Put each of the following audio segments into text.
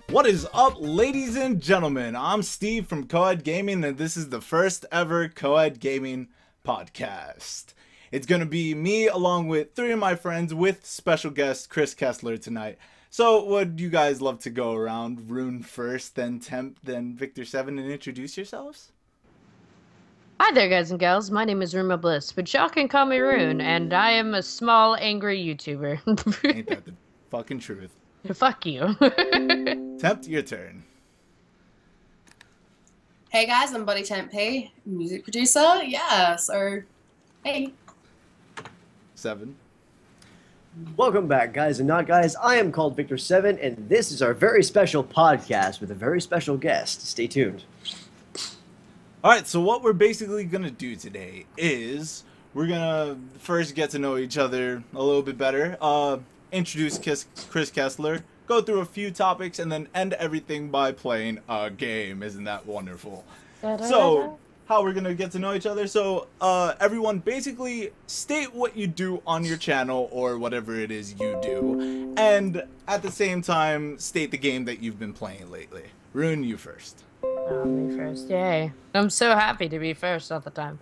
What is up, ladies and gentlemen? I'm Steve from Coed Gaming, and this is the first ever Coed Gaming podcast. It's going to be me along with three of my friends with special guest Chris Kesler tonight. So would you guys love to go around, Rune first, then Temp, then VictorSeven, and introduce yourselves? Hi there, guys and gals. My name is Runemablisk, but y'all can call me Rune, and I am a small, angry YouTuber. Ain't that the fucking truth? Fuck you. Temp, your turn. Hey guys, I'm BodyTemp, hey, music producer, yeah, so, hey. Seven. Welcome back, guys and not guys. I am called VictorSeven, and this is our very special podcast with a very special guest. Stay tuned. Alright, so what we're basically going to do today is we're going to first get to know each other a little bit better, introduce Chris Kesler, go through a few topics, and then end everything by playing a game. Isn't that wonderful? So, how we're going to get to know each other. So, everyone basically state what you do on your channel or whatever it is you do. And at the same time, state the game that you've been playing lately. Rune, you first. Me first, yay. I'm so happy to be first all the time.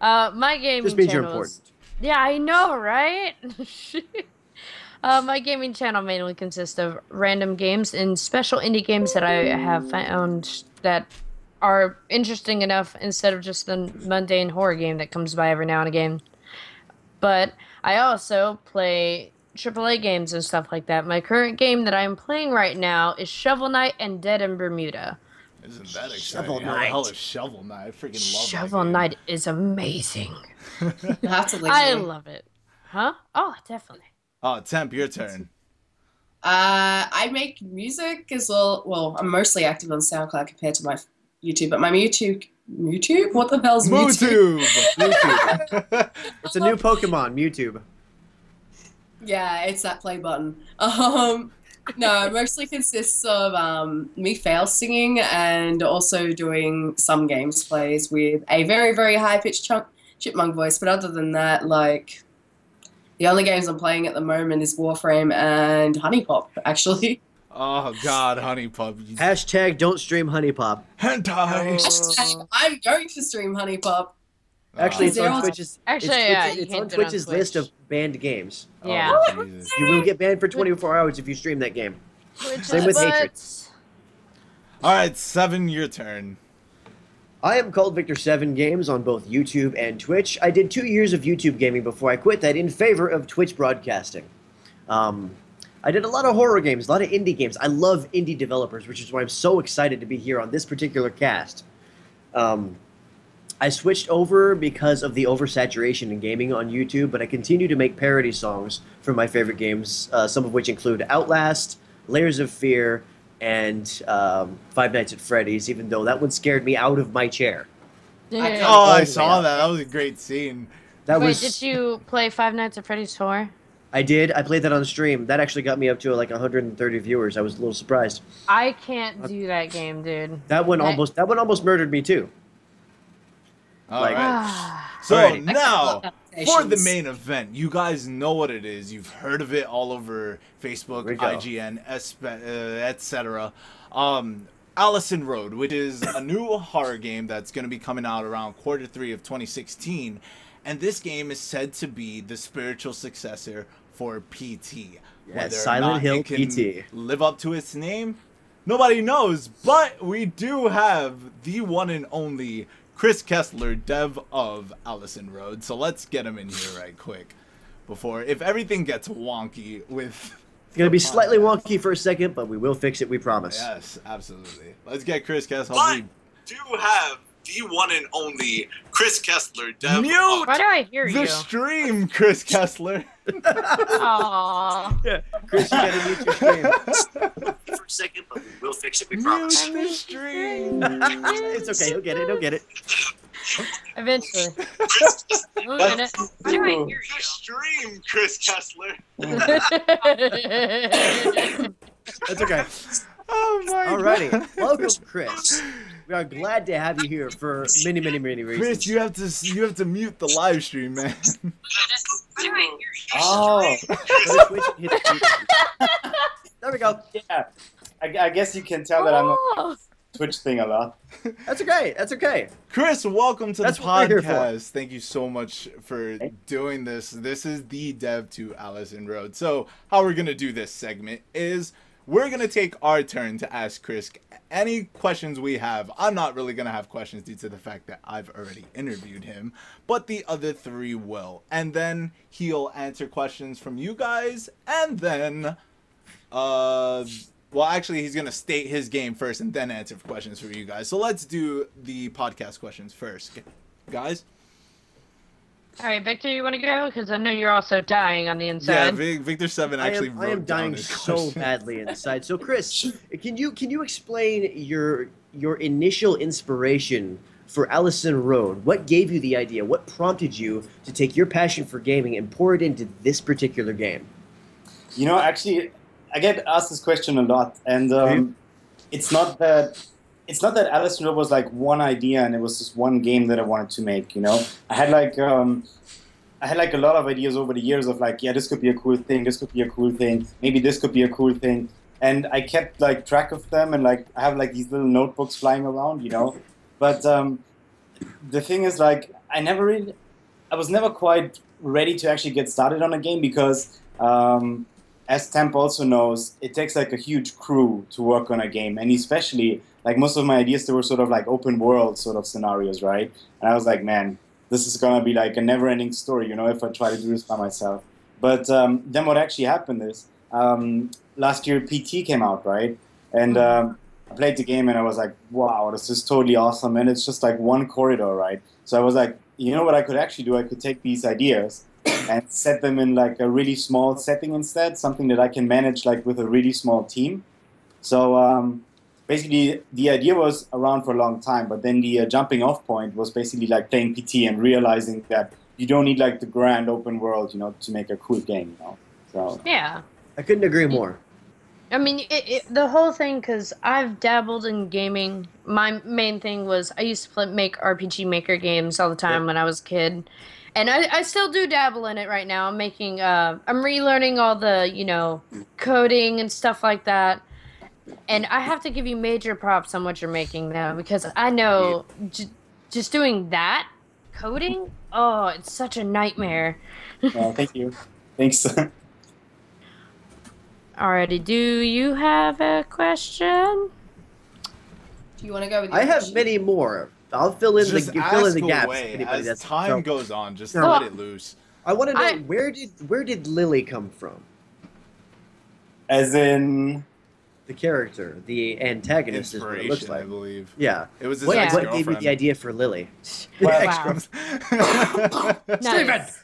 My gaming This means channel you're important. Yeah, I know, right? My gaming channel mainly consists of random games and special indie games that I have found that are interesting enough instead of just the mundane horror game that comes by every now and again. But I also play AAA games and stuff like that. My current game that I'm playing right now is Shovel Knight and Dead in Bermuda. Isn't that exciting? Shovel How the hell Knight. is Shovel Knight? I freaking love Shovel that game. Knight is amazing. You have to leave I me. love it. Huh? Oh, definitely. Temp, your turn. I make music as well, I'm mostly active on SoundCloud compared to my YouTube, but my YouTube? What the hell's YouTube? Mewtwo! It's a new Pokemon, Mewtwo. Yeah, it's that play button. No, it mostly consists of me fail singing and also doing some games plays with a very, very high-pitched chipmunk voice, but other than that, like, the only games I'm playing at the moment is Warframe and Honey Pop, actually. Oh god, Honey Pup. Hashtag don't stream Honey Pop. Hentai! I'm going to stream Honey Pop. Actually, it's There on was- Twitch's. Actually, it's, yeah, it's, you it's can't on do it on Twitch's Twitch. list of banned games. Yeah. Oh, Jesus. You will get banned for 24 hours if you stream that game. Same with hatred. Alright, Seven, your turn. I am called VictorSeven Games on both YouTube and Twitch. I did 2 years of YouTube gaming before I quit that in favor of Twitch broadcasting. I did a lot of horror games, a lot of indie games. I love indie developers, which is why I'm so excited to be here on this particular cast. I switched over because of the oversaturation in gaming on YouTube, but I continue to make parody songs for my favorite games, some of which include Outlast, Layers of Fear, and Five Nights at Freddy's, even though that one scared me out of my chair. Yeah. Oh, I yeah. saw that. That was a great scene. That Wait, was. did you play Five Nights at Freddy's 4? I did. I played that on stream. That actually got me up to like 130 viewers. I was a little surprised. I can't do that game, dude. That one That- almost murdered me too. Like- Alright. So Alright. now, for the main event, you guys know what it is. You've heard of it all over Facebook, We go. IGN, etc. Allison Road, which is a new horror game that's going to be coming out around Q3 of 2016. And this game is said to be the spiritual successor for PT. Whether or Silent not Hill it can PT. live up to its name, nobody knows. But we do have the one and only Chris Kesler, dev of Allison Road. So let's get him in here right quick before, if everything gets wonky with... It's gonna be slightly wonky for a second, but we will fix it. We promise. Yes, absolutely. Let's get Chris Kesler. But do have the one and only Chris Kesler, dev. Mute Why do I hear the you? stream, Chris Kesler. Aww. Yeah, Chris, you gotta mute your stream. For a second, but we will fix it. We promise. Mute the stream. It's okay. He'll get it. He'll get it. Eventually. Chris, Wait a minute. Why do I hear the stream, Chris Kesler. you? That's okay. Oh my god. Alrighty, welcome, Chris. We are glad to have you here for many, many, many reasons. Chris, you have to mute the live stream, man. Oh, go to Twitch and hit the mute button. There we go. Yeah. I guess you can tell that I'm not Twitch thing a lot. That's okay. That's okay. Chris, welcome to That's the what we're here for. podcast. Thank you so much for doing this. This is the Dev to Allison Road. So how we're going to do this segment is we're going to take our turn to ask Chris any questions we have. I'm not really going to have questions due to the fact that I've already interviewed him, but the other three will. And then he'll answer questions from you guys, and then well, actually, he's going to state his game first and then answer questions for you guys. So let's do the podcast questions first. Guys? All right, Victor, you want to go? Because I know you're also dying on the inside. Yeah, VictorSeven actually I am dying so question. badly inside. So, Chris, can you explain your initial inspiration for Allison Road? What gave you the idea? What prompted you to take your passion for gaming and pour it into this particular game? You know, actually, I get asked this question a lot, and it's not that Allison Road was like one idea and it was just one game that I wanted to make. You know, I had like a lot of ideas over the years of like, yeah, this could be a cool thing, this could be a cool thing, maybe this could be a cool thing, and I kept like track of them, and like I have like these little notebooks flying around, you know. But the thing is, like, I was never quite ready to actually get started on a game because. As Temp also knows, it takes like a huge crew to work on a game, and especially like most of my ideas, they were sort of like open world sort of scenarios, right? And I was like, man, this is gonna be like a never-ending story, you know, if I try to do this by myself. But then what actually happened is last year PT came out, right? And I played the game and I was like, wow, this is totally awesome, and it's just like one corridor, right? So I was like, you know what I could actually do? I could take these ideas and set them in like a really small setting instead, something that I can manage like with a really small team. So basically the idea was around for a long time, but then the jumping off point was basically like playing PT and realizing that you don't need like the grand open world, you know, to make a cool game, you know. So Yeah. I couldn't agree more. I mean, the whole thing, because I've dabbled in gaming. My main thing was I used to make RPG Maker games all the time when I was a kid. And I still do dabble in it right now. I'm making, I'm relearning all the, you know, coding and stuff like that. And I have to give you major props on what you're making now, because I know just doing that, coding, oh, it's such a nightmare. thank you. Thanks. Alrighty, do you have a question? Do you want to go with your I have question? many more. I'll fill in Just the ask gaps. away. Anybody As that's time goes on, just No. let it loose. I want to know where did Lily come from? As in, The character, the antagonist, is what it looks Inspiration, like. I believe. Yeah. It was his What gave you ex-girlfriend. the idea for Lily? Wow. Nice.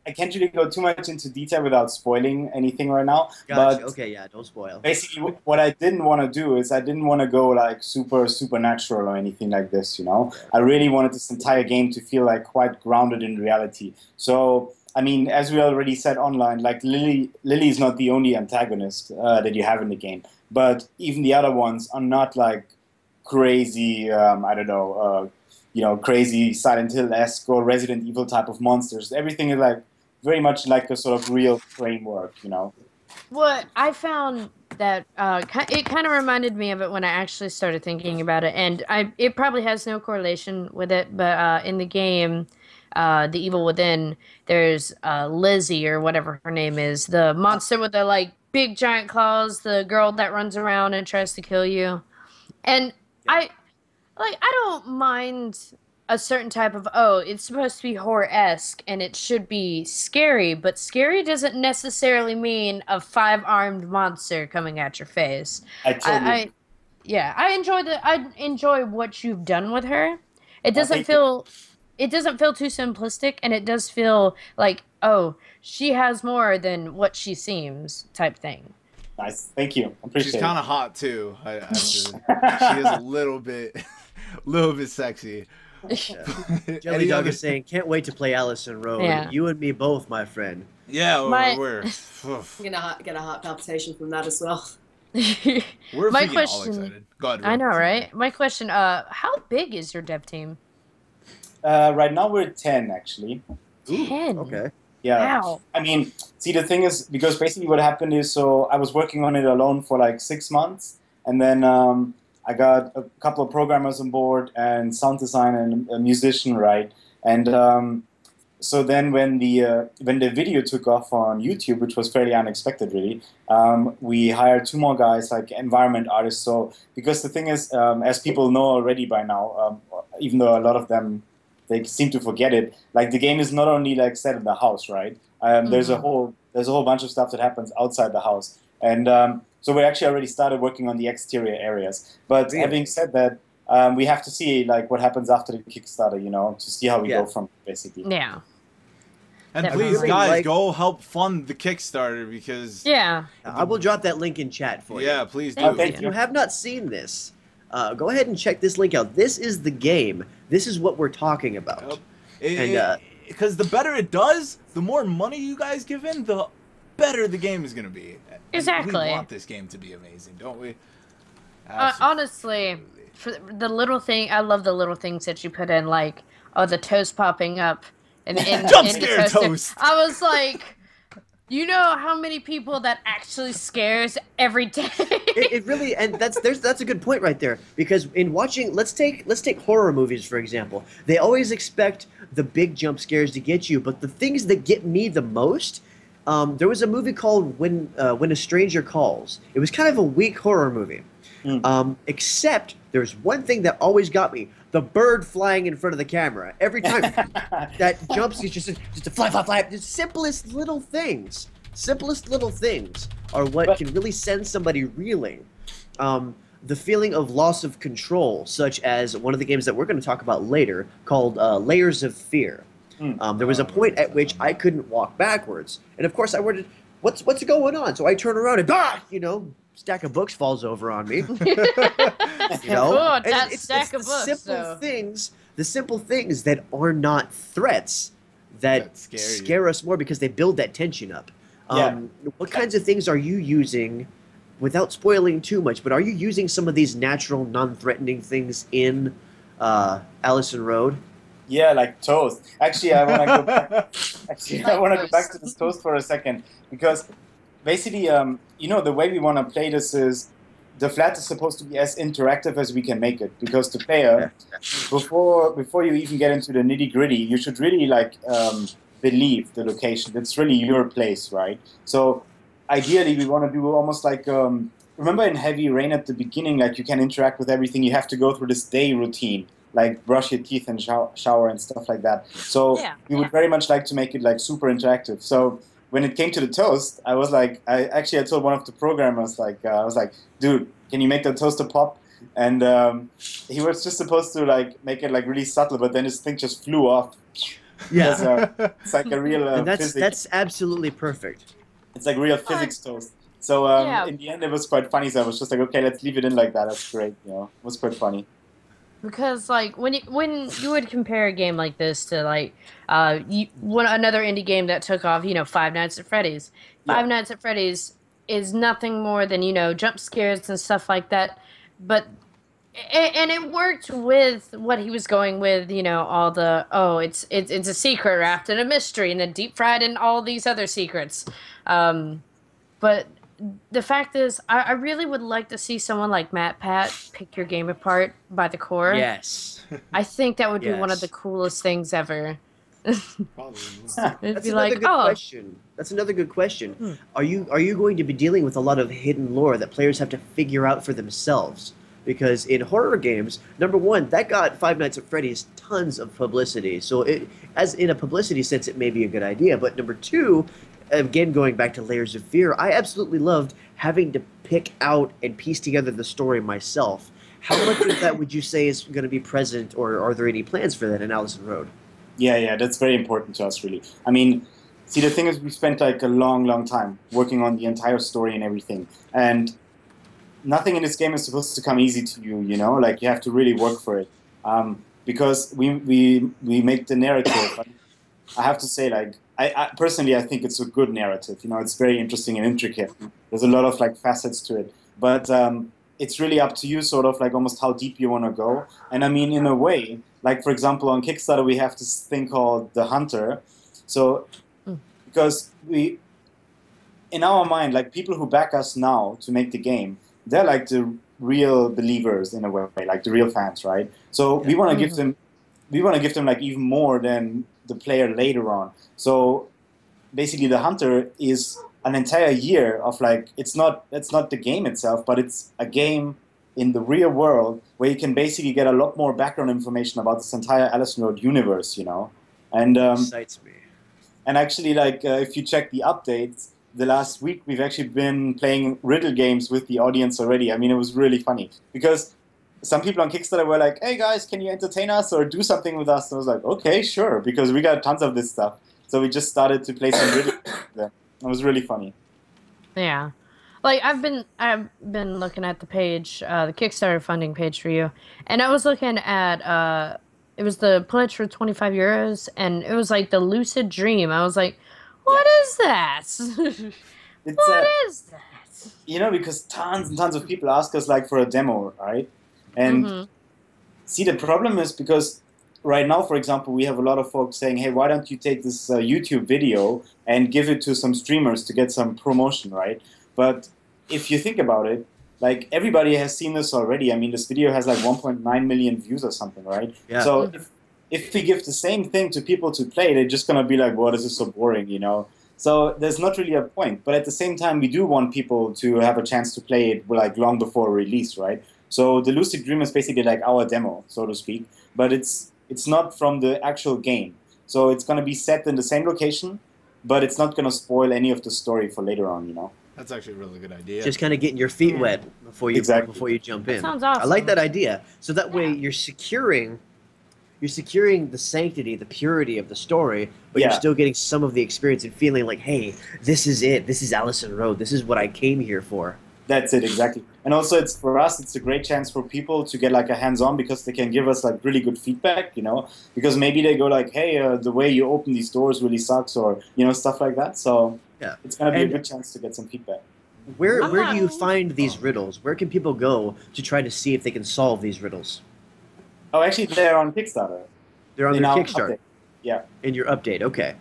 I can't really go too much into detail without spoiling anything right now. Gotcha. But Okay, yeah, don't spoil. basically, what I didn't want to do is I didn't want to go like supernatural or anything like this, you know. I really wanted this entire game to feel like quite grounded in reality. So, I mean, as we already said online, like Lily is not the only antagonist that you have in the game, but even the other ones are not like crazy, I don't know, you know, crazy Silent Hill-esque or Resident Evil type of monsters. Everything is like very much like a sort of real framework, you know. What I found that it kind of reminded me of it when I actually started thinking about it, and it probably has no correlation with it, but in the game, The Evil Within, there's Lizzie or whatever her name is, the monster with the like big giant claws, the girl that runs around and tries to kill you, and I don't mind a certain type of, it's supposed to be horror-esque and it should be scary, but scary doesn't necessarily mean a 5-armed monster coming at your face. I enjoy what you've done with her. It doesn't feel too simplistic, and it does feel like, she has more than what she seems type thing. Nice, thank you. Appreciate She's kind of hot too. She is a little bit sexy. Jelly Dog is saying, "Can't wait to play Allison Road. Yeah. You and me both, my friend." Yeah, we're I'm gonna get a heart palpitation from that as well. we're My freaking all question- excited. Go ahead, I Ron. know, right? My question, how big is your dev team? Right now we're 10 actually. 10. Okay. Yeah. How? I mean, see, the thing is, because basically what happened is, so I was working on it alone for like 6 months, and then I got a couple of programmers on board and sound design and a musician, right? And so then when the video took off on YouTube, which was fairly unexpected, really, we hired 2 more guys, like environment artists. So because the thing is, as people know already by now, even though a lot of them they seem to forget it, like the game is not only like set in the house, right? There's a whole bunch of stuff that happens outside the house, and so we actually already started working on the exterior areas. But having said that, we have to see like what happens after the Kickstarter, you know, to see how we go from basically. Yeah. And Definitely. please, guys, Like- go help fund the Kickstarter because Yeah. I will drop that link in chat for you. yeah, please do. Thank If you have not seen this, go ahead and check this link out. This is the game. This is what we're talking about. Yep. Because the better it does, the more money you guys give in, the better the game is going to be. And Exactly. we want this game to be amazing, don't we? Honestly, for the little thing, I love the little things that you put in, like, the toast popping up. And Jump the scare toaster. toast. I was like, you know how many people that actually scares every day? It really, and that's a good point right there, because in watching, let's take horror movies for example. They always expect the big jump scares to get you, but the things that get me the most, there was a movie called When a Stranger Calls. It was kind of a weak horror movie, except there's one thing that always got me: the bird flying in front of the camera. Every time that jumps, it's just a fly. The simplest little things are what can really send somebody reeling. The feeling of loss of control, such as one of the games that we're going to talk about later, called Layers of Fear. There was a point at which I couldn't walk backwards, and of course I wondered, what's going on? So I turn around and stack of books falls over on me. Oh, that stack of books. The simple things that are not threats that scare us more because they build that tension up. What kinds of things are you using, without spoiling too much, but are you using some of these natural, non-threatening things in Allison Road? Yeah, like toast. Actually, I want to go back. I want to go back to this toast for a second, because basically, the way we want to play this is the flat is supposed to be as interactive as we can make it, because the player, before you even get into the nitty gritty, you should really believe the location. It's really your place, right? So ideally, we want to do almost like remember in Heavy Rain at the beginning, like you can interact with everything. You have to go through this day routine, like brush your teeth and shower and stuff like that. So we would very much like to make it like super interactive. So when it came to the toast, I was like, I told one of the programmers, I was like, dude, can you make the toaster pop? And he was just supposed to like make it like really subtle, but then his thing just flew off. Yeah, it's like a real and that's absolutely perfect. It's like real physics toast. So in the end, it was quite funny. So I was just like, okay, let's leave it in like that. That's great. It was quite funny. Because like when you would compare a game like this to like another indie game that took off, Five Nights at Freddy's. Five Nights at Freddy's is nothing more than jump scares and stuff like that, but it worked with what he was going with, all the it's a secret wrapped in a mystery and then deep fried in all these other secrets, but the fact is, I really would like to see someone like Matt Pat pick your game apart by the core. Yes. I think that would be one of the coolest things ever. That's another good question. That's another good question. Are you going to be dealing with a lot of hidden lore that players have to figure out for themselves? Because in horror games, number one, that got Five Nights at Freddy's tons of publicity. So as in a publicity sense, it may be a good idea. But number two, again, going back to Layers of Fear, I absolutely loved having to pick out and piece together the story myself. How much of that would you say is going to be present, or are there any plans for that in Allison Road? Yeah, that's very important to us, really. I mean, see, the thing is, we spent like a long time working on the entire story and everything. And nothing in this game is supposed to come easy to you, Like, you have to really work for it. Because we make the narrative. I have to say, like, I personally, I think it's a good narrative. It's very interesting and intricate. There's a lot of like facets to it, but it's really up to you, sort of like almost how deep you want to go. And I mean, in a way, like for example, on Kickstarter we have this thing called the Hunter. So because in our mind, like people who back us now to make the game, they're like the real believers in a way, like the real fans, right? So we want to give them, like even more than the player later on. So basically, the Hunter is an entire year of like it's not the game itself, but it's a game in the real world where you can basically get a lot more background information about this entire Allison Road universe, you know. And Excites me. and actually, like if you check the updates, the last week we've actually been playing riddle games with the audience already. I mean, it was really funny because some people on Kickstarter were like, "Hey guys, can you entertain us or do something with us?" And I was like, "Okay, sure," because we got tons of this stuff. So we just started to play some riddle games. It was really funny. Yeah. Like I've been looking at the page, the Kickstarter funding page for you, and I was looking at it was the pledge for 25 euros, and it was like the Lucid Dream. I was like, what is that? It's, What is that? you know, because tons and tons of people ask us like for a demo, right? And see, the problem is because right now, for example, we have a lot of folks saying, "Hey, why don't you take this YouTube video and give it to some streamers to get some promotion, right?" But if you think about it, like everybody has seen this already. I mean, this video has like 1.9 million views or something, right? Yeah. So if we give the same thing to people to play, they're just gonna be like, "Well, this is so boring," you know. So there's not really a point. But at the same time, we do want people to have a chance to play it like long before release, right? So the Lucid Dream is basically like our demo, so to speak. But it's not from the actual game. So it's gonna be set in the same location, but it's not gonna spoil any of the story for later on, you know. That's actually a really good idea. Just kind of getting your feet wet before you jump in. Sounds awesome. I like that idea. So that way you're securing the sanctity, the purity of the story, but you're still getting some of the experience and feeling like, hey, this is it. This is Allison Road. This is what I came here for. That's it, exactly. And also, it's for us, it's a great chance for people to get like a hands-on because they can give us like really good feedback, you know, because maybe they go like, hey, the way you open these doors really sucks, or, you know, stuff like that. So it's going to be a good chance to get some feedback. Where do you find these riddles? Where can people go to try to see if they can solve these riddles? Oh, actually, they're on Kickstarter. They're on their Kickstarter. Update. Yeah. In your update, okay.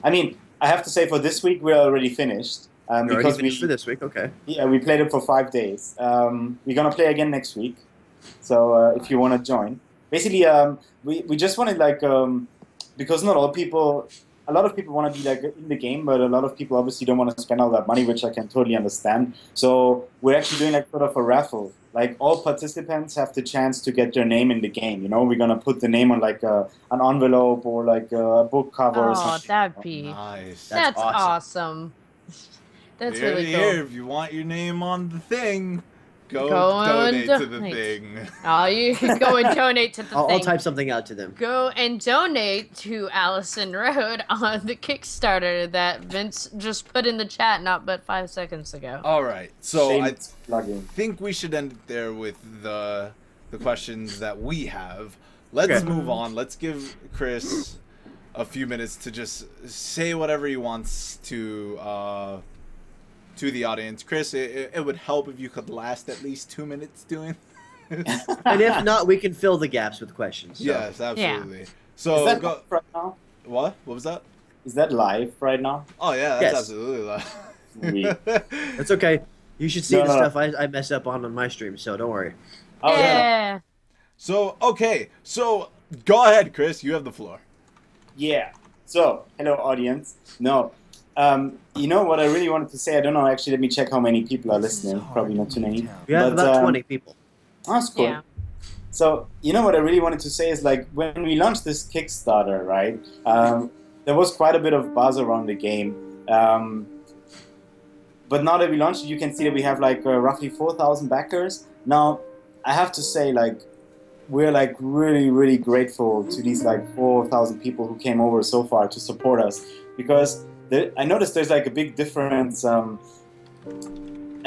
I mean, I have to say for this week, we're already finished. Because for this week, okay. Yeah, we played it for 5 days. We're gonna play again next week, so if you want to join, basically, we just wanted like because not all people, a lot of people want to be like in the game, but a lot of people obviously don't want to spend all that money, which I can totally understand. So we're actually doing like sort of a raffle. Like all participants have the chance to get their name in the game. You know, we're gonna put the name on like an envelope or like a book cover or something. Oh, that'd be nice. That's awesome. That's really cool. Here, if you want your name on the thing, go donate to the thing. Oh, you can go and donate to the thing. I'll type something out to them. Go and donate to Allison Road on the Kickstarter that Vince just put in the chat not but 5 seconds ago. All right, so I plugin. think we should end it there with the questions that we have. Let's move on. Let's give Chris a few minutes to just say whatever he wants to the audience. Chris, it would help if you could last at least 2 minutes doing this. And if not, we can fill the gaps with questions. So. Yes, absolutely. Yeah. So is that live right now? What was that? Is that live right now? Oh yeah, that's absolutely live. That's okay. You should see the stuff I mess up on my stream, so don't worry. Oh yeah. So so go ahead, Chris. You have the floor. Yeah. So hello, audience. No. You know what I really wanted to say? I don't know. Actually, let me check how many people are listening. Probably not too many. We have about 20 people. Oh, that's cool. Yeah. So, you know what I really wanted to say is like when we launched this Kickstarter, right? There was quite a bit of buzz around the game. But now that we launched it, you can see that we have like roughly 4,000 backers. Now, I have to say, like, we're like really, really grateful to these like 4,000 people who came over so far to support us because I noticed there's like a big difference. I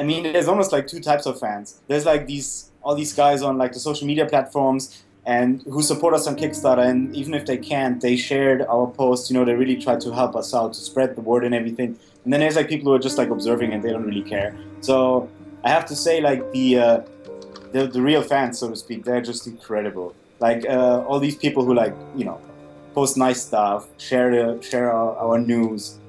mean, there's almost like two types of fans. There's like all these guys on like the social media platforms and who support us on Kickstarter, and even if they can't, they shared our posts. You know, they really tried to help us out to spread the word and everything. And then there's like people who are just like observing and they don't really care. So I have to say, like the real fans, so to speak, they're just incredible. Like all these people who like, you know, post nice stuff, share our news.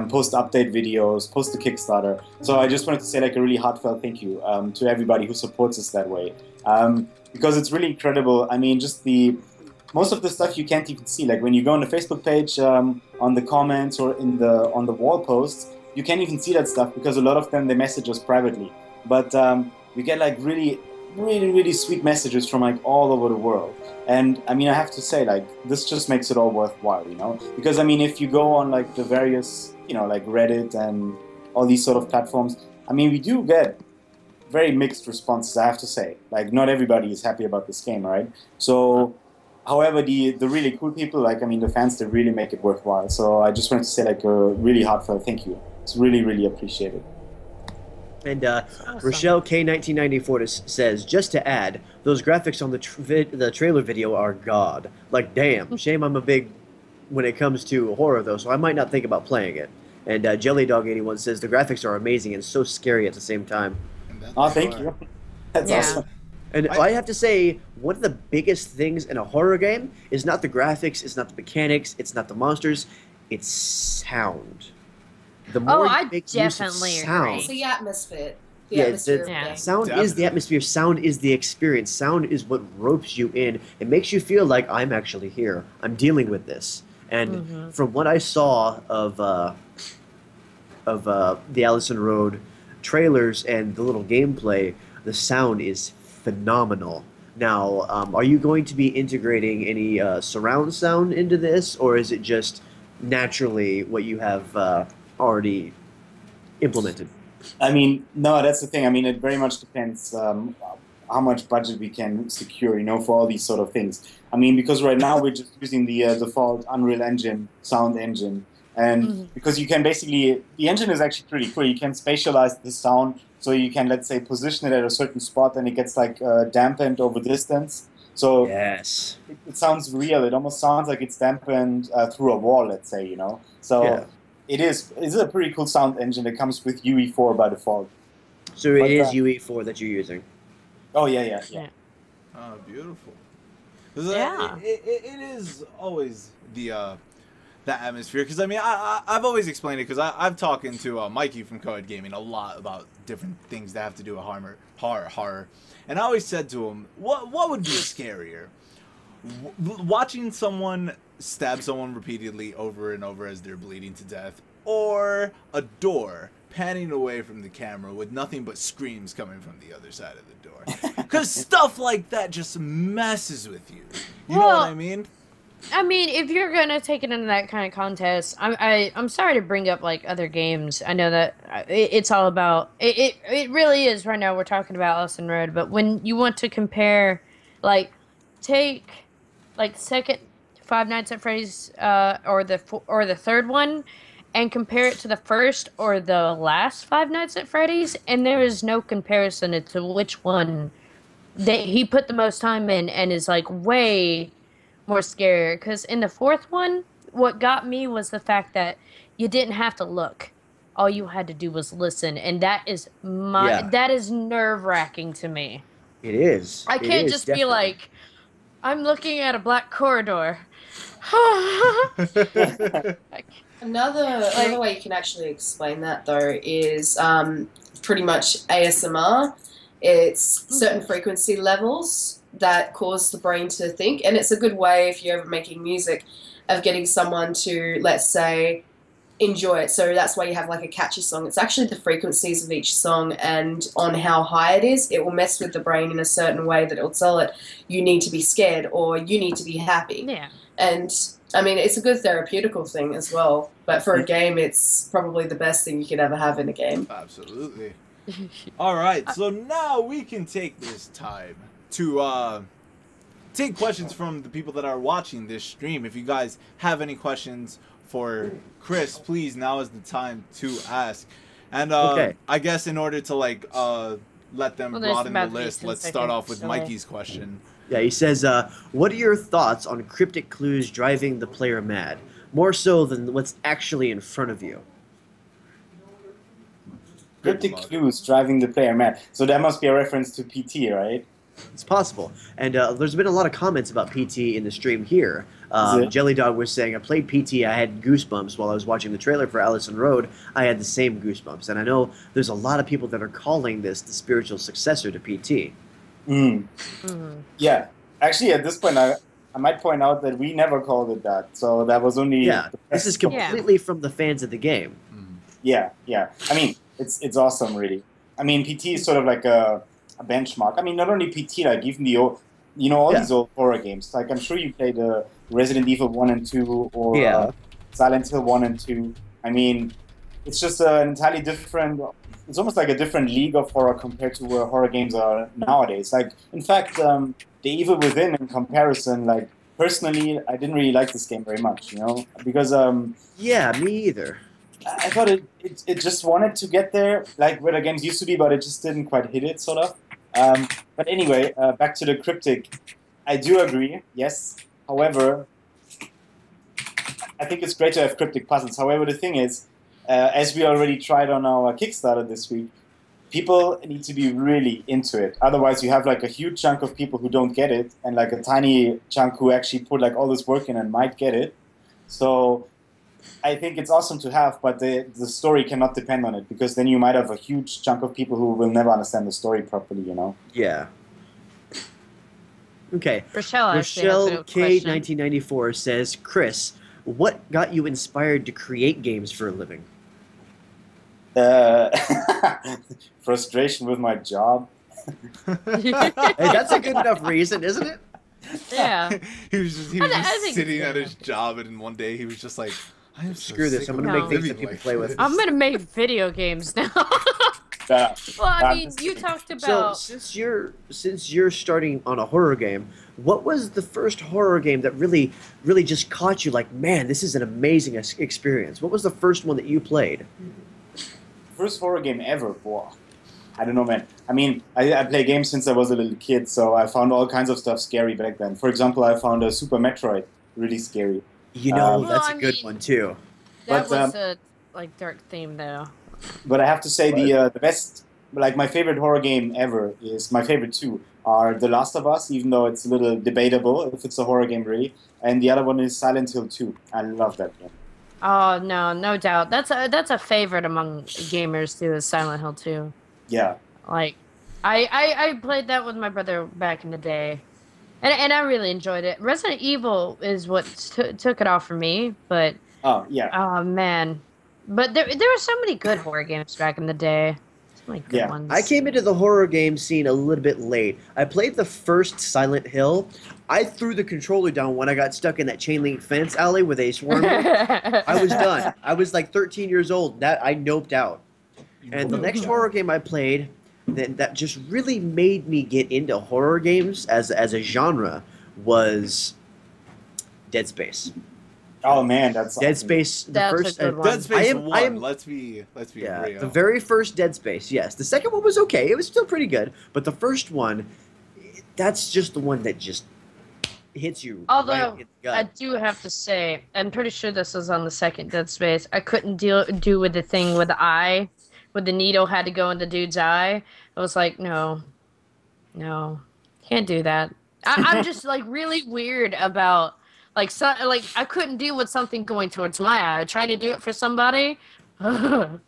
post update videos, post the Kickstarter. So I just wanted to say like a really heartfelt thank you to everybody who supports us that way, because it's really incredible. I mean, just most of the stuff you can't even see. Like when you go on the Facebook page, on the comments or on the wall posts, you can't even see that stuff because a lot of them they message us privately. But we get like really, really, really sweet messages from like all over the world. And I mean, I have to say, like, this just makes it all worthwhile, you know? Because I mean, if you go on like the various, you know, like Reddit and all these sort of platforms, I mean, we do get very mixed responses, I have to say. Like, not everybody is happy about this game, right? So, however, the really cool people, like, I mean, the fans, they really make it worthwhile. So I just wanted to say like a really heartfelt thank you. It's really, really appreciated. And awesome. Rochelle K1994 says, just to add, those graphics on the trailer video are god. Like, damn. Shame I'm a big when it comes to horror, though, so I might not think about playing it. And JellyDog81 says, the graphics are amazing and so scary at the same time. Oh, thank you. That's awesome. And I have to say, one of the biggest things in a horror game is not the graphics, it's not the mechanics, it's not the monsters, it's sound. The more I you make use of definitely sound, agree. It's the atmosphere. The Yeah, atmosphere of the yeah. game. sound is the Definitely. atmosphere. Sound is the experience. Sound is what ropes you in. It makes you feel like I'm actually here. I'm dealing with this. And from what I saw of the Allison Road trailers and the little gameplay, the sound is phenomenal. Now, are you going to be integrating any surround sound into this, or is it just naturally what you have already implemented? I mean, no, that's the thing. I mean, it very much depends how much budget we can secure, you know, for all these sort of things. I mean, because right now we're just using the default Unreal Engine sound engine. And because you can basically, the engine is actually pretty cool. You can spatialize the sound, so you can, let's say, position it at a certain spot and it gets like dampened over distance. So Yes. it sounds real. It almost sounds like it's dampened through a wall, let's say, you know. So Yeah. it's a pretty cool sound engine that comes with UE4 by default. So it But, is UE4 that you're using. Oh, yeah. Oh, beautiful. Yeah. It is always the atmosphere, because I mean I've always explained it, because I've talked to Mikey from Coed Gaming a lot about different things that have to do with horror, and I always said to him, what would be scarier, watching someone stab someone repeatedly over and over as they're bleeding to death, or a door panning away from the camera with nothing but screams coming from the other side of the door? Because stuff like that just messes with you. You know what I mean? I mean, if you're gonna take it into that kind of contest, I'm sorry to bring up like other games. I know that it's all about it really is right now. We're talking about Allison Road, but when you want to compare, like, take like second Five Nights at Freddy's or the third one, and compare it to the first or the last Five Nights at Freddy's, and there is no comparison to which one that he put the most time in and is like way more scarier. Because in the fourth one, what got me was the fact that you didn't have to look. All you had to do was listen, and that is that is nerve-wracking to me. It is. I It can't is, just be definitely. like, I'm looking at a black corridor. Another way you can actually explain that, though, is pretty much ASMR. It's certain frequency levels that cause the brain to think, and it's a good way, if you're ever making music, of getting someone to, let's say, enjoy it. So that's why you have like a catchy song. It's actually the frequencies of each song, and on how high it is, it will mess with the brain in a certain way that it will tell it you need to be scared or you need to be happy. Yeah. And I mean, it's a good therapeutical thing as well. But for a game, it's probably the best thing you could ever have in a game. Absolutely. All right, so now we can take this time to take questions from the people that are watching this stream. If you guys have any questions for Chris, please, now is the time to ask. And Okay. I guess in order to like let them Well, there's broaden the about to be list, 10 let's start seconds off with delay. Mikey's question. Yeah, he says, what are your thoughts on cryptic clues driving the player mad? More so than what's actually in front of you. Cryptic clues driving the player mad. So that must be a reference to PT, right? It's possible. And there's been a lot of comments about PT in the stream here. Is it? Jelly Dog was saying, I played PT, I had goosebumps while I was watching the trailer for Allison Road. I had the same goosebumps. And I know there's a lot of people that are calling this the spiritual successor to PT. Mm. Mm-hmm. Yeah. Actually, at this point, I might point out that we never called it that. So that was only... Yeah, this is completely from the fans of the game. Yeah, yeah. I mean, it's awesome, really. I mean, PT is sort of like a benchmark. I mean, not only PT, like even the old, all these old horror games. Like I'm sure you played Resident Evil 1 and 2 or Silent Hill 1 and 2. I mean, it's just an entirely different. It's almost like a different league of horror compared to where horror games are nowadays. Like, in fact, The Evil Within, in comparison, like personally, I didn't really like this game very much. Because yeah, me either. I thought it just wanted to get there, like where the games used to be, but it just didn't quite hit it, sort of. But anyway, back to the cryptic. I do agree, yes. However, I think it's great to have cryptic puzzles. However, the thing is, as we already tried on our Kickstarter this week, people need to be really into it. Otherwise, you have like a huge chunk of people who don't get it, and like a tiny chunk who actually put like all this work in and might get it. So I think it's awesome to have, but the story cannot depend on it, because then you might have a huge chunk of people who will never understand the story properly, Yeah. Okay. Rochelle K1994 says, Chris, what got you inspired to create games for a living? Frustration with my job. Hey, that's a good enough reason, isn't it? Yeah. he was just sitting at his job, and one day he was just like, Screw this, I'm going to make things that people play with. I'm going to make video games now. Yeah. Well, I mean, you talked about... So, since you're starting on a horror game, what was the first horror game that really just caught you like, man, this is an amazing experience? What was the first one that you played? First horror game ever? Boy, I don't know, man. I mean, I play games since I was a little kid, so I found all kinds of stuff scary back then. For example, I found a Super Metroid really scary. That's a good one, too. That was a dark theme, though. But I have to say the best, like my favorite horror game ever is, my favorite two are The Last of Us, even though it's a little debatable if it's a horror game really, and the other one is Silent Hill 2. I love that game. Oh, no doubt. That's a favorite among gamers, too, is Silent Hill 2. Yeah. Like, I played that with my brother back in the day, and I really enjoyed it. Resident Evil is what took it off for me, but... Oh, yeah. Oh, man. But there were so many good horror games back in the day. So many good ones. I came into the horror game scene a little bit late. I played the first Silent Hill. I threw the controller down when I got stuck in that chain link fence alley with a swarm. I was done. I was like 13 years old. I noped out. And the next horror game I played that just really made me get into horror games as a genre was Dead Space. Oh man, that's Dead awesome. Space. That's a good one. Dead Space 1. Let's be real. The very first Dead Space, yes. The second one was okay. It was still pretty good, but the first one, that's just the one that just hits you. Although right in the gut. I do have to say, I'm pretty sure this was on the second Dead Space. I couldn't do with the thing with the eye, with the needle had to go in the dude's eye. I was like, no, can't do that. I'm just like really weird about. Like I couldn't deal with something going towards my eye. I tried to do it for somebody. No,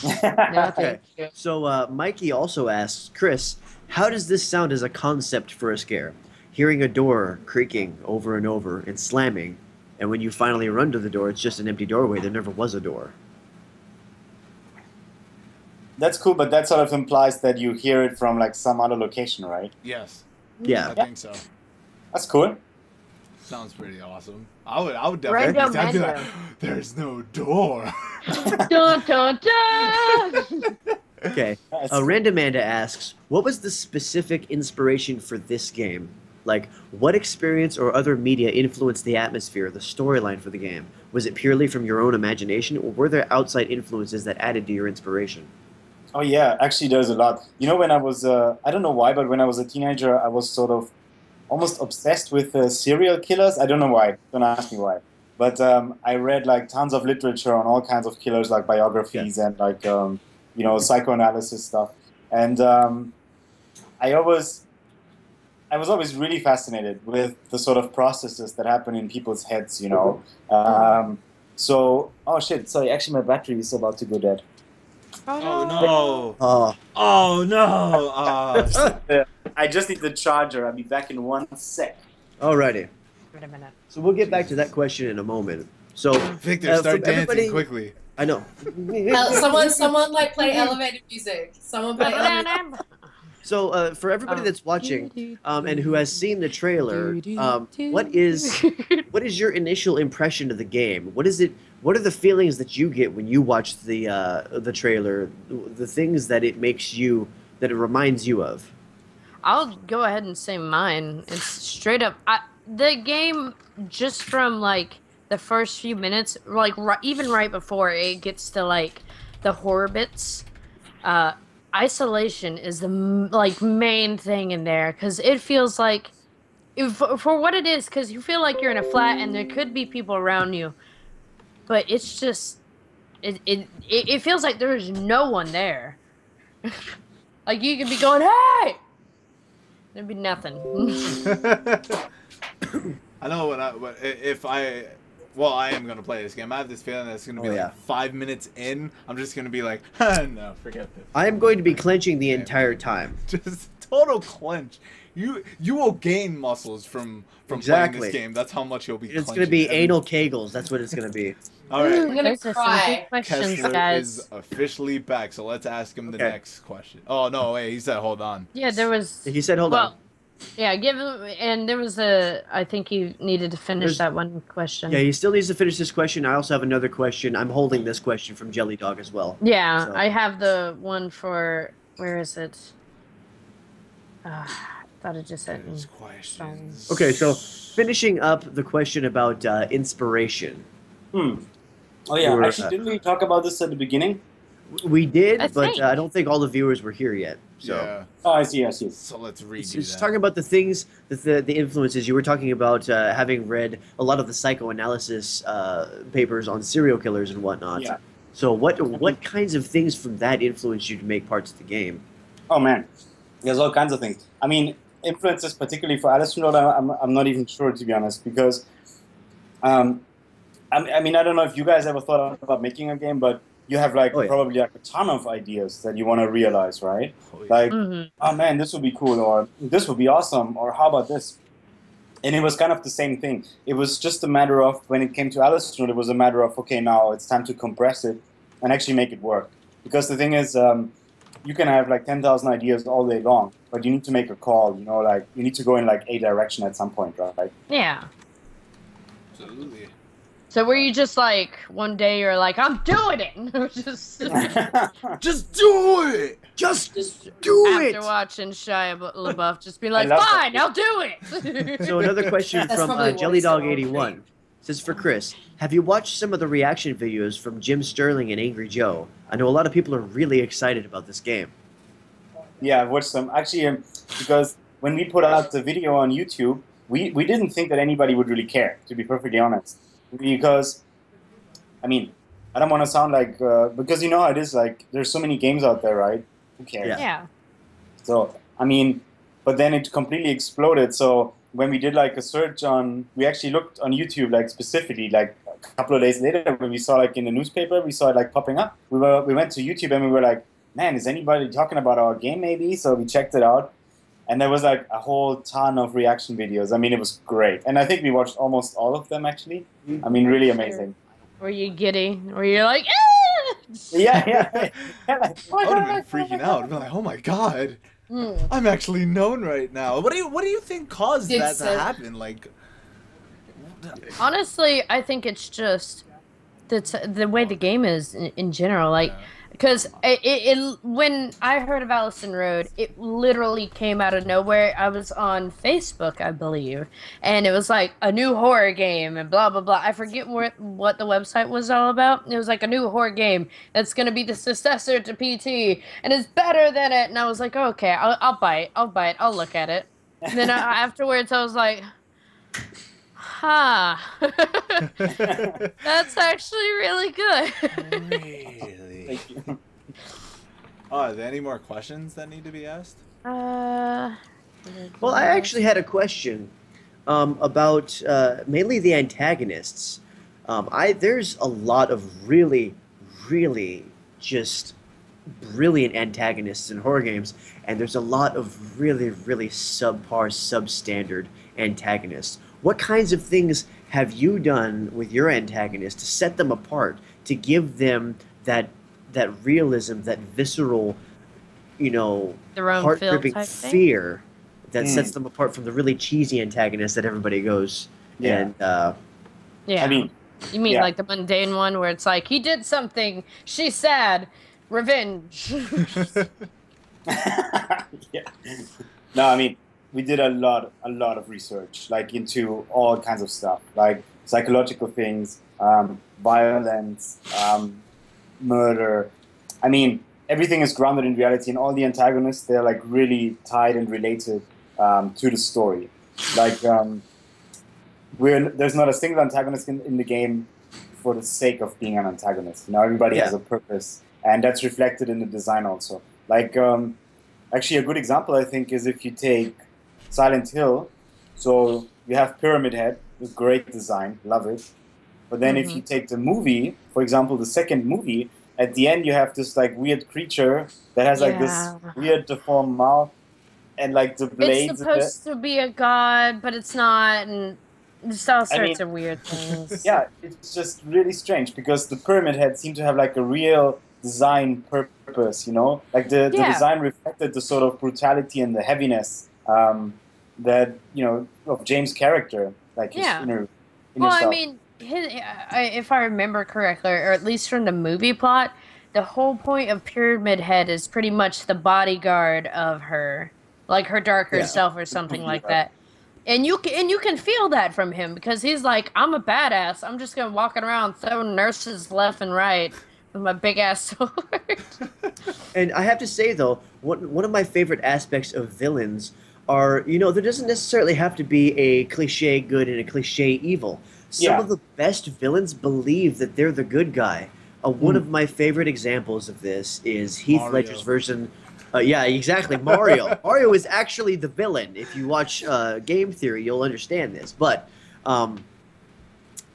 Okay. So Mikey also asks, Chris, how does this sound as a concept for a scare? Hearing a door creaking over and over and slamming, and when you finally run to the door, it's just an empty doorway. There never was a door. That's cool, but that sort of implies that you hear it from like some other location, right? Yes. Yeah. I think so. That's cool. Sounds pretty awesome. I would definitely I'd be like, there's no door. Dun, dun, dun! Okay. Random Amanda asks, what was the specific inspiration for this game? Like, what experience or other media influenced the atmosphere, the storyline for the game? Was it purely from your own imagination, or were there outside influences that added to your inspiration? Oh yeah, actually there's a lot. When I was, I don't know why, but when I was a teenager, I was sort of almost obsessed with serial killers. I don't know why. Don't ask me why. But I read like tons of literature on all kinds of killers, like biographies and like psychoanalysis stuff. And I always I was always really fascinated with the sort of processes that happen in people's heads, you know. So, oh shit! Sorry, actually, my battery is about to go dead. Oh no! Oh. Oh no! I just need the charger. I'll be back in 1 sec. Alrighty. Wait a minute. So we'll get back to that question in a moment. So, Victor, start from dancing everybody- quickly. I know. Someone like play elevator music. Someone play elevator. So, for everybody that's watching and who has seen the trailer, what is your initial impression of the game? What is it? What are the feelings that you get when you watch the trailer? The things that it makes you, that it reminds you of? I'll go ahead and say mine. It's straight up. The game, just from like the first few minutes, like even right before it gets to like the horror bits, isolation is the main thing in there, because it feels like, for what it is, because you feel like you're in a flat and there could be people around you, but it's just it feels like there's no one there. Like you could be going, hey, there'd be nothing. I know I am gonna play this game. I have this feeling that it's gonna be 5 minutes in. I'm just gonna be like, no, forget this. I am going to be clenching the entire time. Just total clench. You will gain muscles from playing this game. That's how much you'll be. It's going to be anal kegels. That's what it's going to be. All right. I'm gonna cry. Questions, Kesler guys. is officially back, so let's ask him the next question. Oh no, wait, he said hold on. Yeah, there was. He said hold on. Yeah, and there was I think he needed to finish that one question. Yeah, he still needs to finish this question. I also have another question. I'm holding this question from Jelly Dog as well. Yeah, so. I have the one for, where is it? I thought it just said. Questions. Okay, so finishing up the question about inspiration. Oh yeah, actually, didn't we talk about this at the beginning? We did, I but think. I don't think all the viewers were here yet. So. Yeah. Oh, I see. So let's redo Just that. talking about the things, the influences. You were talking about having read a lot of the psychoanalysis papers on serial killers and whatnot. Yeah. So what kinds of things from that influenced you to make parts of the game? Oh man, there's all kinds of things. I mean, influences particularly for Alice Road, I'm not even sure, to be honest, because I mean, I don't know if you guys ever thought about making a game, but you have probably like a ton of ideas that you want to realize, right? Like, oh man, this would be cool, or this would be awesome, or how about this? And it was kind of the same thing. It was just a matter of, when it came to Alice Road, it was a matter of, okay, now it's time to compress it and actually make it work. Because the thing is, you can have like 10,000 ideas all day long, but you need to make a call, you know, like you need to go in like a direction at some point, right? Yeah. Absolutely. So were you just like, one day you're like, I'm doing it? just Just do it! Just do it! After watching Shia LaBeouf, just be like, love fine, that. I'll do it! So another question That's from probably what Jelly he said Dog on 81. Says for Chris, have you watched some of the reaction videos from Jim Sterling and Angry Joe? I know a lot of people are really excited about this game. Yeah, I've watched them. Actually, because when we put out the video on YouTube, we didn't think that anybody would really care, to be perfectly honest. Because, I mean, I don't want to sound like, because you know how it is, like, there's so many games out there, right? Who cares? Yeah. So, I mean, but then it completely exploded. So when we did like a search on, we actually looked on YouTube, like specifically, like a couple of days later, when we saw like in the newspaper, we saw it like popping up. We went to YouTube and we were like, man, is anybody talking about our game maybe? So we checked it out. And there was like a whole ton of reaction videos. I mean, it was great. And I think we watched almost all of them actually. I mean, really amazing. Were you giddy? Were you like, ah! Yeah. I would have been freaking out. I'd be like, oh my god. I'm actually known right now. What do you think caused that to happen? Like, honestly, I think it's just the way the game is in general. Like, because when I heard of Allison Road, it literally came out of nowhere. I was on Facebook, I believe, and it was like a new horror game and blah blah blah. I forget what the website was all about. It was like a new horror game that's gonna be the successor to PT, and it's better than it. And I was like, oh, okay, I'll buy it. I'll look at it. And then afterwards, I was like, huh, that's actually really good. really? Thank you. Oh, are there any more questions that need to be asked? Well, I actually had a question about mainly the antagonists. There's a lot of really, really just brilliant antagonists in horror games, and there's a lot of really, really subpar, substandard antagonists. What kinds of things have you done with your antagonists to set them apart, to give them that realism, that visceral, Their own feel heart-gripping type thing? fear that sets them apart from the really cheesy antagonists that everybody goes and Yeah. I mean, You mean yeah. like the mundane one where it's like, he did something, she's sad, revenge. yeah. No, I mean, we did a lot of research, like into all kinds of stuff, like psychological things, violence, murder. I mean, everything is grounded in reality, and all the antagonists, they're like really tied and related to the story. Like, there's not a single antagonist in the game for the sake of being an antagonist. Everybody has a purpose, and that's reflected in the design also. Like, actually, a good example, I think, is if you take Silent Hill. So you have Pyramid Head, with great design, love it. But then if you take the movie, for example, the second movie, at the end you have this like weird creature that has like this weird deformed mouth, and like the blades. It's supposed to be a god, but it's not, and just all sorts of weird things. Yeah, it's just really strange because the Pyramid Head seemed to have like a real design purpose, like the design reflected the sort of brutality and the heaviness that of James' character, like his inner well, self. I mean, if I remember correctly, or at least from the movie plot, the whole point of Pyramid Head is pretty much the bodyguard of her, like her darker self or something like that. And you can feel that from him because he's like, I'm a badass. I'm just gonna walking around throwing nurses left and right with my big ass sword. And I have to say though, one of my favorite aspects of villains are, there doesn't necessarily have to be a cliche good and a cliche evil. Some of the best villains believe that they're the good guy. One of my favorite examples of this is Heath Ledger's version. Yeah, exactly. Mario. Mario is actually the villain. If you watch Game Theory, you'll understand this. But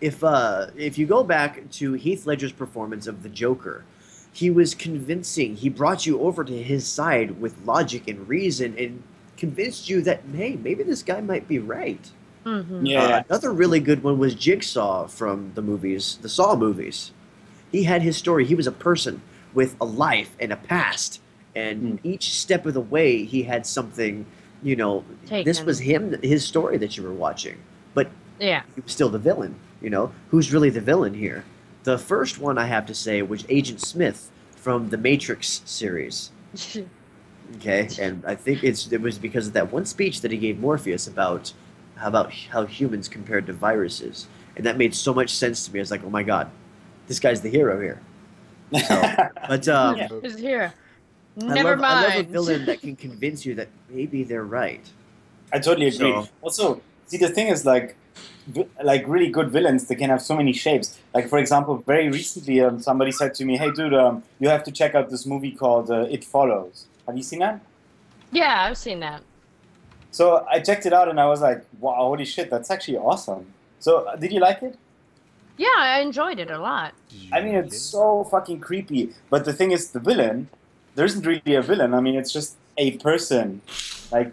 if you go back to Heath Ledger's performance of the Joker, he was convincing. He brought you over to his side with logic and reason and convinced you that, hey, maybe this guy might be right. Another really good one was Jigsaw from the Saw movies. He had his story. He was a person with a life and a past. And each step of the way, he had something, this was his story that you were watching. But he was still the villain, Who's really the villain here? The first one, I have to say, was Agent Smith from the Matrix series. Okay, and I think it was because of that one speech that he gave Morpheus about how humans compared to viruses. And that made so much sense to me. I was like, oh my god, this guy's the hero here. So, but He's here. I love a villain that can convince you that maybe they're right. I totally agree. So, also, see, the thing is, like really good villains, they can have so many shapes. Like, for example, very recently, somebody said to me, hey, dude, you have to check out this movie called It Follows. Have you seen that? Yeah, I've seen that. So I checked it out, and I was like, wow, holy shit, that's actually awesome. So, did you like it? Yeah, I enjoyed it a lot. I mean, it's so fucking creepy. But the thing is, the villain, there isn't really a villain. I mean, it's just a person. Like,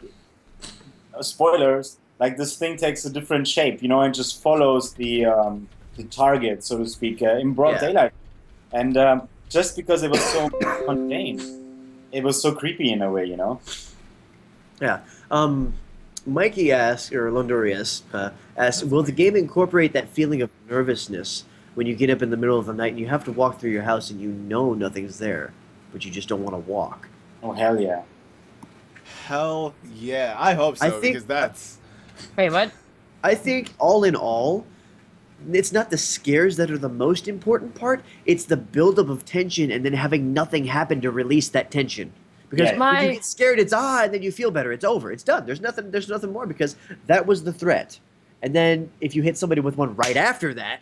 spoilers, like this thing takes a different shape, and just follows the target, so to speak, in broad daylight. And just because it was so mundane, it was so creepy in a way, Yeah. Mikey asks, or Londorius asks, will the game incorporate that feeling of nervousness when you get up in the middle of the night and you have to walk through your house and you know nothing's there, but you just don't want to walk? Oh, hell yeah. Hell yeah. I hope so, because that's... Wait, what? I think, all in all, it's not the scares that are the most important part, it's the buildup of tension and then having nothing happen to release that tension. Because if you get scared, it's and then you feel better. It's over. It's done. There's nothing more because that was the threat. And then if you hit somebody with one right after that,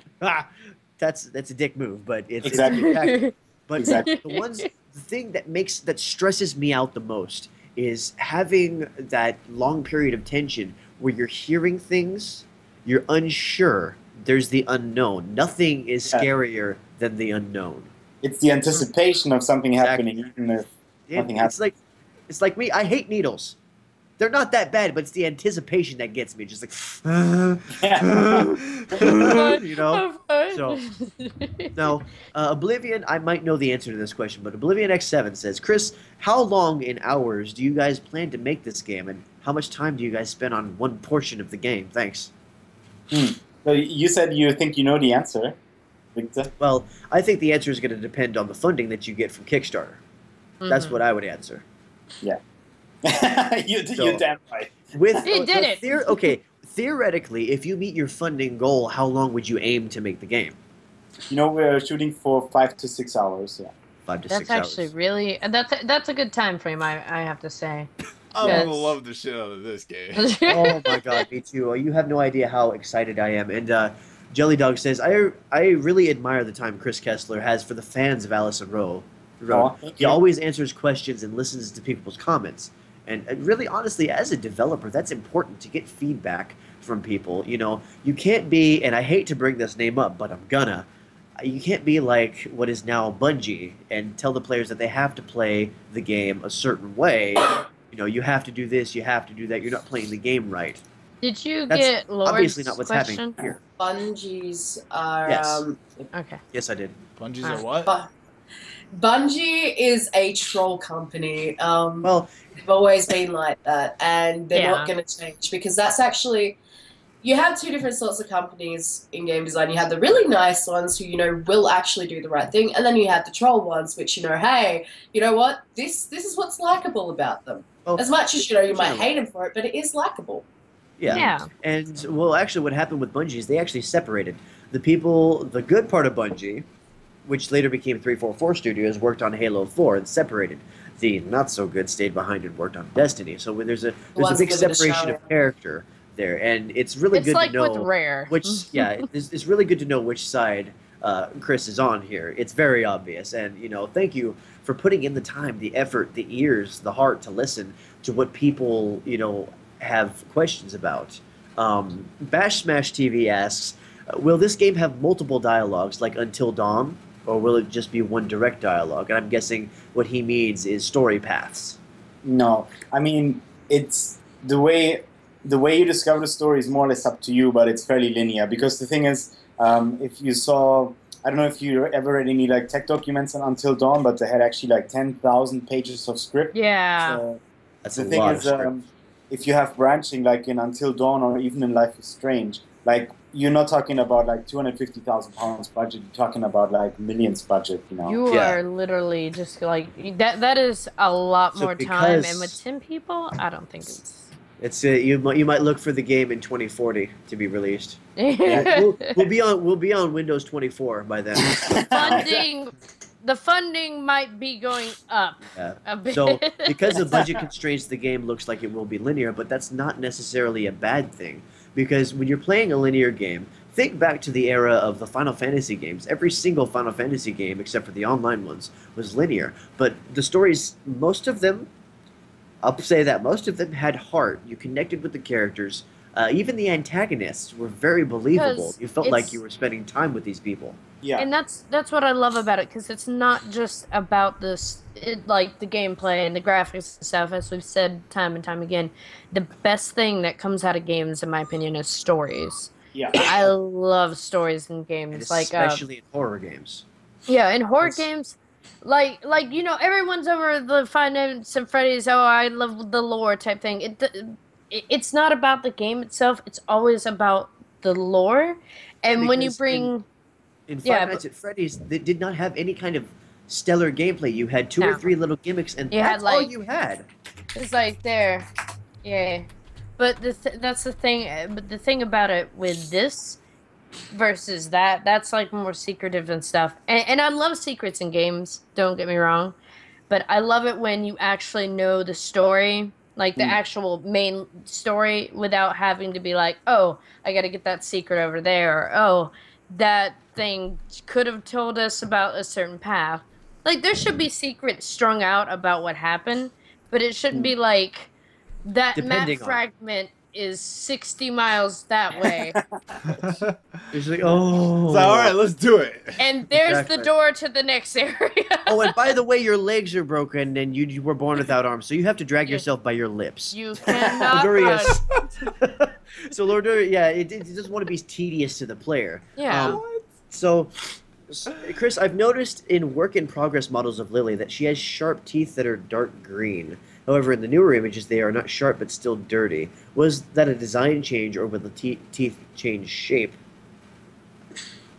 that's a dick move. But it's exactly. But the thing that stresses me out the most is having that long period of tension where you're hearing things, you're unsure. There's the unknown. Nothing is scarier than the unknown. It's the anticipation of something happening, even if nothing happens. It's like me. I hate needles. They're not that bad, but it's the anticipation that gets me. Just like, you know. So now, Oblivion. I might know the answer to this question, but Oblivion X7 says, Chris, how long in hours do you guys plan to make this game, and how much time do you guys spend on one portion of the game? Thanks. So you said you think you know the answer, Victor. Well, I think the answer is going to depend on the funding that you get from Kickstarter. That's what I would answer. Yeah. You're damn right. He did it. Okay, theoretically, if you meet your funding goal, how long would you aim to make the game? You know, we're shooting for 5 to 6 hours. Yeah. 5 to 6 hours. That's actually really that's a good time frame. I have to say. I'm gonna love the shit out of this game. Oh my god, me too. You have no idea how excited I am. And Jelly Dog says, I really admire the time Chris Kesler has for the fans of Allison Rowe. He always answers questions and listens to people's comments. And really, honestly, as a developer, that's important to get feedback from people. You know, you can't be, and I hate to bring this name up, but I'm gonna. You can't be like what is now Bungie and tell the players that they have to play the game a certain way. You know, you have to do this, you have to do that. You're not playing the game right. Did you That's get Lord's obviously not what's question? happening here. Bungies are. Yes. Okay. Yes, I did. Bungies are what? Bungie is a troll company. Well, they've always been like that, and they're not going to change because that's actually. You have two different sorts of companies in game design. You have the really nice ones who, you know, will actually do the right thing, and then you have the troll ones, which, you know, hey, you know what? This is what's likable about them. Well, as much as, you know, you might hate them for it, but it is likable. Yeah. And, well, actually what happened with Bungie is they actually separated. The people, the good part of Bungie, which later became 344 Studios, worked on Halo 4 and separated. The not-so-good stayed behind and worked on Destiny. So when there's a big separation of character there, and it's really good to know with Rare. which it's really good to know which side Chris is on here. It's very obvious, and you know, thank you for putting in the time, the effort, the ears, the heart to listen to what people, you know, have questions about. Bash Smash TV asks, will this game have multiple dialogues like Until Dawn, or will it just be one direct dialogue? And I'm guessing what he means is story paths. No, I mean, it's the way you discover the story is more or less up to you, but it's fairly linear. Because the thing is, if you saw, I don't know if you ever read any like tech documents on Until Dawn, but they had actually like 10,000 pages of script. Yeah. So That's the a thing lot is, of script. if you have branching like in Until Dawn or even in Life is Strange, like you're not talking about like £250,000 budget. You're talking about like millions budget. You know. You are literally just like that. That is a lot more time, and with 10 people, I don't think it's. It's you might look for the game in 2040 to be released. We'll be on Windows 24 by then. The funding might be going up a bit. So because of budget constraints, the game looks like it will be linear, but that's not necessarily a bad thing. Because when you're playing a linear game, think back to the era of the Final Fantasy games. Every single Final Fantasy game, except for the online ones, was linear. But the stories, most of them, I'll say that most of them had heart. You connected with the characters. Even the antagonists were very believable. You felt like you were spending time with these people. Yeah. And that's what I love about it, because it's not just about like the gameplay and the graphics and stuff. As we've said time and time again, the best thing that comes out of games, in my opinion, is stories. Yeah. I love stories in games, And especially in horror games. Yeah, in horror games. Like you know, everyone's over the Five Nights at Freddy's. Oh, I love the lore type thing. It's not about the game itself. It's always about the lore. And when you bring in Five Nights at Freddy's, they did not have any kind of stellar gameplay. You had two or three little gimmicks, and that's all you had. It's like there, yeah. But that's the thing. But the thing about it with this versus that's like more secretive and stuff. And I love secrets in games, don't get me wrong, but I love it when you actually know the story, like the actual main story, without having to be like, oh, I gotta get that secret over there, or oh, that thing could have told us about a certain path. Like, there should be secrets strung out about what happened, but it shouldn't be like that map Depending on. fragment is 60 miles that way. It's like, oh. So, all right, let's do it. And there's Exactly. the door to the next area. Oh, and by the way, your legs are broken and you were born without arms, so you have to drag yourself by your lips. You cannot Lordurius. run. So Lordurius, yeah, it doesn't want to be tedious to the player. Yeah. So, Chris, I've noticed in work-in-progress models of Lily that she has sharp teeth that are dark green. However, in the newer images, they are not sharp but still dirty. Was that a design change, or will the teeth change shape?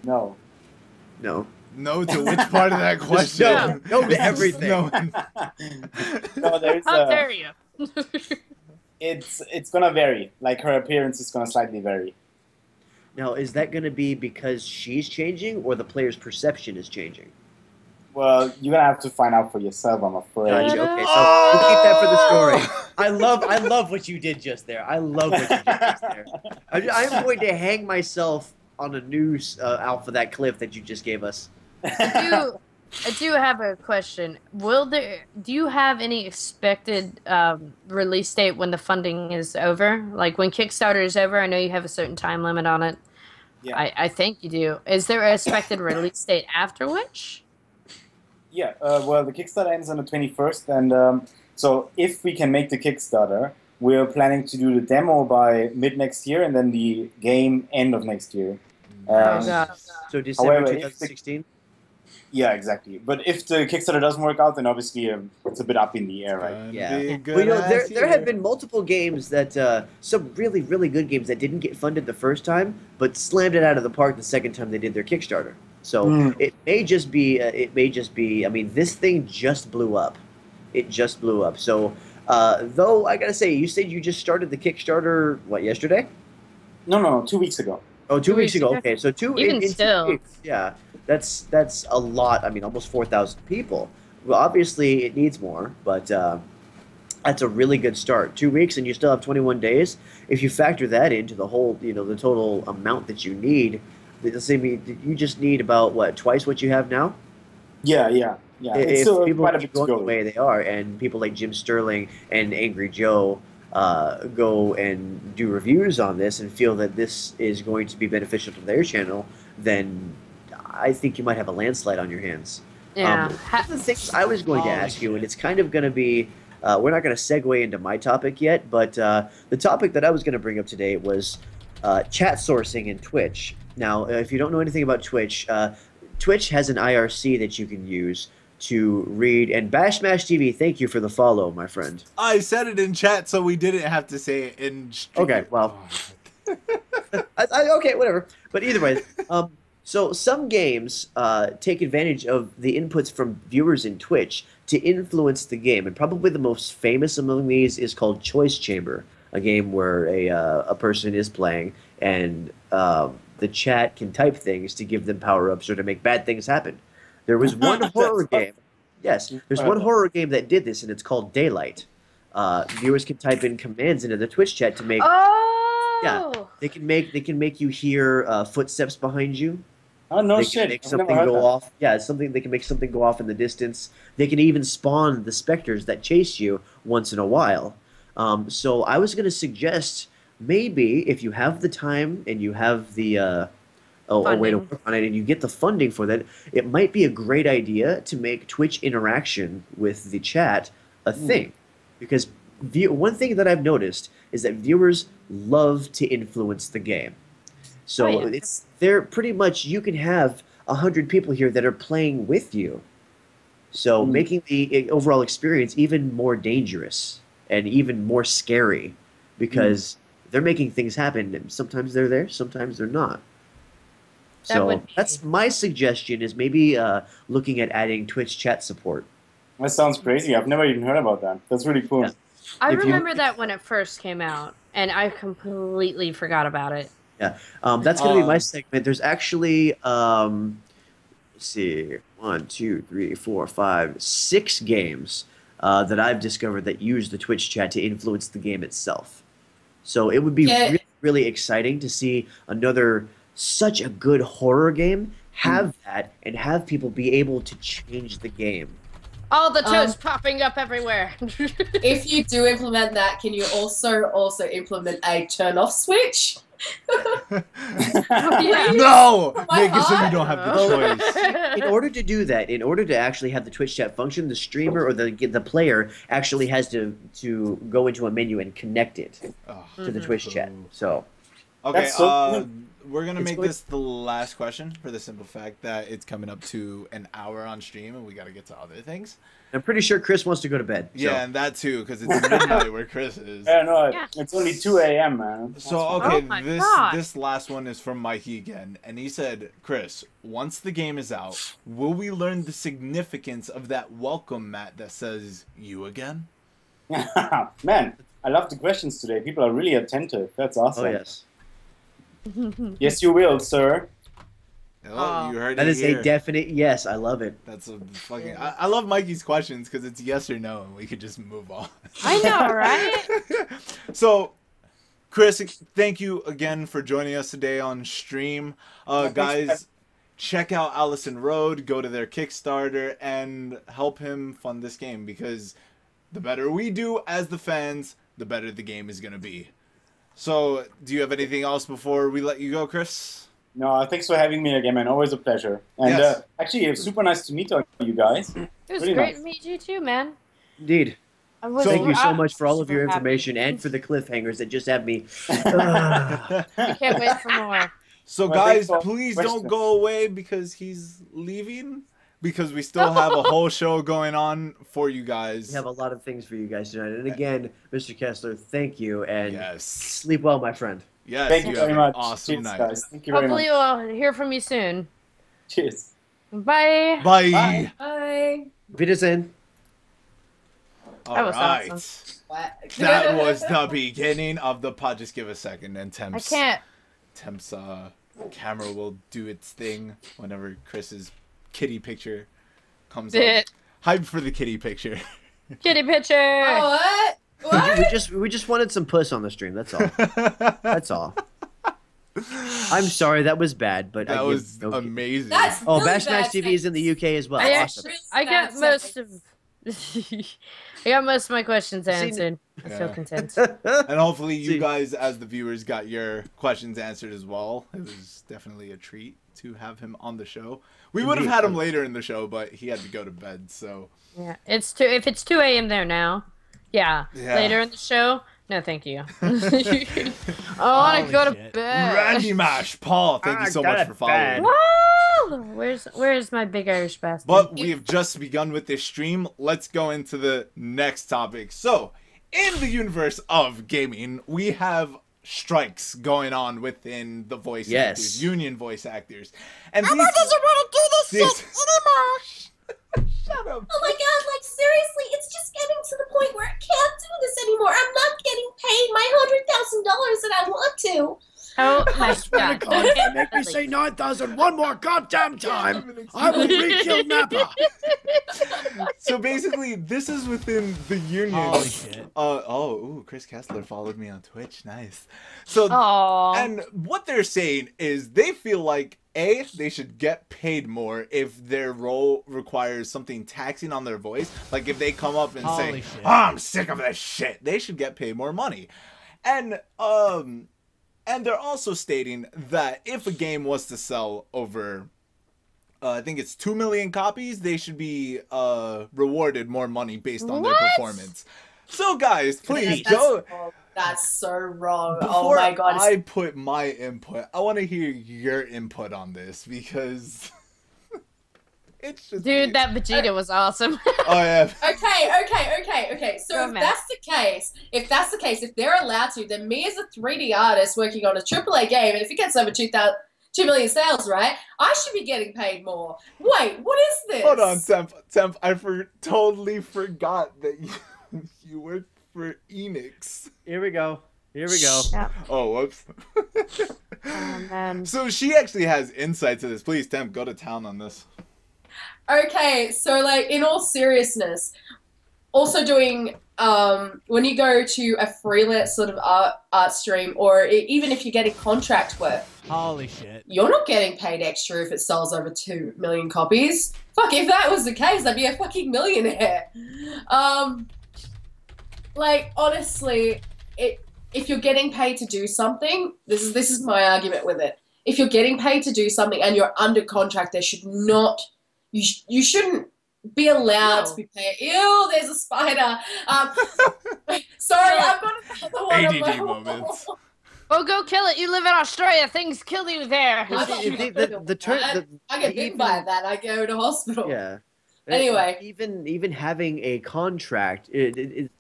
No. No. No to which part of that question? No to everything. No. No, there's How dare you? it's gonna vary. Like her appearance is gonna slightly vary. Now, is that going to be because she's changing, or the player's perception is changing? Well, you're gonna have to find out for yourself, I'm afraid. Gotcha. Okay, so we'll keep that for the story. I love what you did just there. I love what you did just there. I'm going to hang myself on a noose out for that cliff that you just gave us. I do have a question. Do you have any expected release date when the funding is over? Like when Kickstarter is over, I know you have a certain time limit on it. Yeah. I think you do. Is there an expected release date after which? Yeah, well, the Kickstarter ends on the 21st, and so if we can make the Kickstarter, we're planning to do the demo by mid-next year, and then the game end of next year. Oh, God. So December However, if 2016? Yeah, exactly. But if the Kickstarter doesn't work out, then obviously it's a bit up in the air, right? Yeah. Well, you know, there have been multiple games that, some really, really good games that didn't get funded the first time, but slammed it out of the park the second time they did their Kickstarter. So it may just be, I mean, this thing just blew up. It just blew up. So, though, I gotta say, you said you just started the Kickstarter, what, yesterday? No, 2 weeks ago. Oh, 2 weeks ago. Okay, so Even in still. 2 weeks, yeah, that's a lot. I mean, almost 4,000 people. Well, obviously, it needs more, but that's a really good start. 2 weeks, and you still have 21 days. If you factor that into the whole, you know, the total amount that you need, let's say you just need about what, twice what you have now. Yeah. It's If still people quite a keep bit to going the go. way they are, and people like Jim Sterling and Angry Joe go and do reviews on this and feel that this is going to be beneficial to their channel, then I think you might have a landslide on your hands. Yeah. One of the things I was going to ask you, and it's kind of going to be, we're not going to segue into my topic yet, but the topic that I was going to bring up today was chat sourcing in Twitch. Now, if you don't know anything about Twitch, Twitch has an IRC that you can use to read, and Bash Mash TV, thank you for the follow, my friend. I said it in chat, so we didn't have to say it in stream. Okay, well, okay, whatever. But either way, so some games take advantage of the inputs from viewers in Twitch to influence the game, and probably the most famous among these is called Choice Chamber, a game where a person is playing, and the chat can type things to give them power-ups or to make bad things happen. There was one horror game. Yes, there's one horror game that did this, and it's called Daylight. Viewers can type in commands into the Twitch chat to make. Oh. Yeah, they can make you hear footsteps behind you. Oh no They shit! can make I've never something heard go that. off. Yeah, they can make something go off in the distance. They can even spawn the specters that chase you once in a while. So I was going to suggest maybe if you have the time and you have the a way to work on it and you get the funding for that, it might be a great idea to make Twitch interaction with the chat a thing. Because one thing that I've noticed is that viewers love to influence the game. So they're pretty much, you can have 100 people here that are playing with you. So making the overall experience even more dangerous and even more scary, because they're making things happen. And sometimes they're there, sometimes they're not. So that's my suggestion, is maybe looking at adding Twitch chat support. That sounds crazy. I've never even heard about that. That's really cool. Yeah. I remember that when it first came out, and I completely forgot about it. Yeah, that's going to be my segment. There's actually, let's see, 1, 2, 3, 4, 5, 6 games that I've discovered that use the Twitch chat to influence the game itself. So it would be really, really exciting to see such a good horror game have that and have people be able to change the game. All the toes popping up everywhere. If you do implement that, can you also implement a turn off switch? Yeah. No! My Make it so you heart. don't have the choice. In order to do that, in order to actually have the Twitch chat function, the streamer or the player actually has to go into a menu and connect it Oh. to the Twitch chat. So Okay, That's so we're gonna It's make going- this the last question for the simple fact that it's coming up to an hour on stream and we gotta get to other things. I'm pretty sure Chris wants to go to bed. So. Yeah, and that too, because it's midnight where Chris is. Yeah, no, Yeah. it's only 2 a.m., man. So Oh okay, my this God. this last one is from Mikey again, and he said, "Chris, once the game is out, will we learn the significance of that welcome mat that says you again?" Man, I love the questions today. People are really attentive. That's awesome. Oh yes, Yes, you will, sir. Oh, you heard that it is here. a definite yes. I love it. That's a fucking. I love Mikey's questions because it's yes or no, and we could just move on. I know, right? So, Chris, thank you again for joining us today on stream. Guys, check out Allison Road, go to their Kickstarter, and help him fund this game because the better we do as the fans, the better the game is going to be. So, do you have anything else before we let you go, Chris? No, thanks for having me again, man. Always a pleasure. And Yes. actually, it's super nice to meet you guys. It was Really great nice. to meet you too, man. Indeed. I was Thank you so I'm much for all of your super happy. information and for the cliffhangers that just had me. I can't wait for more. So, Well, guys, thanks for please questions. don't go away because he's leaving. Because we still have a whole show going on for you guys. We have a lot of things for you guys tonight. And again, Mr. Kessler, thank you and Yes. sleep well, my friend. Yes. Thank you have very an much. Awesome Cheers, night. guys. Thank you very Hopefully much. we'll hear from you soon. Cheers. Bye. Bye. Bye. Bye. Wiedersehen. All That was right. awesome. That was the beginning of the pod. Just give a second, and I Temp's can't. camera will do its thing whenever Chris's kitty picture comes up. It. Hype for the kitty picture. Kitty picture. Oh, what? What? We just wanted some puss on the stream. That's all. That's all. I'm sorry, that was bad, but That I was give, okay. amazing. That's Oh, really Bash Max bad TV is in the UK as well. I Awesome. actually, I got most of. I got most of my questions answered. I feel Yeah. content. And hopefully you See. guys, as the viewers, got your questions answered as well. It was definitely a treat to have him on the show. We would have Indeed. had him later in the show, but he had to go to bed, so... Yeah, it's two. If it's 2 a.m. there now, yeah. Yeah. Later in the show, no, thank you. I want to go to shit. bed. Randy Mash, Paul, thank you so much for following. Woo! Where's my big Irish bastard? But we have just begun with this stream. Let's go into the next topic. So, in the universe of gaming, we have strikes going on within the voice Yes. actors, union voice actors. And Emma doesn't want to do this shit anymore. Shut up. Oh my god, like seriously, it's just getting to the point where I can't do this anymore. I'm not getting paid my $100,000 that I want to. Oh my god. God, if you make me say 9,000 one more goddamn time, I will re-kill Nappa. So basically, this is within the union. Holy shit. Ooh, Chris Kesler followed me on Twitch. Nice. So, Aww. and what they're saying is they feel like they should get paid more if their role requires something taxing on their voice. Like if they come up and say, Holy shit. "Oh, I'm sick of this shit," they should get paid more money. And they're also stating that if a game was to sell over, I think it's 2 million copies, they should be rewarded more money based on their What? performance. So guys, please That's go. wrong. That's so wrong. Oh Before my god. I put my input, I want to hear your input on this because it's just Dude, that Vegeta was awesome. Oh yeah. Okay. So Go, if man. that's the case, if they're allowed to, then me as a 3D artist working on a AAA game, and if it gets over 2 million sales, right, I should be getting paid more. Wait, what is this? Hold on, Temp. I totally forgot that you worked for Enix. Here we go. Here we go. Yeah. Oh, whoops. Oh man. So she actually has insight to this. Please, Temp, go to town on this. Okay, so like in all seriousness, also doing when you go to a freelance sort of art stream, or even if you're getting contract work, Holy shit. you're not getting paid extra if it sells over 2 million copies. Fuck, if that was the case, I'd be a fucking millionaire. Like, honestly, if you're getting paid to do something, this is my argument with it. If you're getting paid to do something and you're under contract, there should not, you shouldn't be allowed to be paid. Ew, there's a spider. Sorry, I've got another one on my ADD moments. Oh, go kill it. You live in Australia. Things kill you there. I get bitten by that. I go to hospital. Yeah. Anyway. Even having a contract,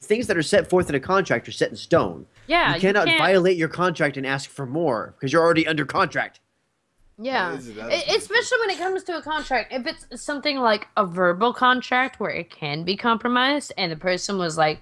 things that are set forth in a contract are set in stone. Yeah, you cannot violate your contract and ask for more because you're already under contract. Yeah, especially when it comes to a contract. If it's something like a verbal contract where it can be compromised, and the person was like,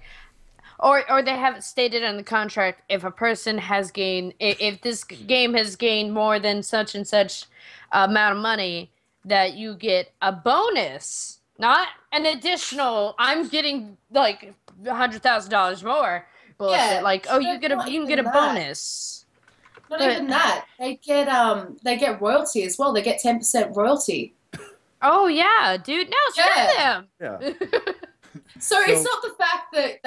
or they have it stated in the contract, if a person has gained, if this game has gained more than such and such amount of money, that you get a bonus, not an additional. I'm getting like $100,000 more. Bullshit. Yeah, Like, oh, you can get a bonus. Not even that. They get royalty as well. They get 10% royalty. Oh yeah, dude. No, screw them. Yeah. So it's not the fact that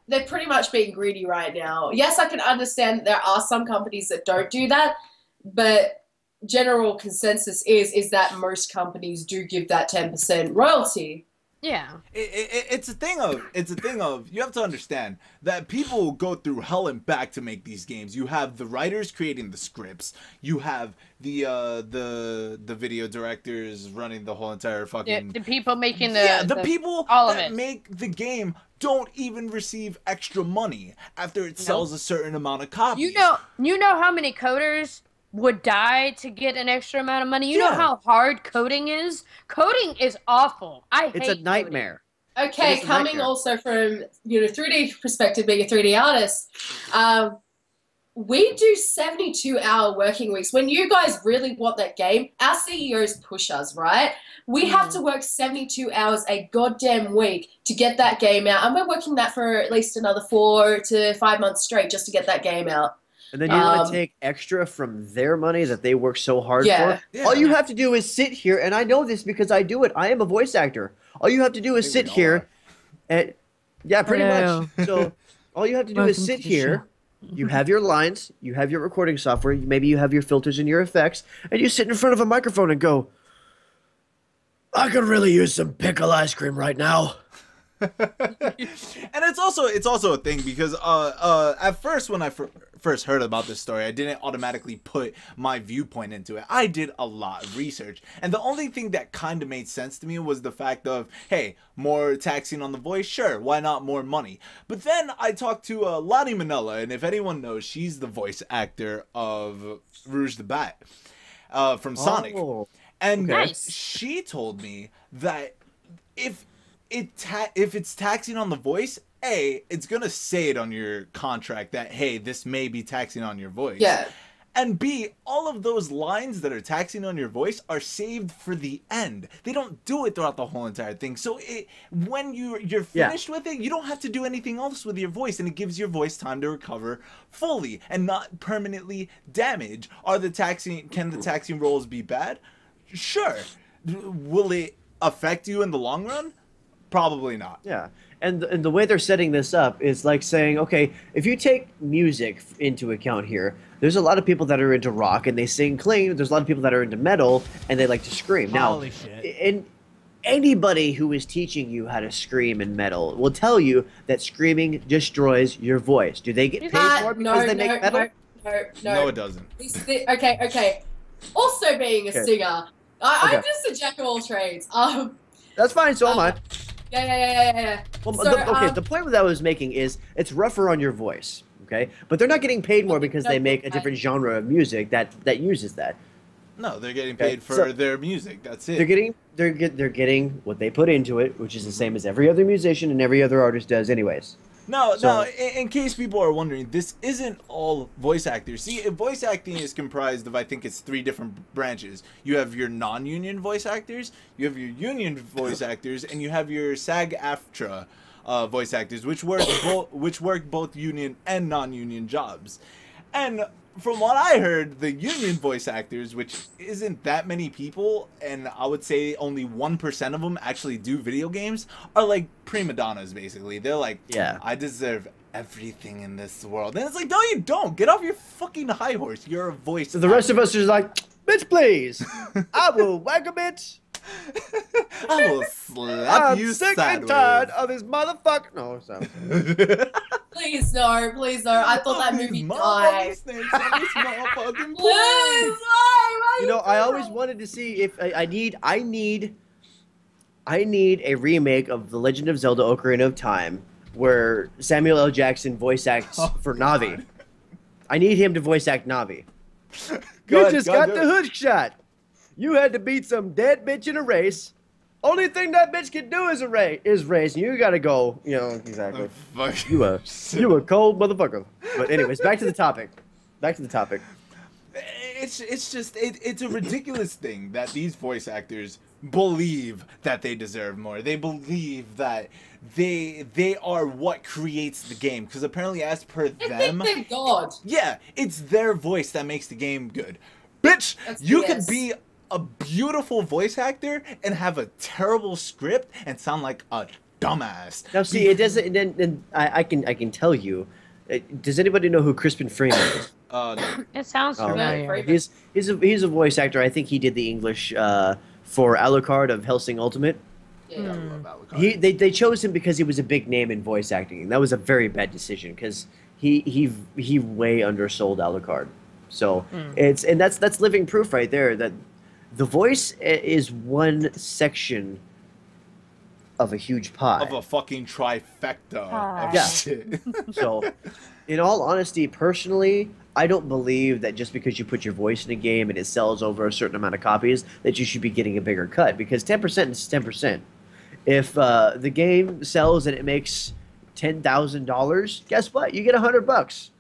they're pretty much being greedy right now. Yes, I can understand that there are some companies that don't do that, but general consensus is that most companies do give that 10% royalty. Yeah. It's a thing of you have to understand that people go through hell and back to make these games. You have the writers creating the scripts. You have the video directors running the whole entire fucking the people making the people that make the game don't even receive extra money after it sells a certain amount of copies. You know how many coders would die to get an extra amount of money. You know how hard coding is? Coding is awful. It's a nightmare. Okay, coming also from 3D perspective, being a 3D artist, we do 72-hour working weeks. When you guys really want that game, our CEOs push us, right? We have to work 72 hours a goddamn week to get that game out, and we're working that for at least another 4 to 5 months straight just to get that game out. And then you want to take extra from their money that they work so hard for? Yeah. All you have to do is sit here, and I know this because I do it. I am a voice actor. All you have to do is sit here, and pretty much. So all you have to do is sit here. You have your lines, you have your recording software, maybe you have your filters and your effects, and you sit in front of a microphone and go, I could really use some pickle ice cream right now. And it's also a thing because at first when I first heard about this story, I didn't automatically put my viewpoint into it. I did a lot of research, and the only thing that kind of made sense to me was the fact of, hey, more taxing on the voice, sure, why not more money? But then I talked to Lottie Manella, and if anyone knows, she's the voice actor of Rouge the Bat from Sonic, and she told me that if it's taxing on the voice, it's gonna say it on your contract that, hey, this may be taxing on your voice. Yeah. And B, all of those lines that are taxing on your voice are saved for the end. They don't do it throughout the whole entire thing. So when you're finished with it, you don't have to do anything else with your voice, and it gives your voice time to recover fully and not permanently damage. Can the taxing rolls be bad? Sure. Will it affect you in the long run? Probably not. Yeah. And the way they're setting this up is like saying, okay, if you take music into account here, there's a lot of people that are into rock and they sing clean. There's a lot of people that are into metal and they like to scream. Holy shit. And anybody who is teaching you how to scream in metal will tell you that screaming destroys your voice. Do they get paid more because they make metal? No, it doesn't. Okay. Also being a singer, I'm just a jack of all trades. That's fine, so am I. Yeah. Well, the point that I was making is it's rougher on your voice, okay? But they're not getting paid more because they make a different genre of music that uses that. No, they're getting paid for their music. That's it. They're getting what they put into it, which is the same as every other musician and every other artist does anyways. No, So- in case people are wondering, this isn't all voice actors. See, voice acting is comprised of, I think it's 3 different branches. You have your non-union voice actors, you have your union voice actors, and you have your SAG-AFTRA voice actors, which work both union and non-union jobs. And from what I heard, the union voice actors, which isn't that many people, and I would say only 1% of them actually do video games, are like prima donnas, basically. They're like, Yeah. I deserve everything in this world. And it's like, no, you don't. Get off your fucking high horse. You're a voice So the rest of actor. us are like, bitch, please. I will whack a bitch. I will slap I'm you sick sideways. and tired of this motherfucker. No, sorry. Please no, please no. I thought that movie died. Please, why? You know, I always wanted to see if I need a remake of The Legend of Zelda: Ocarina of Time where Samuel L. Jackson voice acts for Navi. God. I need him to voice act Navi. Go You ahead, just go got ahead, the do it. hood shot. You had to beat some dead bitch in a race. Only thing that bitch can do is race. And you gotta go. You know exactly. Fuck. You a cold motherfucker. But anyways, back to the topic. It's a ridiculous thing that these voice actors believe that they deserve more. They believe that they are what creates the game, because apparently, as per I them, think they're God. yeah, it's their voice that makes the game good. Bitch, That's you BS. could be a beautiful voice actor and have a terrible script and sound like a dumbass. Now, see, it doesn't. Then I can tell you. Does anybody know who Crispin Freeman is? No. It sounds Oh, familiar. okay. He's a voice actor. I think he did the English for Alucard of Hellsing Ultimate. Yeah. I love Alucard. They chose him because he was a big name in voice acting, and that was a very bad decision because he way undersold Alucard. So that's living proof right there that the voice is one section of a huge pie. Of a fucking trifecta of Yeah. shit. So, in all honesty, personally, I don't believe that just because you put your voice in a game and it sells over a certain amount of copies, that you should be getting a bigger cut. Because 10% is 10%. If the game sells and it makes $10,000, guess what? You get $100.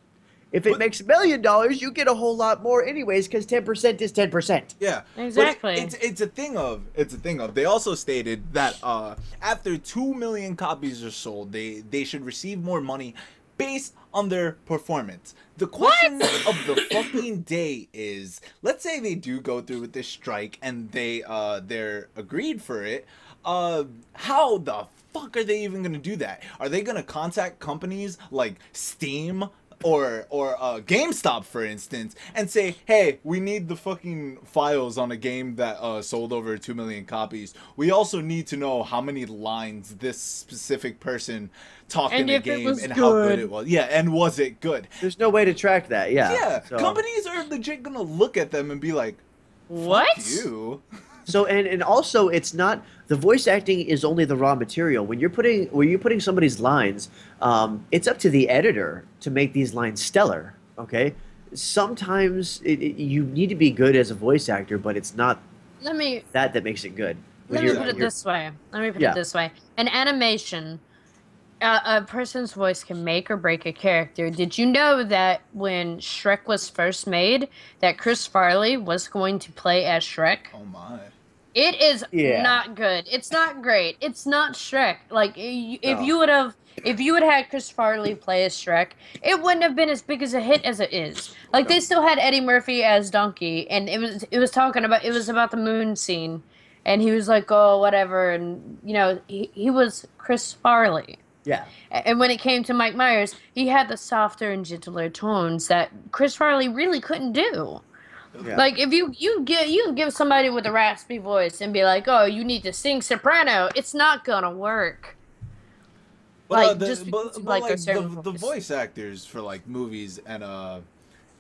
If it makes $1 million, you get a whole lot more anyways, because 10% is 10%. Yeah, but Exactly. it's a thing of. They also stated that after 2 million copies are sold, they should receive more money based on their performance. The question of the fucking day is, let's say they do go through with this strike and they're agreed for it. How the fuck are they even gonna do that? Are they gonna contact companies like Steam or GameStop, for instance, and say, hey, we need the fucking files on a game that sold over 2 million copies. We also need to know how many lines this specific person talked And in the if it game was and how good good. it was. Yeah, and was it good? There's no way to track that. Yeah. Yeah, So- companies are legit gonna look at them and be like, What? fuck you. So and also it's not the voice acting is only the raw material. When you're putting somebody's lines, it's up to the editor to make these lines stellar. Okay, sometimes you need to be good as a voice actor, but it's not Let me that makes it good. When Let me you're- put it you're- this way. Yeah. An animation, a person's voice can make or break a character. Did you know that when Shrek was first made, that Chris Farley was going to play as Shrek? Oh my. It is Yeah. not good. It's not great. It's not Shrek. Like if No. you would have had Chris Farley play as Shrek, it wouldn't have been as big as a hit as it is. Like they still had Eddie Murphy as Donkey, and it was about the moon scene, and he was like, oh whatever, and he was Chris Farley. Yeah. And when it came to Mike Myers, he had the softer and gentler tones that Chris Farley really couldn't do. Yeah. Like if you can give somebody with a raspy voice and be like, oh, you need to sing soprano, it's not gonna work. Like, just because you like a certain the voice. voice actors for like movies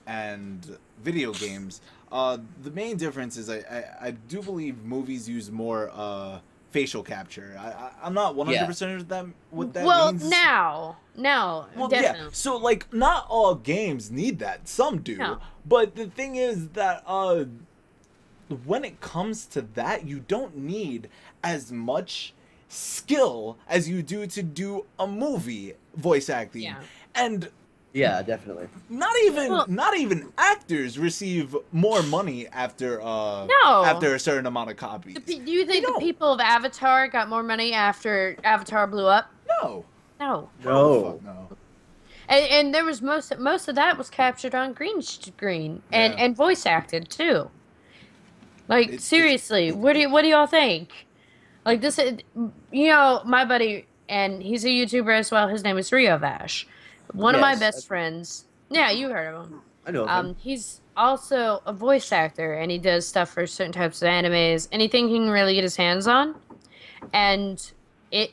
and video games, the main difference is I do believe movies use more facial capture. I'm not 100% sure what that Well, means. now, Well, definitely. yeah. So like, not all games need that. Some do. No. But the thing is that when it comes to that, you don't need as much skill as you do to do a movie voice acting. Yeah. And Yeah, definitely. not even actors receive more money after after a certain amount of copies. Do you think the people of Avatar got more money after Avatar blew up? No. No. Oh, fuck no. And there was most of that was captured on green screen and voice acted too. Like seriously, what do y'all think? Like this, my buddy, and he's a YouTuber as well. His name is Rio Vash. One of my best friends. Yeah, you heard of him. I know of him. He's also a voice actor, and he does stuff for certain types of animes. Anything he can really get his hands on, and he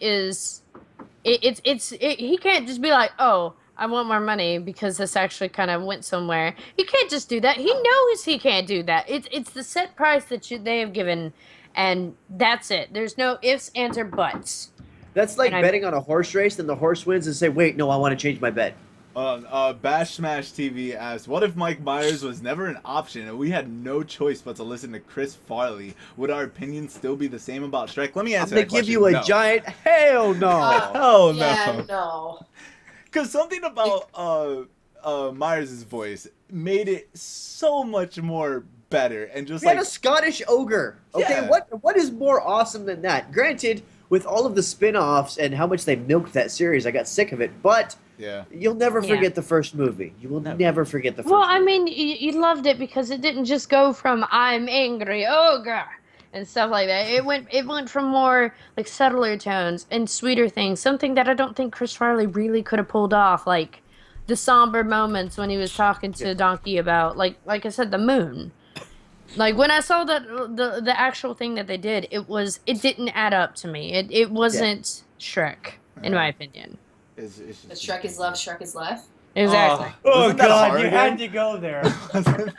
can't just be like, oh, I want more money because this actually kind of went somewhere. He can't just do that. He knows he can't do that. It's the set price that they have given, and that's it. There's no ifs, ands, or buts. That's like betting on a horse race, then the horse wins and say, wait, no, I want to change my bet. Bash Smash TV asks, what if Mike Myers was never an option and we had no choice but to listen to Chris Farley? Would our opinions still be the same about Shrek? Let me answer that question. I'm going to give you a giant hell no. Hell no. Yeah, no. Because something about Myers' voice made it so much more better and just he had a Scottish ogre. Okay, Yeah. What is more awesome than that? Granted, with all of the spin-offs and how much they milked that series, I got sick of it, but you'll never forget the first movie. You will never forget the first movie. I mean, you loved it because it didn't just go from I'm angry ogre and stuff like that. It went from more like subtler tones and sweeter things, something that I don't think Chris Farley really could have pulled off, like the somber moments when he was talking to Donkey about like I said, the moon. Like when I saw the actual thing that they did, it didn't add up to me. It wasn't Shrek, in my opinion. Shrek is love, Shrek is life. Exactly. Oh God, you had to go there.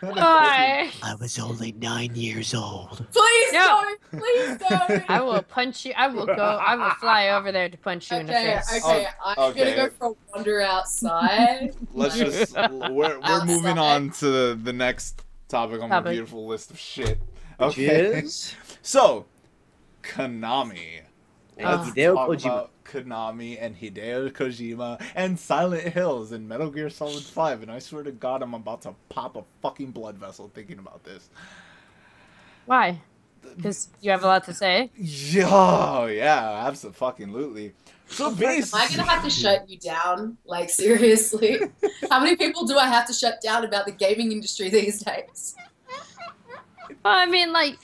Why? I was only 9 years old. Please No. don't! Please don't! I will punch you. I will fly over there to punch you in the face. Okay, I'm gonna go for a wander outside. Let's just we're moving on to the next topic on my beautiful list of shit. Okay. Which is? So, Konami. Let's Hideo talk Kojima. about Konami and Hideo Kojima and Silent Hills and Metal Gear Solid 5, and I swear to God I'm about to pop a fucking blood vessel thinking about this. Why? Because you have a lot to say? Yeah, absolutely. So basically, Am I gonna have to shut you down? Like, seriously? How many people do I have to shut down about the gaming industry these days? Well, I mean, like,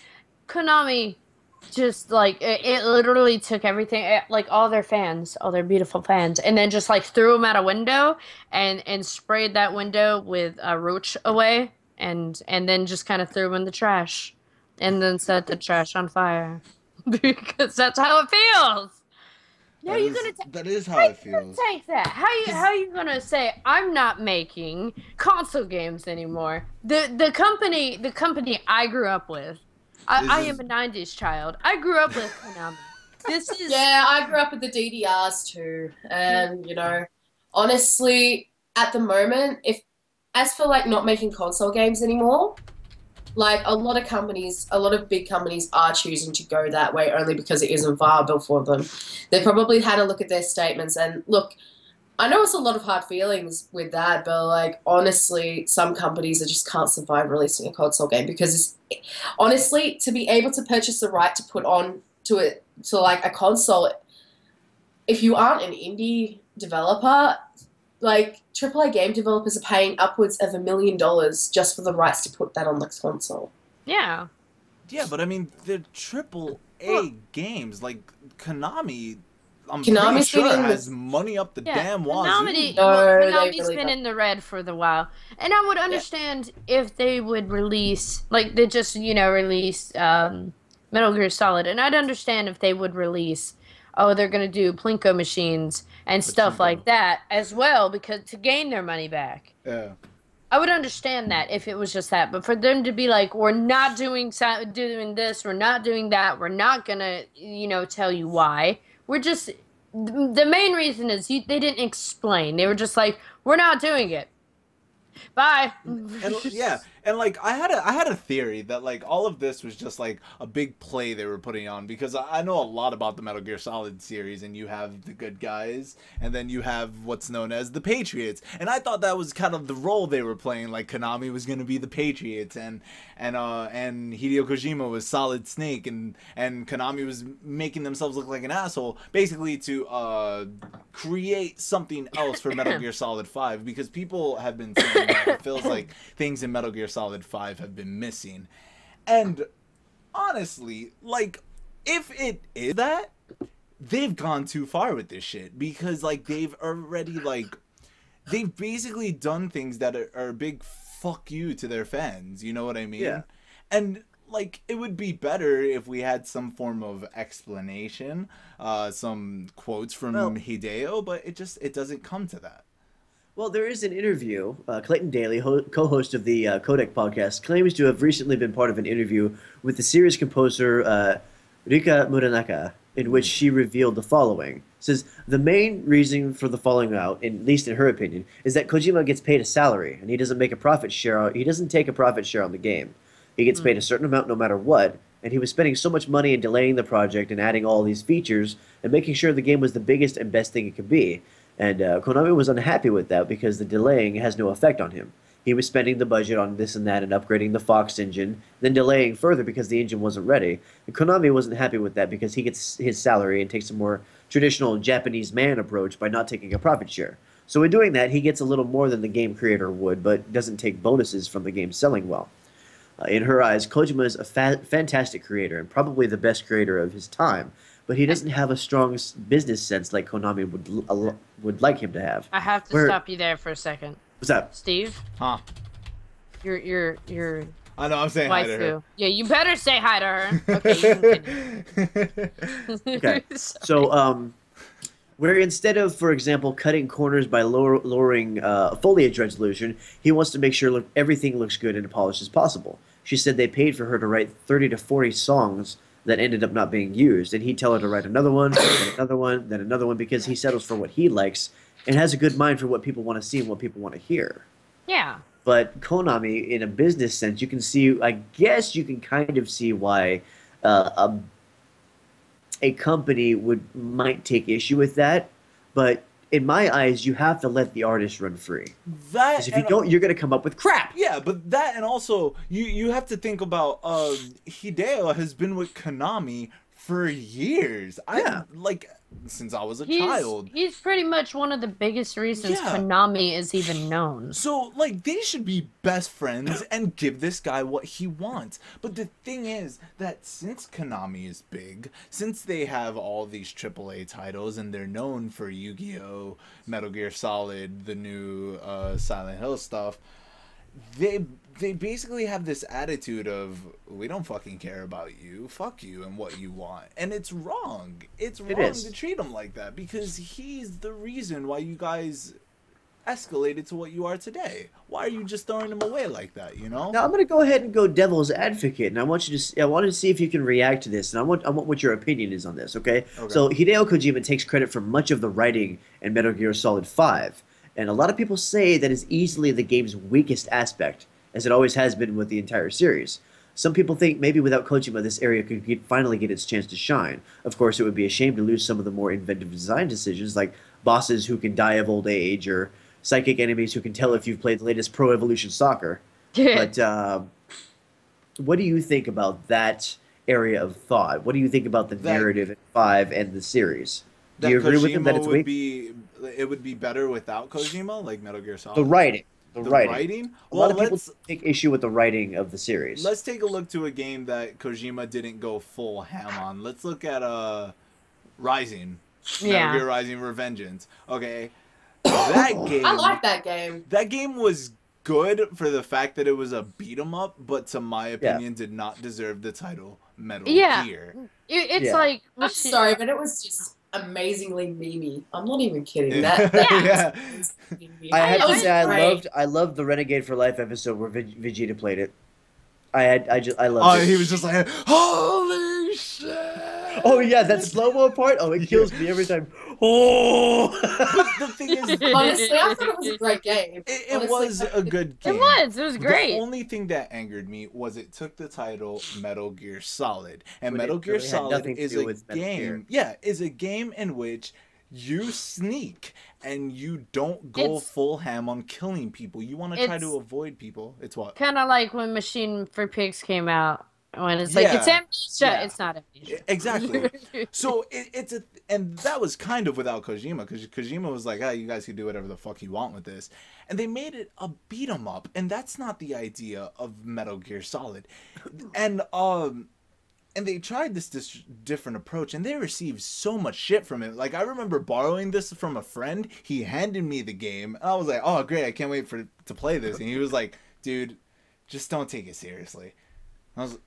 Konami just, like, it literally took everything, like, all their fans, all their beautiful fans, and then just, like, threw them out a window and sprayed that window with a roach away and then just kind of threw them in the trash and then set the trash on fire. Because that's how it feels. That is how it feels. Take that. How you gonna say I'm not making console games anymore? The company I grew up with. I am a '90s child. I grew up with Konami. This is I grew up with the DDRs too, and honestly, at the moment, as for like not making console games anymore. Like, a lot of big companies are choosing to go that way only because it isn't viable for them. They probably had a look at their statements and look, I know it's a lot of hard feelings with that, but like, honestly, some companies just can't survive releasing a console game because honestly, to be able to purchase the right to put on to like a console, if you aren't an indie developer, like, AAA game developers are paying upwards of $1 million just for the rights to put that on the console. Yeah. Yeah, but I mean, they're AAA games. Like, Konami, I'm pretty sure has money up the damn wazoo. Konami's been in the red for the while. And I would understand if they would release, like, they just, released Metal Gear Solid. And I'd understand if they would release, they're going to do Plinko machines and stuff like that as well, because to gain their money back. Yeah. I would understand that if it was just that, but for them to be like, we're not doing this, we're not doing that, we're not gonna, tell you why. We're just, the main reason is they didn't explain. They were just like, we're not doing it. Bye. And like I had a theory that like all of this was just like a big play they were putting on, because I know a lot about the Metal Gear Solid series, and you have the good guys and then you have what's known as the Patriots. And I thought that was kind of the role they were playing, like Konami was going to be the Patriots and Hideo Kojima was Solid Snake, and Konami was making themselves look like an asshole basically to create something else for Metal Gear Solid 5, because people have been saying that it feels like things in Metal Gear Solid 5 have been missing. And honestly, like, if it is that, they've gone too far with this shit, because like they've already like they've basically done things that are a big fuck you to their fans, you know what I mean? Yeah. And like, it would be better if we had some form of explanation, some quotes from Hideo, but it doesn't come to that. Well, there is an interview. Clayton Daly, co-host of the Codec podcast, claims to have recently been part of an interview with the series composer Rika Muranaka, in which she revealed the following. It says, the main reason for the falling out, at least in her opinion, is that Kojima gets paid a salary, and he doesn't make a profit share. He doesn't take a profit share on the game. He gets paid a certain amount no matter what, and he was spending so much money in delaying the project and adding all these features and making sure the game was the biggest and best thing it could be. And Konami was unhappy with that because the delaying has no effect on him. He was spending the budget on this and that and upgrading the Fox engine, then delaying further because the engine wasn't ready. And Konami wasn't happy with that because he gets his salary and takes a more traditional Japanese man approach by not taking a profit share. So in doing that, he gets a little more than the game creator would, but doesn't take bonuses from the game selling well. In her eyes, Kojima is a fantastic creator and probably the best creator of his time, but he doesn't have a strong business sense like Konami would like him to have. I have to stop you there for a second. What's up? Steve? Huh? You're I know, I'm saying hi to her. Yeah, you better say hi to her. Okay, you can continue. Okay, so where instead of, for example, cutting corners by lowering foliage resolution, he wants to make sure everything looks good and polished as possible. She said they paid for her to write 30 to 40 songs that ended up not being used, and he'd tell her to write another one, then another one, then another one, because he settles for what he likes and has a good mind for what people want to see and what people want to hear. Yeah. But Konami, in a business sense, you can see, I guess you can kind of see why a company might take issue with that, but in my eyes, you have to let the artist run free. Because if you don't, you're going to come up with crap. Yeah, but that, and also, you have to think about, Hideo has been with Konami for years. Like, since I was a child. He's pretty much one of the biggest reasons Konami is even known. So, like, they should be best friends and give this guy what he wants. But the thing is that since Konami is big, since they have all these AAA titles and they're known for Yu-Gi-Oh!, Metal Gear Solid, the new Silent Hill stuff, they basically have this attitude of, we don't fucking care about you, fuck you and what you want. And it's wrong. It's wrong to treat him like that, because he's the reason why you guys escalated to what you are today. Why are you just throwing him away like that, you know? Now I'm going to go ahead and go devil's advocate, and I want you to I wanted to see if you can react to this, and I want what your opinion is on this, okay? So Hideo Kojima takes credit for much of the writing in Metal Gear Solid 5. And a lot of people say that is easily the game's weakest aspect, as it always has been with the entire series. Some people think maybe without Kojima this area could finally get its chance to shine. Of course, it would be a shame to lose some of the more inventive design decisions, like bosses who can die of old age, or psychic enemies who can tell if you've played the latest Pro Evolution Soccer. But what do you think about that area of thought? What do you think about the narrative in 5 and the series? Do you agree with him that it's weak? It would be better without Kojima, like Metal Gear Solid. The writing. The writing? A lot of people take issue with the writing of the series. Let's take a look to a game that Kojima didn't go full ham on. Let's look at Rising. Metal Gear Rising Revengeance. Okay. That game... I like that game. That game was good for the fact that it was a beat-em-up, but to my opinion did not deserve the title Metal Gear. It's like... I'm sorry, but it was just amazingly memey. I'm not even kidding. I have to say, I loved the Renegade for Life episode where Vegeta played it. I loved it. He was just like, holy shit! Oh yeah, that slow-mo part. Oh, it kills me every time. Oh! But the thing is, Honestly, I thought it was a great game. it Honestly, was a good game. It was great. The only thing that angered me was it took the title Metal Gear Solid, and When Metal it Gear really had Solid nothing to is do a with Metal Gear. game. Yeah, is a game in which you sneak and you don't go It's- full ham on killing people. You want to try to It's- avoid people. It's what? Kind of like when Machine for Pigs came out, when it's like it's Yeah. amnesia. Yeah. It's not amnesia. Exactly. So and that was kind of without Kojima, because Kojima was like, you guys can do whatever the fuck you want with this, and they made it a beat 'em up, and that's not the idea of Metal Gear Solid, and they tried this different approach, and they received so much shit from it. Like, I remember borrowing this from a friend. He handed me the game, and I was like, oh great, I can't wait to play this, and he was like, dude, just don't take it seriously. I was like,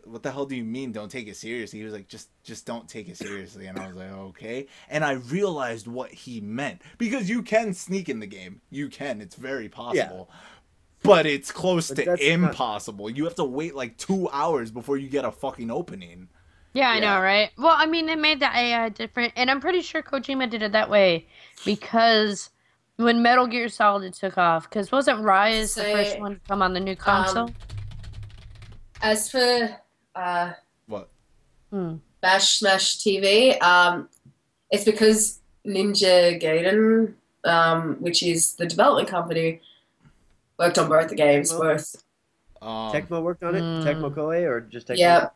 what the hell do you mean don't take it seriously? He was like, just don't take it seriously. And I was like, okay. And I realized what he meant. Because you can sneak in the game. You can. It's very possible. Yeah. But it's close to impossible. You have to wait like 2 hours before you get a fucking opening. Yeah, I know, right? Well, I mean, they made the AI different. And I'm pretty sure Kojima did it that way. Because when Metal Gear Solid took off, because wasn't Rise the first one to come on the new console? As for what? Bash Smash TV, it's because Ninja Gaiden, which is the development company, worked on both the games. Tecmo worked on it? Tecmo Koei or just Tecmo? Yeah.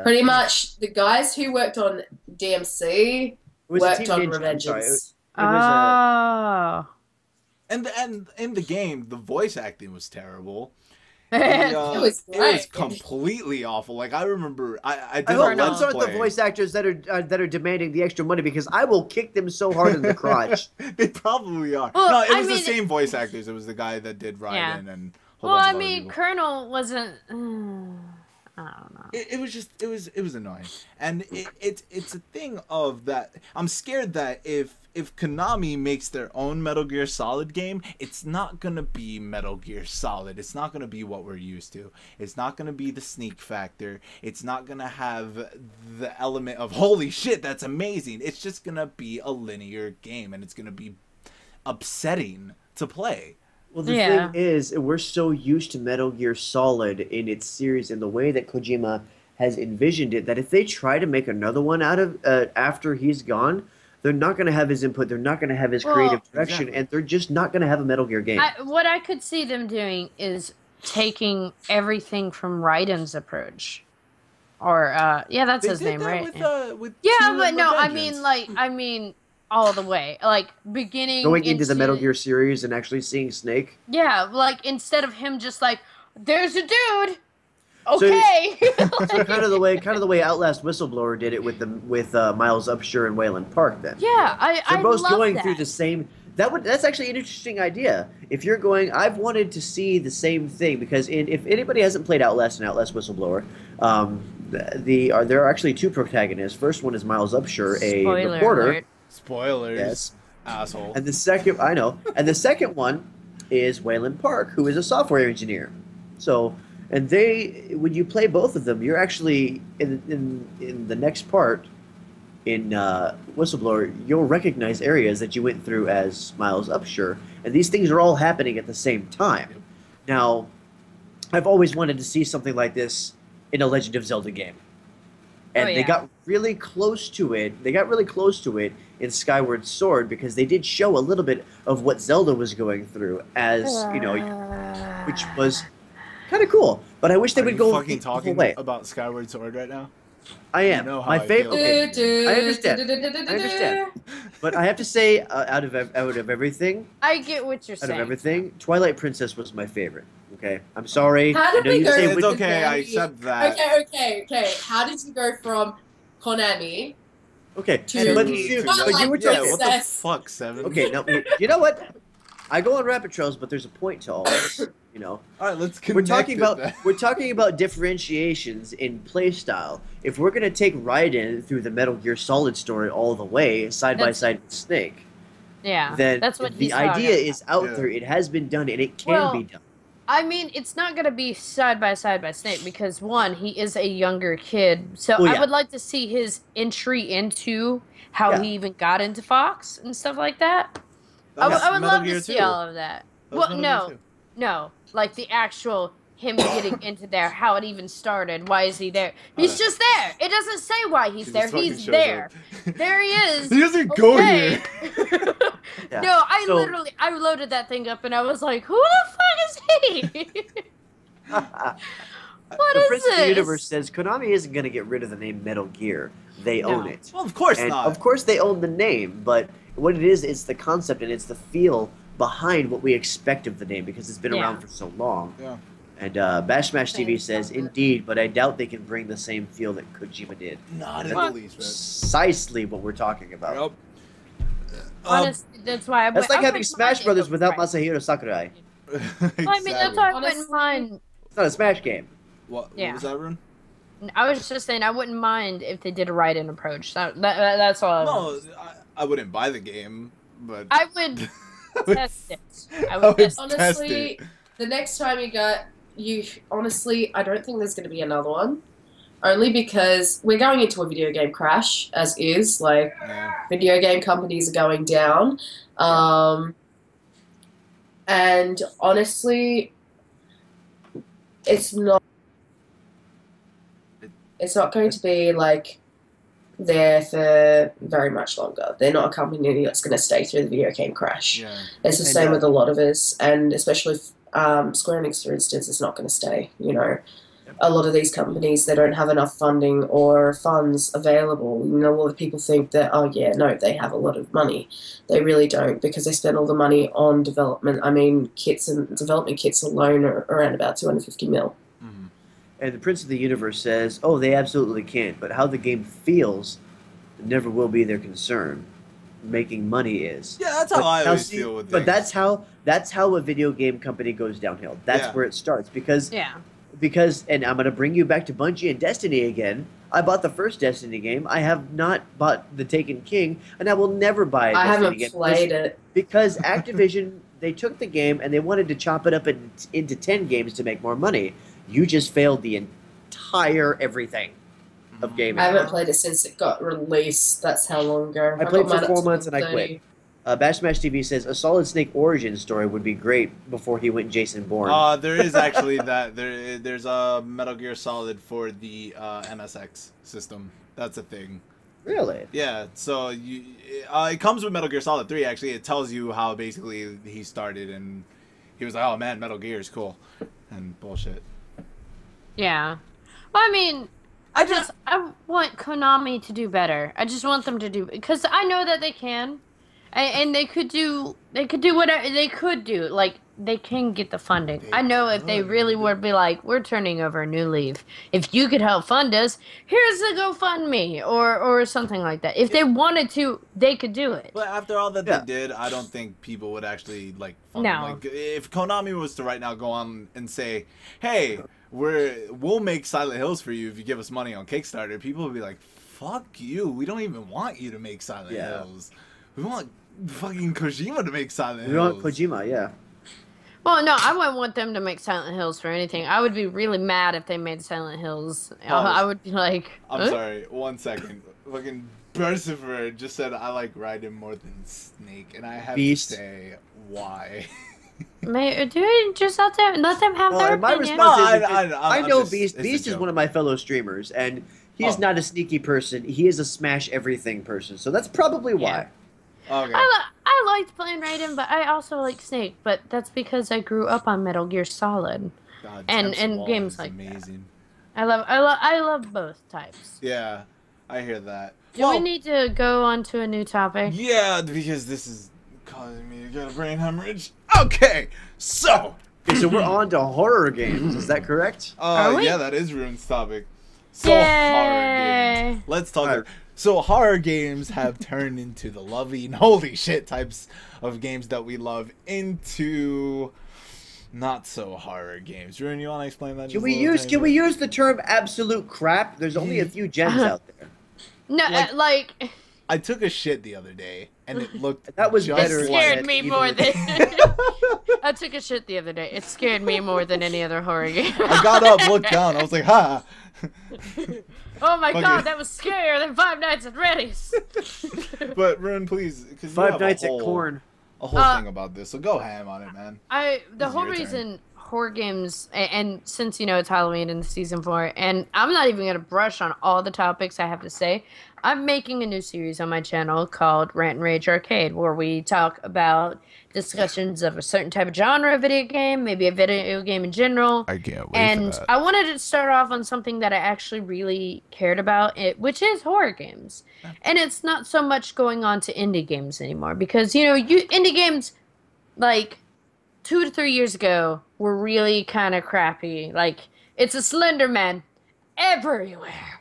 Pretty much the guys who worked on DMC worked on Revengeance. Oh. And in the game, the voice acting was terrible. It was completely awful. Like, I remember, I did hope a those Let's aren't Play. the voice actors that are demanding the extra money, because I will kick them so hard in the crotch. They probably are. Well, No, it was the same voice actors. It was the guy that did Raiden and. A whole bunch of other people. Colonel wasn't. I don't know. It was annoying, and it's a thing of that. I'm scared that if Konami makes their own Metal Gear Solid game, it's not gonna be Metal Gear Solid. It's not gonna be what we're used to. It's not gonna be the sneak factor. It's not gonna have the element of holy shit, that's amazing. It's just gonna be a linear game, and it's gonna be upsetting to play. Well, the thing is, we're so used to Metal Gear Solid in its series and the way that Kojima has envisioned it, that if they try to make another one out of after he's gone, they're not going to have his input, they're not going to have his creative direction, and they're just not going to have a Metal Gear game. What I could see them doing is taking everything from Raiden's approach. Or, that's his name, right? With but no, I mean all the way, like beginning going into the Metal Gear series and actually seeing Snake. Yeah, like instead of him just like, there's a dude. Okay. So kind of the way Outlast Whistleblower did it with Miles Upshur and Wayland Park. Then they're both going through the same. That's actually an interesting idea. If you're going, I've wanted to see the same thing, because if anybody hasn't played Outlast and Outlast Whistleblower, there are actually two protagonists. First one is Miles Upshur, a reporter. Alert. Spoilers. Yes. Asshole. And the second one is Wayland Park, who is a software engineer. So, and when you play both of them, you're actually in the next part in Whistleblower, you'll recognize areas that you went through as Miles Upshur, and these things are all happening at the same time. Now, I've always wanted to see something like this in a Legend of Zelda game. And they got really close to it. They got really close to it in Skyward Sword, because they did show a little bit of what Zelda was going through, as which was kind of cool. But I wish they would go fucking talking about Skyward Sword right now. I am. You know how My I feel. favorite. I understand. But I have to say, out of everything, I get what you're saying. Out of everything, Twilight Princess was my favorite. Okay, I'm sorry. How did we go? It's okay. I accept that. Okay. How did you go from Konami? Okay, to but you were talking. What the fuck, Seven? Okay, now you know what? I go on rabbit trails, but there's a point to all this. You know. All right, let's connect. We're talking about differentiations in playstyle. If we're gonna take Raiden through the Metal Gear Solid story all the way, side by side with Snake, then that's what the idea is out there. It has been done, and it can be done. I mean, it's not gonna be side by Snake because one, he is a younger kid, so Oh, I yeah. would like to see his entry into how Yeah. he even got into Fox and stuff like that. That was I would Metal love Gear to see 2. all of that. That was Well, Metal Gear 2. no, like the actual him getting into there, how it even started. Why is he there? He's just there. It doesn't say why he's He there. just fucking He's shows there. up. There he is. He doesn't go Okay. here. Yeah. No, I So- literally, I loaded that thing up and I was like, who the fuck is he? What the is Prince of the this? Universe says Konami isn't going to get rid of the name Metal Gear. They No. own it. Well, of course And not. of course they own the name, but what it is, it's the concept and it's the feel behind what we expect of the name because it's been Yeah. around for so long. Yeah. And Bash Smash TV says, Same. indeed, but I doubt they can bring the same feel that Kojima did. Not in Well, the least, man. Precisely what we're talking about. Yep. Honestly, that's why That's like I having wouldn't Smash mind Brothers it. without Right. Masahiro Sakurai. Exactly. Well, I mean, that's why I wouldn't Honestly- mind. It's not a Smash game. What Yeah. was that, Rune? I was just saying I wouldn't mind if they did a write-in approach. That's all. I No, was. I wouldn't buy the game, but I would would- test it. I I would would test test Honestly, it. the next time honestly, I don't think there's going to be another one. Only because we're going into a video game crash, as is. Like, Yeah. video game companies are going down. And honestly, it's not going to be like there for very much longer. They're not a company that's going to stay through the video game crash. Yeah. It's the And, same with a lot of us, and especially Square Enix, for instance, is not going to stay. You know, a lot of these companies, they don't have enough funding or funds available. You know, a lot of people think that, oh yeah, no, they have a lot of money. They really don't, because they spend all the money on development. I mean, kits and development kits alone are around about 250 mil. Mhm. And the Prince of the Universe says, oh, they absolutely can't, but how the game feels never will be their concern. Making money is. Yeah, that's how But I now always see- feel with But things. that's how a video game company goes downhill. That's Yeah. where it starts because Yeah. and I'm going to bring you back to Bungie and Destiny again. I bought the first Destiny game. I have not bought the Taken King, and I will never buy a I Destiny haven't game played it. because Activision they took the game and they wanted to chop it up into 10 games to make more money. You just failed the entire everything of gaming. I haven't played it since it got released. That's how long ago. I played got mine for up 4 to months and I 30. quit. Bash Smash TV says a Solid Snake origin story would be great before he went Jason Bourne. There is actually that. There's a Metal Gear Solid for the MSX system. That's a thing. Really? Yeah, so it comes with Metal Gear Solid 3, actually. It tells you how basically he started, and he was like, oh man, Metal Gear is cool. And bullshit. Yeah. Well, I mean, I want Konami to do better. I just want them to do, because I know that they can, and they could do whatever they could do. Like, they can get the funding. I know if they really would be like, we're turning over a new leaf. If you could help fund us, here's the GoFundMe or something like that. If they wanted to, they could do it. But after all that Yeah. they did, I don't think people would actually like fund No. them. Like, if Konami was to right now go on and say, hey, we'll make Silent Hills for you if you give us money on Kickstarter, people would be like, fuck you. We don't even want you to make Silent Yeah. Hills. We want fucking Kojima to make Silent We Hills. want Kojima, yeah. Well, no, I wouldn't want them to make Silent Hills for anything. I would be really mad if they made Silent Hills. I would be like, I'm huh? sorry, 1 second. Fucking Bercifer just said I like Raiden more than Snake, and I have Beast. to say why. Dude, just let them have Well, their and my opinion. response No, is, I I'm know just- Beast. it's a Beast is joke. one of my fellow streamers, and he's Oh. not a sneaky person. He is a smash everything person. So that's probably why. Okay. I liked playing Raiden, but I also like Snake. But that's because I grew up on Metal Gear Solid. God, and Temp's wall games is like that. amazing. I love both types. Yeah, I hear that. Do we need to go on to a new topic? Yeah, because this is causing me to get a brain hemorrhage. Okay, so. Okay, so we're on to horror games. Is that correct? Are we? Yeah, that is Rune's topic. So Yay! horror games. Let's talk. Alright. So horror games have turned into the loving, holy shit types of games that we love into not so horror games. Rune, you want to explain that? Can we use the term absolute crap? There's only a few gems out there. No, Like- I took a shit the other day, and it looked That was just better It than like- scared me even more with- than I took a shit the other day. It scared me more than any other horror game. I got up, looked down, I was like, ha! Oh my Okay. god, that was scarier than Five Nights at Freddy's. But Rune, please, because Five Nights at Corn. a whole thing about this, so go ham on it, man. The It's whole your turn. reason horror games, and since it's Halloween in season 4, and I'm not even gonna brush on all the topics I have to say. I'm making a new series on my channel called Rant and Rage Arcade, where we talk about discussions of a certain type of genre of video game, maybe a video game in general. I can't wait And I wanted to start off on something that I actually really cared about, which is horror games. And it's not so much going on to indie games anymore, because indie games, like 2 to 3 years ago, were really kind of crappy. Like, it's a Slender Man everywhere.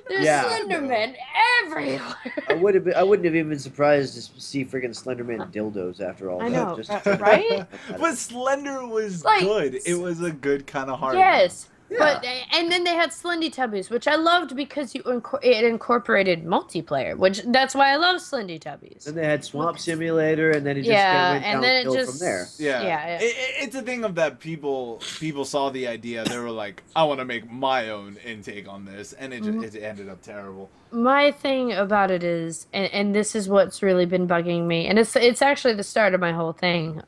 There's Yeah. Slender Men everywhere. I wouldn't have even been surprised to see freaking Slenderman dildos after all I that. know, Just right? But Slender was Like, good. It was a good kind of horror. Yes. Yeah. But and then they had Slendy Tubbies, which I loved because it incorporated multiplayer, which that's why I love Slendy Tubbies. Then they had Swamp Simulator, and then it just Yeah, went and then it downhill just from there. Yeah. It's a thing of that people saw the idea. They were like, I want to make my own intake on this, and it ended up terrible. My thing about it is, and this is what's really been bugging me, and it's actually the start of my whole thing.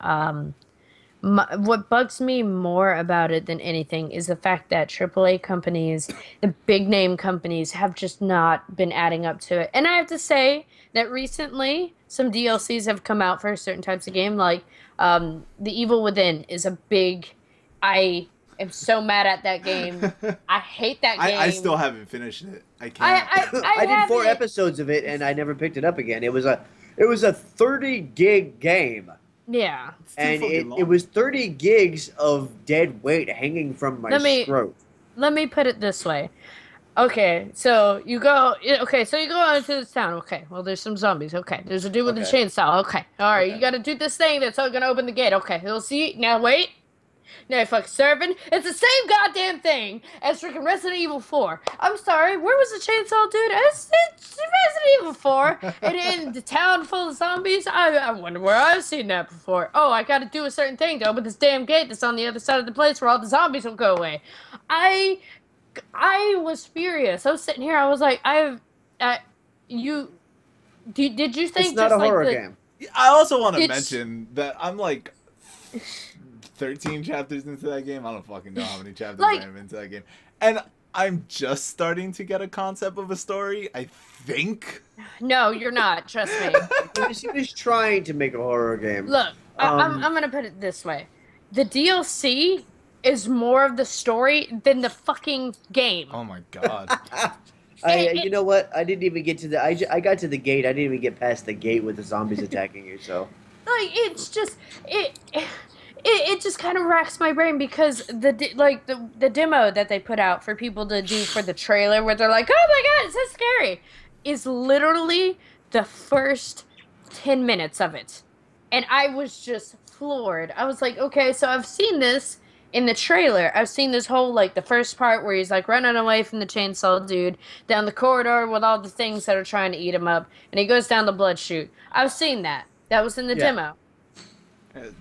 What bugs me more about it than anything is the fact that AAA companies, the big name companies, have just not been adding up to it. And I have to say that recently, some DLCs have come out for certain types of game, like The Evil Within is a big. I am so mad at that game. I hate that game. I still haven't finished it. I can't. I did 4 haven't- episodes of it, and I never picked it up again. It was a 30 gig game. Yeah. It's too And fucking long. it was 30 gigs of dead weight hanging from my throat. Let me put it this way. Okay, so you go into this town. Okay, well, there's some zombies. Okay, there's a dude with a Okay. chainsaw. Okay, all right, Okay. you got to do this thing that's gonna open the gate. Okay, he'll see. Now wait. Now you're fucking serving. It's the same goddamn thing as freaking Resident Evil 4. I'm sorry, where was the chainsaw dude? It's Resident Evil 4. And in the town full of zombies. I wonder where I've seen that before. Oh, I gotta do a certain thing to open this damn gate that's on the other side of the place where all the zombies will go away. I was furious. I was sitting here. I was like, did you think It's not just a like horror the, game. I also want to It's- mention that I'm like 13 chapters into that game. I don't fucking know how many chapters Like- I am into that game. And I'm just starting to get a concept of a story, I think. No, you're not. Trust me. He was trying to make a horror game. Look, I'm gonna put it this way: the DLC is more of the story than the fucking game. Oh my god. You know what? I didn't even get to the. I got to the gate. I didn't even get past the gate with the zombies attacking you. So Like, it's just it just kind of racks my brain because the demo that they put out for people to do for the trailer, where they're like, "Oh my god, it's so scary," is literally the first 10 minutes of it, and I was just floored. I was like, okay, so I've seen this in the trailer. I've seen this whole, like, the first part where he's, like, running away from the chainsaw dude down the corridor with all the things that are trying to eat him up, and he goes down the blood chute. I've seen that. That was in the demo.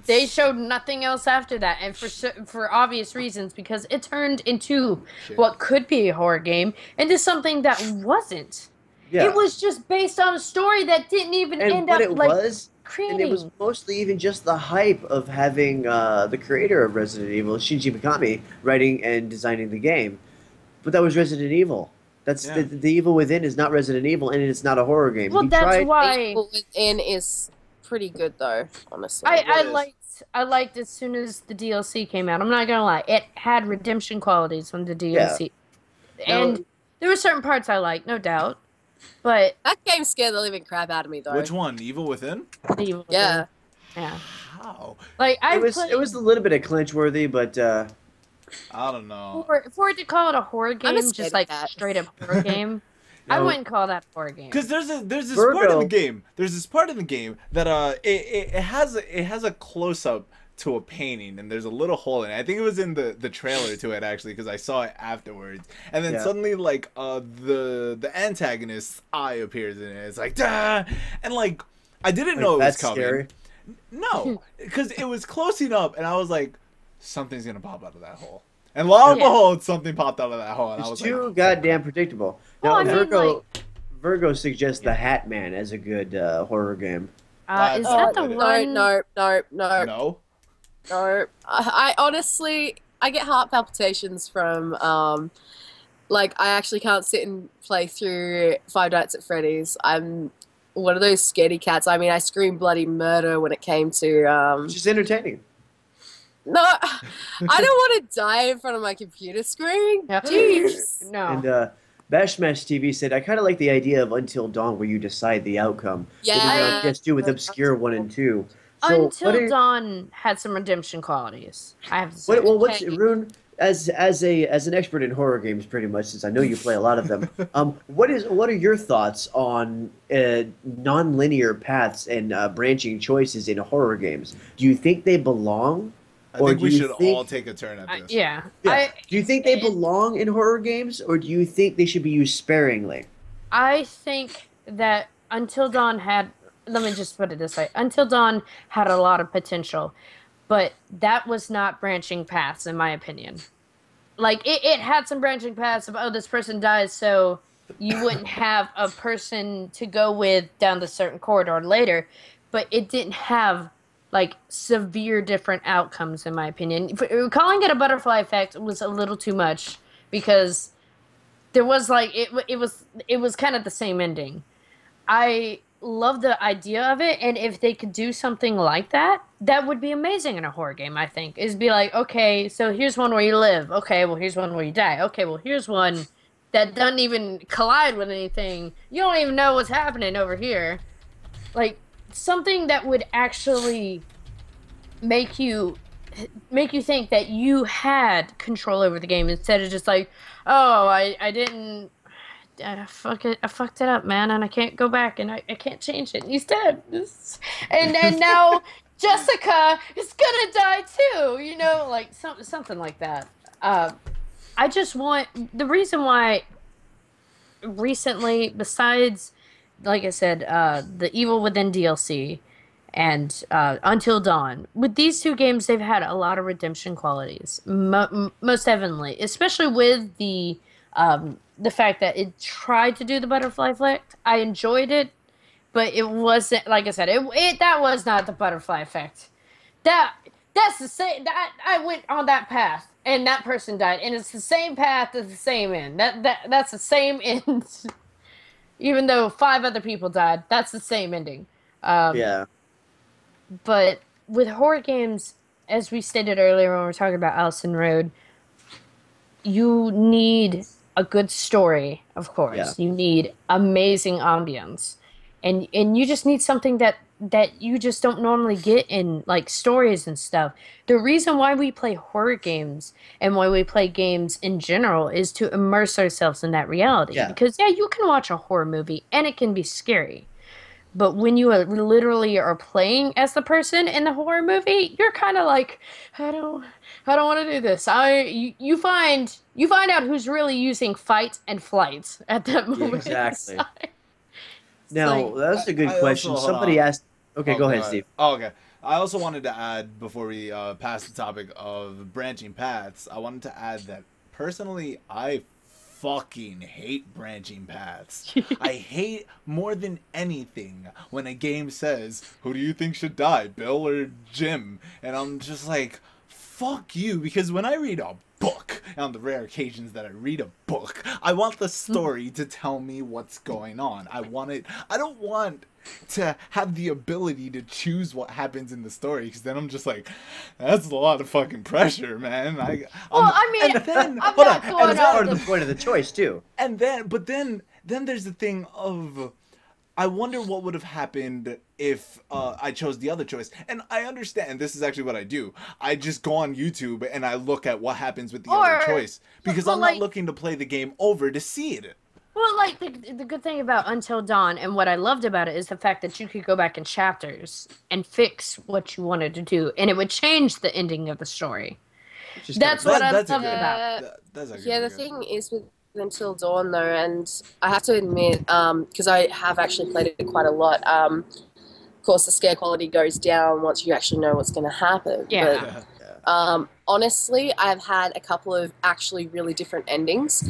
They showed nothing else after that, and for obvious reasons, because it turned into what could be a horror game into something that wasn't. yeah, It was just based on a story that didn't even and end what up it like was, creating. and it was mostly even just the hype of having the creator of Resident Evil, Shinji Mikami, writing and designing the game. But that was Resident Evil. That's the Evil Within is not Resident Evil, and it's not a horror game. Well, He that's tried- why Evil Within is pretty good though, honestly. I liked as soon as the DLC came out. I'm not gonna lie, it had redemption qualities from the DLC, and No. there were certain parts I liked, no doubt. But That game scared the living crap out of me though. Which one? Evil Within? the Evil Yeah. Within, yeah. How? Like It was a little bit of clinch worthy, but I don't know. for it to call it a horror game, scared just of like that. straight up horror game. I No. wouldn't call that a horror game. Because there's this Virgo. part in the game. There's this part in the game that it has a close up to a painting, and there's a little hole in it. I think it was in the trailer to it, actually, because I saw it afterwards. And then suddenly, like, the antagonist's eye appears in it. It's like, "Dah!" And, like, I didn't know it was coming. Scary. No, because it was close enough, and I was like, something's gonna pop out of that hole. And lo and behold, something popped out of that hole. And I was too like, goddamn predictable. Now, Virgo suggests the Hat Man as a good horror game. Is that the one? No. No. No. I honestly, I get heart palpitations from, like, I actually can't sit and play through Five Nights at Freddy's. I'm one of those scaredy cats. I mean, I screamed bloody murder when it came to... Which is entertaining. No, I don't want to die in front of my computer screen. Jeez. No. And Bash Smash TV said, I kind of like the idea of Until Dawn where you decide the outcome. Yeah. It has to do with Obscure 1 and 2. So Until Dawn had some redemption qualities, I have to say. What's Rune, as an expert in horror games, pretty much, since I know you play a lot of them, what are your thoughts on non-linear paths and branching choices in horror games? Do you think they belong? I think we should all take a turn at this. Yeah. Do you think they belong in horror games, or do you think they should be used sparingly? I think that Until Dawn had... Let me just put it this way. Until Dawn had a lot of potential, but that was not branching paths, in my opinion. Like, it had some branching paths of, oh, this person dies, so you wouldn't have a person to go with down the certain corridor later, but it didn't have... like, severe different outcomes, in my opinion. Calling it a butterfly effect was a little too much, because there was, like, it was kind of the same ending. I love the idea of it, and if they could do something like that, that would be amazing in a horror game, I think. Is be like, okay, so here's one where you live. Okay, well, here's one where you die. Okay, well, here's one that doesn't even collide with anything. You don't even know what's happening over here. Like... something that would actually make you think that you had control over the game instead of just like, oh, I didn't, I fucked it up, man, and I can't go back and I can't change it. He's dead. And now Jessica is gonna die too, you know, like something like that. I just want, the reason why recently, besides, like I said, the Evil Within DLC and Until Dawn. With these two games, they've had a lot of redemption qualities, most heavenly, especially with the fact that it tried to do the butterfly effect. I enjoyed it, but it wasn't, like I said, that was not the butterfly effect. That's the same. I went on that path, and that person died, and it's the same path, it's the same end. That's the same end. Even though 5 other people died, that's the same ending. Yeah. But with horror games, as we stated earlier when we were talking about Allison Road, you need a good story, of course. Yeah. You need amazing ambience. And you just need something that you just don't normally get in, like, stories and stuff. The reason why we play horror games and why we play games in general is to immerse ourselves in that reality. Yeah. Because, yeah, you can watch a horror movie and it can be scary. But when you literally are playing as the person in the horror movie, you're kind of like, I don't want to do this. You find out who's really using fight and flight at that moment. Yeah, exactly. Now, like, that's a good question. Somebody asked... Okay, go ahead, Steve. Oh, okay. I also wanted to add, before we pass the topic of branching paths, I wanted to add that, personally, I fucking hate branching paths. I hate more than anything when a game says, who do you think should die, Bill or Jim? And I'm just like, fuck you, because when I read a book, on the rare occasions that I read a book, I want the story to tell me what's going on. I don't want to have the ability to choose what happens in the story, because then I'm just like, that's a lot of fucking pressure, man. That's part of the point of the choice too. And then there's the thing of, I wonder what would have happened if I chose the other choice. And I understand, this is actually what I do. I just go on YouTube and I look at what happens with the other choice, because I'm not looking to play the game over to see it. Well, like the good thing about Until Dawn and what I loved about it is the fact that you could go back in chapters and fix what you wanted to do, and it would change the ending of the story. That's what I loved about it. The thing is with Until Dawn though, and I have to admit, because I have actually played it quite a lot. Of course, the scare quality goes down once you actually know what's going to happen. Yeah. But, honestly, I've had a couple of actually really different endings.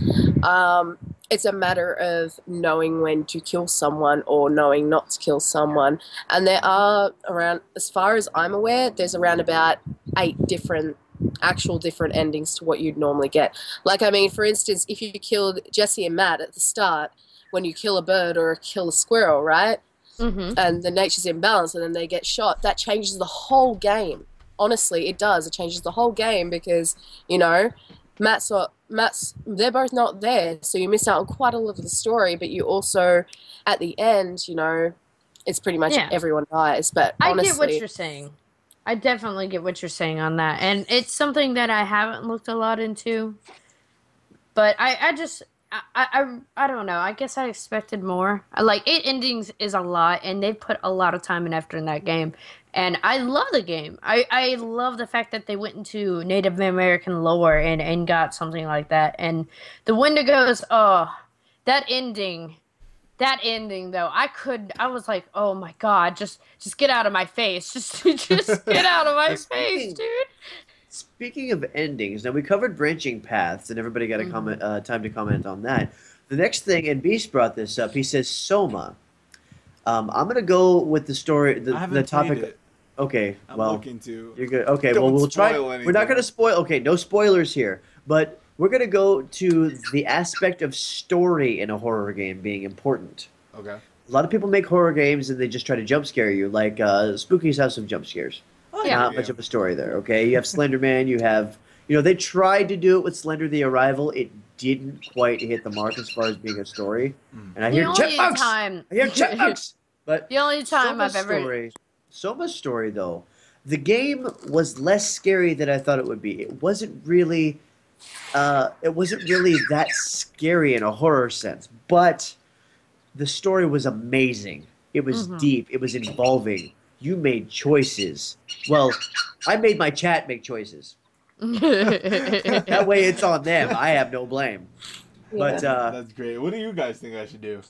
It's a matter of knowing when to kill someone or knowing not to kill someone. And there are around, as far as I'm aware, there's around about 8 different endings to what you'd normally get. Like, I mean, for instance, if you killed Jesse and Matt at the start, when you kill a bird or kill a squirrel, right? Mm-hmm. And the nature's imbalance and then they get shot, that changes the whole game. Honestly, it does. It changes the whole game because, you know, they're both not there, so you miss out on quite a lot of the story, but you also, at the end, you know, it's pretty much everyone dies. But honestly, I get what you're saying. I definitely get what you're saying on that. And it's something that I haven't looked a lot into. But I don't know. I guess I expected more. Like, 8 endings is a lot, and they put a lot of time and effort in that game. And I love the game. I love the fact that they went into Native American lore and got something like that. And the Wendigos, that ending though, I was like, oh my god, just get out of my face. Just get out of my face, dude. Speaking of endings, now we covered branching paths, and everybody got a time to comment on that. The next thing, and Beast brought this up, he says Soma. I'm gonna go with the story, the topic. It. Okay, I'm well, looking to. You're good. Okay, Don't well, we'll try. anything. We're not gonna spoil. Okay, no spoilers here, but we're gonna go to the aspect of story in a horror game being important. Okay. A lot of people make horror games and they just try to jump scare you, like Spooky's have some jump scares. Oh, Not much of a story there, okay? You have Slender Man, you have... You know, they tried to do it with Slender the Arrival. It didn't quite hit the mark as far as being a story. And I hear chipmunks! I hear chipmunks! But the only time I've ever... Soma's story, though, the game was less scary than I thought it would be. It wasn't really that scary in a horror sense, but the story was amazing. It was deep. It was involving. You made choices. Well, I made my chat make choices. That way it's on them. I have no blame. But that's great. What do you guys think I should do?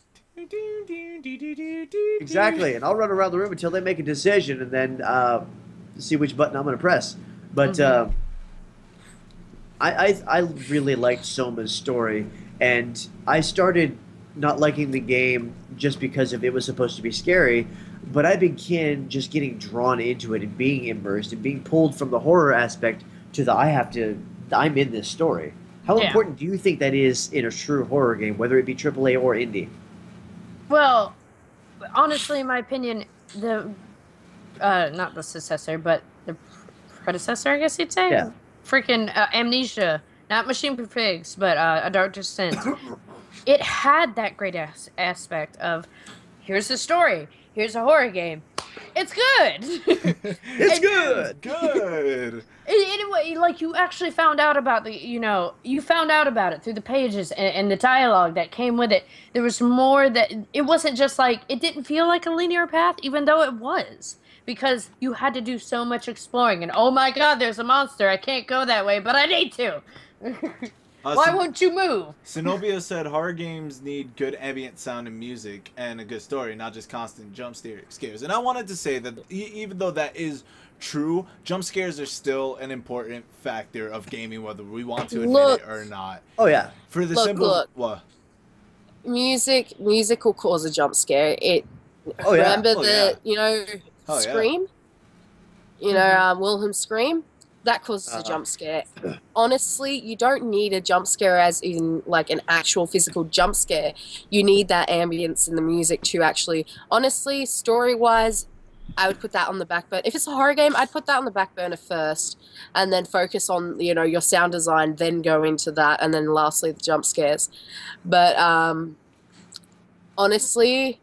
Exactly, and I'll run around the room until they make a decision, and then see which button I'm going to press. But I really liked Soma's story, and I started not liking the game just because of it was supposed to be scary, but I began just getting drawn into it and being immersed and being pulled from the horror aspect to the I'm in this story. How important do you think that is in a true horror game, whether it be AAA or indie? Well, honestly, in my opinion, the not the successor, but the predecessor, I guess you'd say. Yeah. Freaking Amnesia, not Machine for Pigs, but A Dark Descent. It had that great aspect of, here's the story, here's a horror game. It's good. It's good. Good. Anyway, like, you actually found out about you found out about it through the pages and the dialogue that came with it. There was more that, it wasn't just like, it didn't feel like a linear path, even though it was. Because you had to do so much exploring, and oh my god, there's a monster, I can't go that way, but I need to. Why won't you move? Zenobia said horror games need good ambient sound and music and a good story, not just constant jump scares. And I wanted to say that even though that is true, jump scares are still an important factor of gaming, whether we want to admit it or not. Oh yeah. For the simple what? Music will cause a jump scare. Remember Scream? You know, Wilhelm Scream? That causes a jump scare. Honestly, you don't need a jump scare as in like an actual physical jump scare. You need that ambience in the music to actually, honestly, story-wise, I would put that on the back burner. If it's a horror game, I'd put that on the back burner first and then focus on, your sound design, then go into that, and then lastly, the jump scares. But honestly,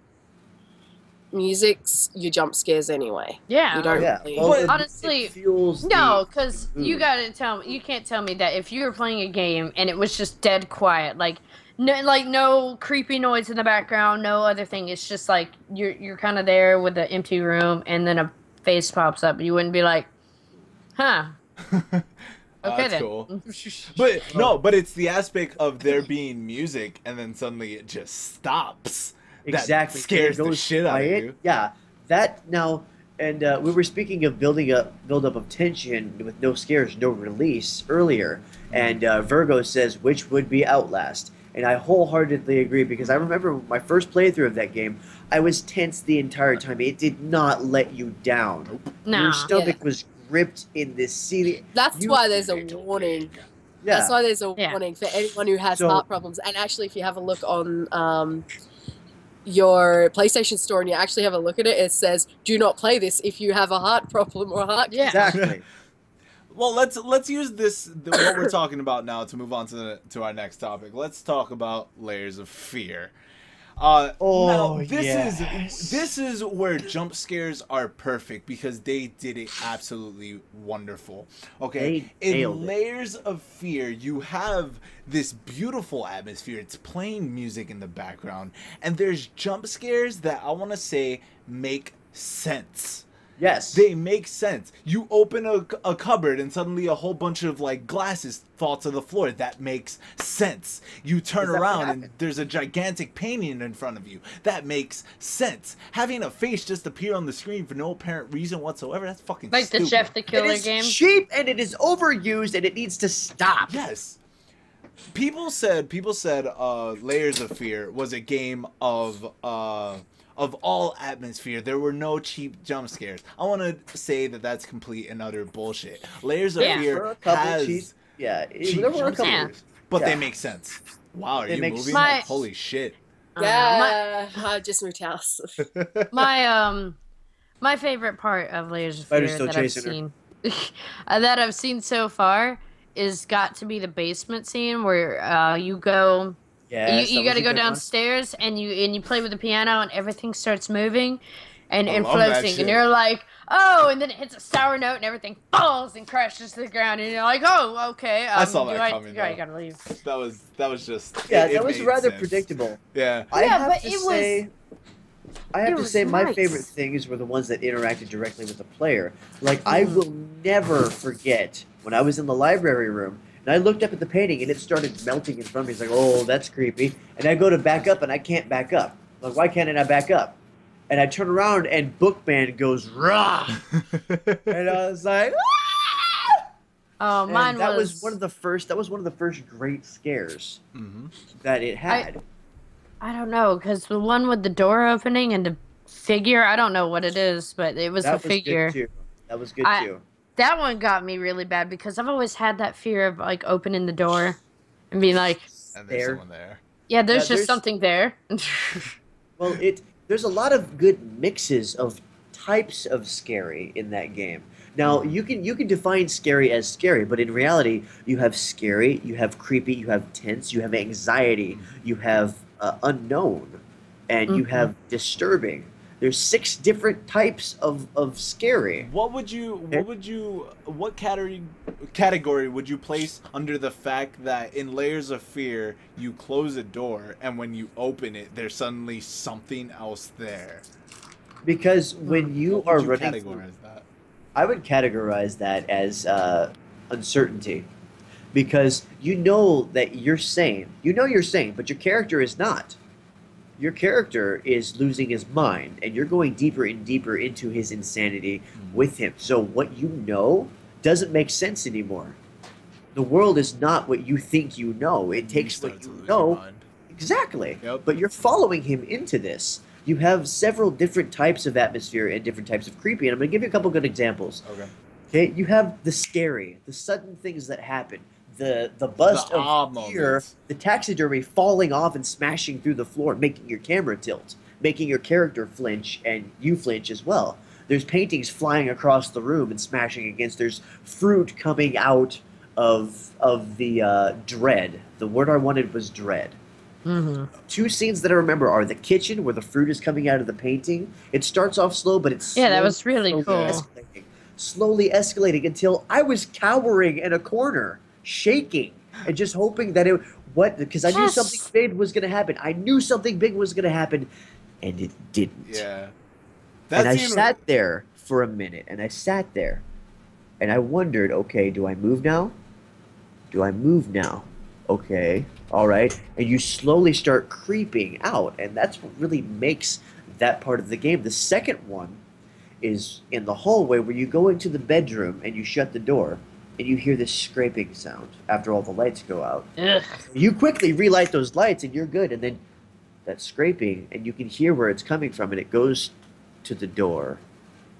music's your jump scares anyway. Yeah. You don't Yeah. really... Well, honestly, no, because you can't tell me that if you were playing a game and it was just dead quiet, like No, like no creepy noise in the background, no other thing. It's just like you're kind of there with the empty room, and then a face pops up. You wouldn't be like, huh? Okay, that's then. cool. But no, but it's the aspect of there being music, and then suddenly it just stops. Exactly. That scares the Goes shit out of quiet. you. Yeah, that now, and we were speaking of build up of tension with no scares, no release earlier, and Virgo says which would be Outlast, and I wholeheartedly agree because I remember my first playthrough of that game, I was tense the entire time. It did not let you down. Nah. Your stomach was gripped in this seat. That's why there's a warning. Yeah. That's why there's a Yeah. warning for anyone who has So- heart problems. And actually, if you have a look on your PlayStation Store and you actually have a look at it, it says, "Do not play this if you have a heart problem or a heart." Yeah. Exactly. Well, let's use what we're talking about now to move on to our next topic. Let's talk about layers of fear. Now, this is where jump scares are perfect because they did it absolutely wonderful. Okay, They nailed in it. layers of fear, you have this beautiful atmosphere. It's playing music in the background, and there's jump scares that I want to say make sense. Yes. They make sense. You open a cupboard and suddenly a whole bunch of like glasses fall to the floor. That makes sense. You turn Is that what around and happened? there's a gigantic painting in front of you. That makes sense. Having a face just appear on the screen for no apparent reason whatsoever, that's fucking Like stupid. the Jeff the It Killer is game. cheap and it is overused and it needs to stop. Yes. People said Layers of Fear was a game of all atmosphere. There were no cheap jump scares. I want to say that that's complete and utter bullshit. Layers of Yeah. There were Fear a couple has cheap- yeah, cheap there were a jump couple. Yeah. scares, but they Yeah. make sense. Wow, are They you make moving? sense. Holy shit. Yeah, I just moved house. My favorite part of Layers of Spider's Fear still that I've chasing her. seen that I've seen so far is got to be the basement scene where you go Yes, you that got was to a go good one. downstairs and you play with the piano and everything starts moving and I love that floating shit. and you're like, oh, and then it hits a sour note and everything falls and crashes to the ground and you're like, oh, okay. I saw that I coming, I though. gotta leave. That was just Yeah, it that was made rather sense. predictable. Yeah. I Yeah, have but to it was- say, I have it to was say my nice. favorite things were the ones that interacted directly with the player. Like, I will never forget when I was in the library room and I looked up at the painting and it started melting in front of me. It's like, oh, that's creepy. And I go to back up and I can't back up. Like, why can't I not back up? And I turn around and Bookman goes, rah! And I was like, ah! Oh, And mine that was was one of the first great scares Mhm. that it had. I don't know, because the one with the door opening and the figure, I don't know what it is, but it was That the was figure. good too. That was good I- too. That one got me really bad because I've always had that fear of like opening the door and being like, And there's There. someone there. yeah, there's Yeah, just something there. Well, there's a lot of good mixes of types of scary in that game. Now, you can define scary as scary, but in reality, you have scary, you have creepy, you have tense, you have anxiety, you have unknown, and you Mhm. have disturbing. There's 6 different types of scary. What category would you place under the fact that in Layers of Fear you close a door and when you open it there's suddenly something else there? Because when you What are would you running, categorize that? I would categorize that as uncertainty, because you know that you're sane. You know you're sane, but your character is not. Your character is losing his mind, and you're going deeper and deeper into his insanity with him. So what you know doesn't make sense anymore. The world is not what you think you know. It takes start what to you lose your know. mind. Exactly. Yep. But you're following him into this. You have several different types of atmosphere and different types of creepy, and I'm going to give you a couple good examples. Okay. Okay, you have the scary, the sudden things that happen, the bust The awe of fear, moments. the taxidermy falling off and smashing through the floor, making your camera tilt, making your character flinch, and you flinch as well. There's paintings flying across the room and smashing against. There's fruit coming out of the dread. The word I wanted was dread. Mm-hmm. 2 scenes that I remember are the kitchen where the fruit is coming out of the painting. It starts off slow, but it's Yeah, that was really slowly cool. slowly escalating until I was cowering in a corner, shaking, and just hoping that what? Because I knew Yes. something big was going to happen. I knew something big was going to happen, and it didn't. Yeah. And I scene sat there for a minute, and I sat there, and I wondered, okay, do I move now? Do I move now? Okay, all right. And you slowly start creeping out, and that's what really makes that part of the game. The second one is in the hallway where you go into the bedroom and you shut the door, and you hear this scraping sound after all the lights go out. Ugh. You quickly relight those lights, and you're good, and then that scraping, and you can hear where it's coming from, and it goes to the door,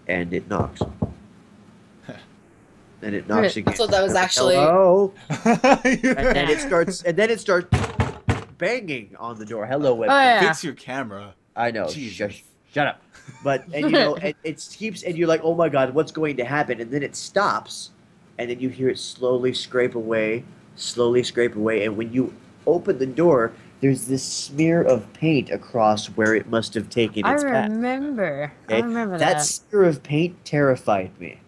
and it knocks. And it knocks again. I thought that was actually. Hello? and And then it starts banging on the door. Hello, web. Oh, yeah. fix your camera. I know. Jesus. Shut up. But and you know, it keeps, and you're like, oh my god, what's going to happen? And then it stops, and then you hear it slowly scrape away, and when you open the door, there's this smear of paint across where it must have taken I its path. remember. I Okay? remember That that. smear of paint terrified me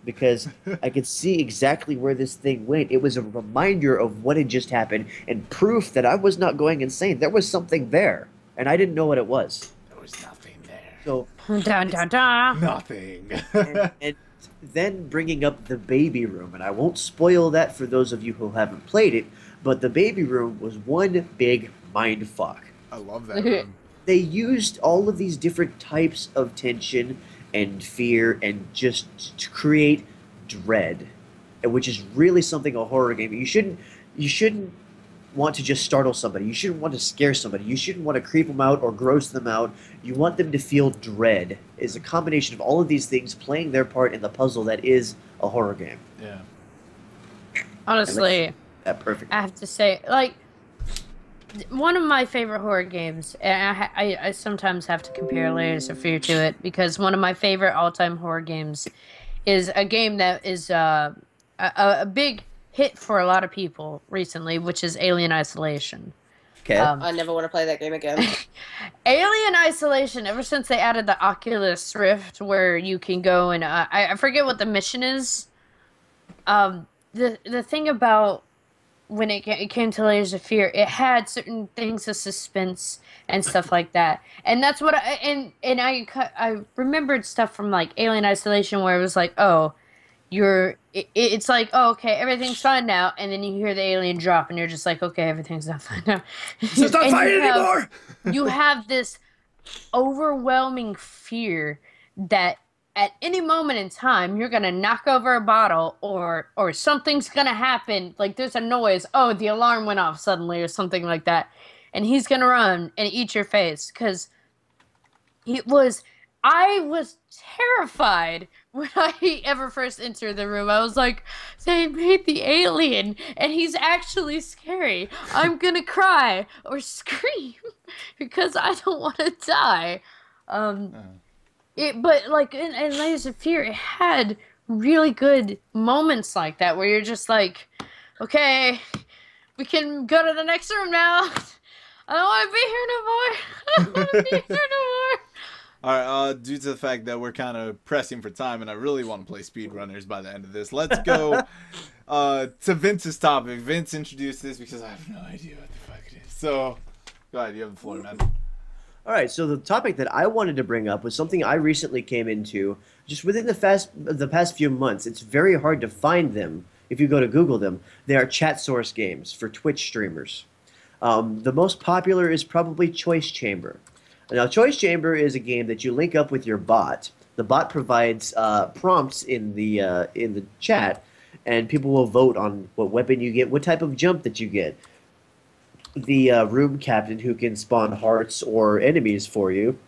because I could see exactly where this thing went. It was a reminder of what had just happened and proof that I was not going insane. There was something there, and I didn't know what it was. There was nothing there. So, Dun, dun, dun. Nothing. and then bringing up the baby room, and I won't spoil that for those of you who haven't played it, but the baby room was one big mind fuck. I love that room. They used all of these different types of tension and fear and just to create dread, which is really something a horror game. You shouldn't want to just startle somebody. You shouldn't want to scare somebody. You shouldn't want to creep them out or gross them out. You want them to feel dread. It's a combination of all of these things playing their part in the puzzle that is a horror game. Yeah. Honestly, That perfect. I have to say, like, one of my favorite horror games, and I sometimes have to compare Layers of Fear to it, because one of my favorite all-time horror games is a game that is a big hit for a lot of people recently, which is Alien Isolation. Okay. I never want to play that game again. Alien Isolation, ever since they added the Oculus Rift, where you can go and I forget what the mission is. The thing about when it came to Layers of Fear, it had certain things of suspense and stuff like that, and that's what I remembered stuff from like Alien Isolation where it was like, oh, it's like, oh, okay, everything's fine now, and then you hear the alien drop, and you're just like, okay, everything's not fine now. It's not fine anymore! You have this overwhelming fear that at any moment in time, you're gonna knock over a bottle, or something's gonna happen. Like there's a noise. Oh, the alarm went off suddenly, or something like that, and he's gonna run and eat your face. Because I was terrified when I ever first entered the room. I was like, they made the alien, and he's actually scary. I'm gonna cry or scream because I don't want to die. But like in Layers of Fear, it had really good moments like that where you're just like, okay, we can go to the next room now. I don't want to be here no more. I don't want to be here no more. All right, due to the fact that we're kind of pressing for time and I really want to play speedrunners by the end of this, let's go to Vince's topic. Vince introduced this because I have no idea what the fuck it is. So, go ahead, you have the floor, man. All right, so the topic that I wanted to bring up was something I recently came into just within the past few months. It's very hard to find them if you go to Google them. They are chat source games for Twitch streamers. The most popular is probably Choice Chamber. Now, Choice Chamber is a game that you link up with your bot. The bot provides prompts in the chat, and people will vote on what weapon you get, what type of jump that you get. The room captain who can spawn hearts or enemies for you,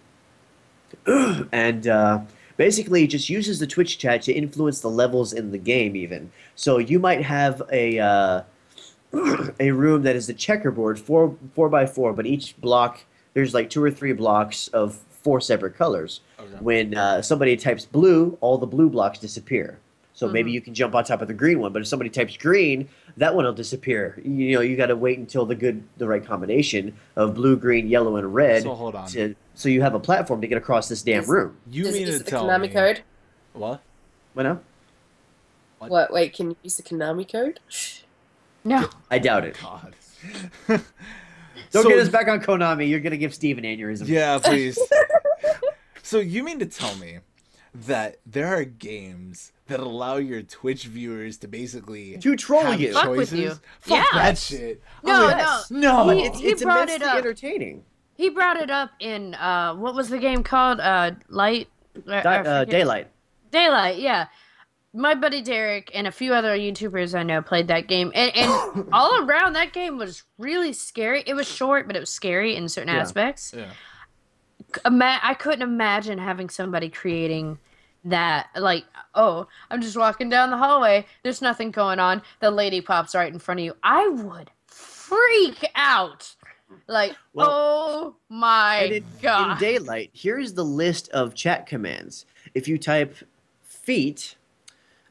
and basically just uses the Twitch chat to influence the levels in the game even. So you might have a room that is a checkerboard, 4x4, but each block, there's like 2 or 3 blocks of 4 separate colors. Okay. When somebody types blue, all the blue blocks disappear. So maybe you can jump on top of the green one, but if somebody types green, that one will disappear. You know, you got to wait until the right combination of blue, green, yellow, and red. So hold on. So you have a platform to get across this damn room. You mean to Is it the tell Konami me code? what? What now? What? Wait, can you use the Konami code? No. I doubt it. God. Don't get us back on Konami. You're gonna give Steve an aneurysm. Yeah, please. So you mean to tell me that there are games that allow your Twitch viewers to basically to troll have you, fuck with you? Fuck Yeah. that shit. No. It's brought immensely it up. entertaining. He brought it up in what was the game called? Light. Daylight. Daylight. Yeah. My buddy Derek and a few other YouTubers I know played that game, and all around that game was really scary. It was short, but it was scary in certain aspects. Yeah. I couldn't imagine having somebody creating that, like, oh, I'm just walking down the hallway, there's nothing going on, the lady pops right in front of you. I would freak out. Like, oh my god. In Daylight, here's the list of chat commands. If you type feet,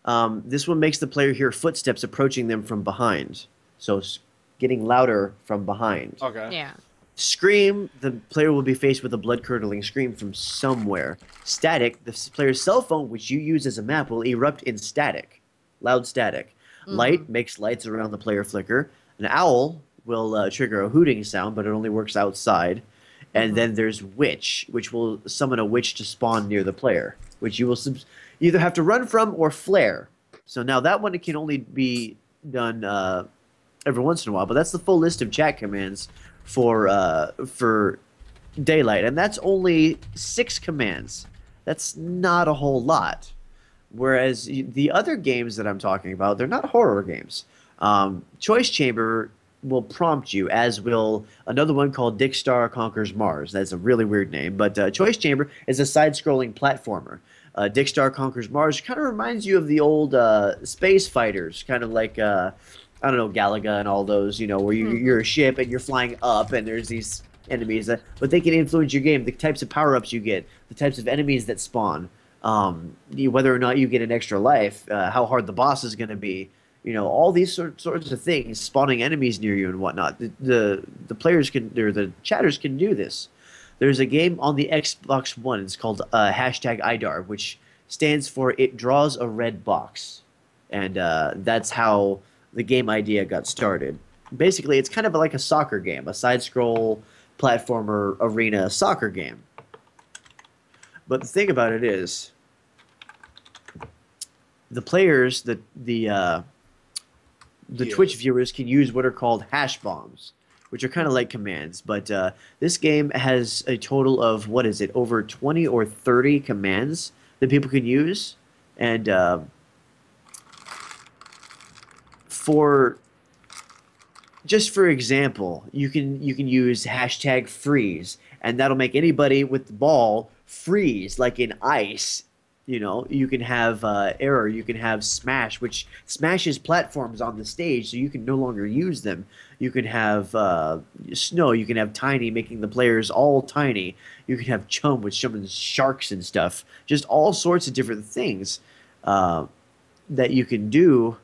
this one makes the player hear footsteps approaching them from behind. So it's getting louder from behind. Okay. Yeah. Scream, the player will be faced with a blood-curdling scream from somewhere. Static, the player's cell phone, which you use as a map, will erupt in static. Loud static. Light makes lights around the player flicker. An owl will trigger a hooting sound, but it only works outside. And then there's Witch, which will summon a witch to spawn near the player, which you will either have to run from or flare. So now that one can only be done every once in a while, but that's the full list of chat commands for Daylight, and that's only 6 commands. That's not a whole lot. Whereas the other games that I'm talking about, they're not horror games. Choice Chamber will prompt you, as will another one called Dick Star Conquers Mars. That's a really weird name, but Choice Chamber is a side-scrolling platformer. Dick Star Conquers Mars kind of reminds you of the old space fighters, kind of like I don't know, Galaga and all those, you know, where you're a ship and you're flying up and there's these enemies but they can influence your game, the types of power-ups you get, the types of enemies that spawn, whether or not you get an extra life, how hard the boss is going to be, you know, all these sorts of things, spawning enemies near you and whatnot. The players can, or the chatters can do this. There's a game on the Xbox One, it's called #IDAR, which stands for It Draws a Red Box. And that's how the game idea got started. Basically, it's kind of like a soccer game, a side-scroll platformer arena soccer game. But the thing about it is, the players, the Twitch viewers can use what are called hash bombs, which are kind of like commands. But this game has a total of, what is it, over 20 or 30 commands that people can use. And for example, you can use #freeze, and that'll make anybody with the ball freeze, like in ice. You know, you can have error, you can have smash, which smashes platforms on the stage, so you can no longer use them. You can have snow, you can have tiny, making the players all tiny. You can have chum, which summons sharks and stuff. Just all sorts of different things that you can do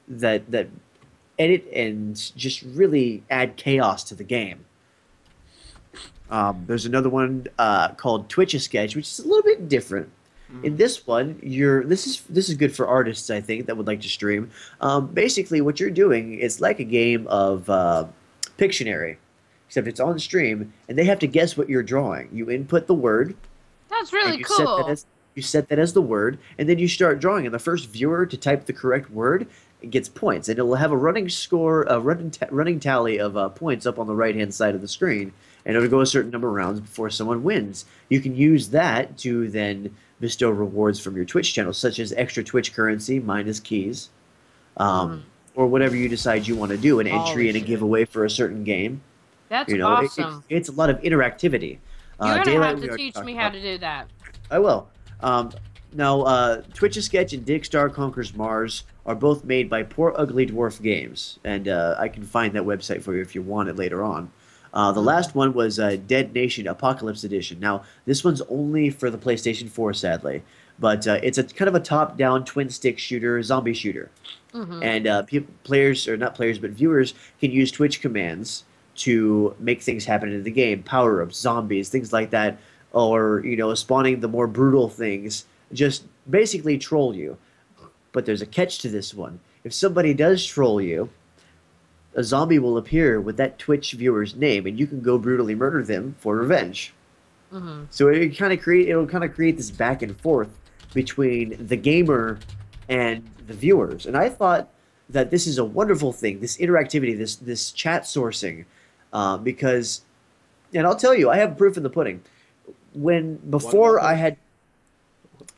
that edit and just really add chaos to the game. There's another one called Twitch a Sketch, which is a little bit different. In this one, this is good for artists, I think, that would like to stream. Basically, what you're doing is like a game of Pictionary, except it's on stream, and they have to guess what you're drawing. You input the word. That's really cool. You set that as the word, and then you start drawing. And the first viewer to type the correct word gets points, and it will have a running score, a running tally of points up on the right-hand side of the screen, and it'll go a certain number of rounds before someone wins. You can use that to then bestow rewards from your Twitch channel, such as extra Twitch currency, minus keys, or whatever you decide you want to do, an entry and a giveaway for a certain game. That's awesome. It's a lot of interactivity. You're going to have to teach me how to do that. I will. Now, Twitch a Sketch and Dick Star Conquers Mars are both made by Poor Ugly Dwarf Games, and I can find that website for you if you want it later on. The last one was Dead Nation Apocalypse Edition. Now, this one's only for the PlayStation 4, sadly, but it's a kind of a top-down twin-stick shooter, zombie shooter. And players, or not players, but viewers can use Twitch commands to make things happen in the game, power-ups, zombies, things like that, or, you know, spawning the more brutal things, just basically troll you. But there's a catch to this one. If somebody does troll you, a zombie will appear with that Twitch viewer's name, and you can go brutally murder them for revenge. Mm-hmm. So it'll kind of create this back and forth between the gamer and the viewers. And I thought that this is a wonderful thing, this interactivity, this chat sourcing, because, and I'll tell you, I have proof in the pudding. Before I had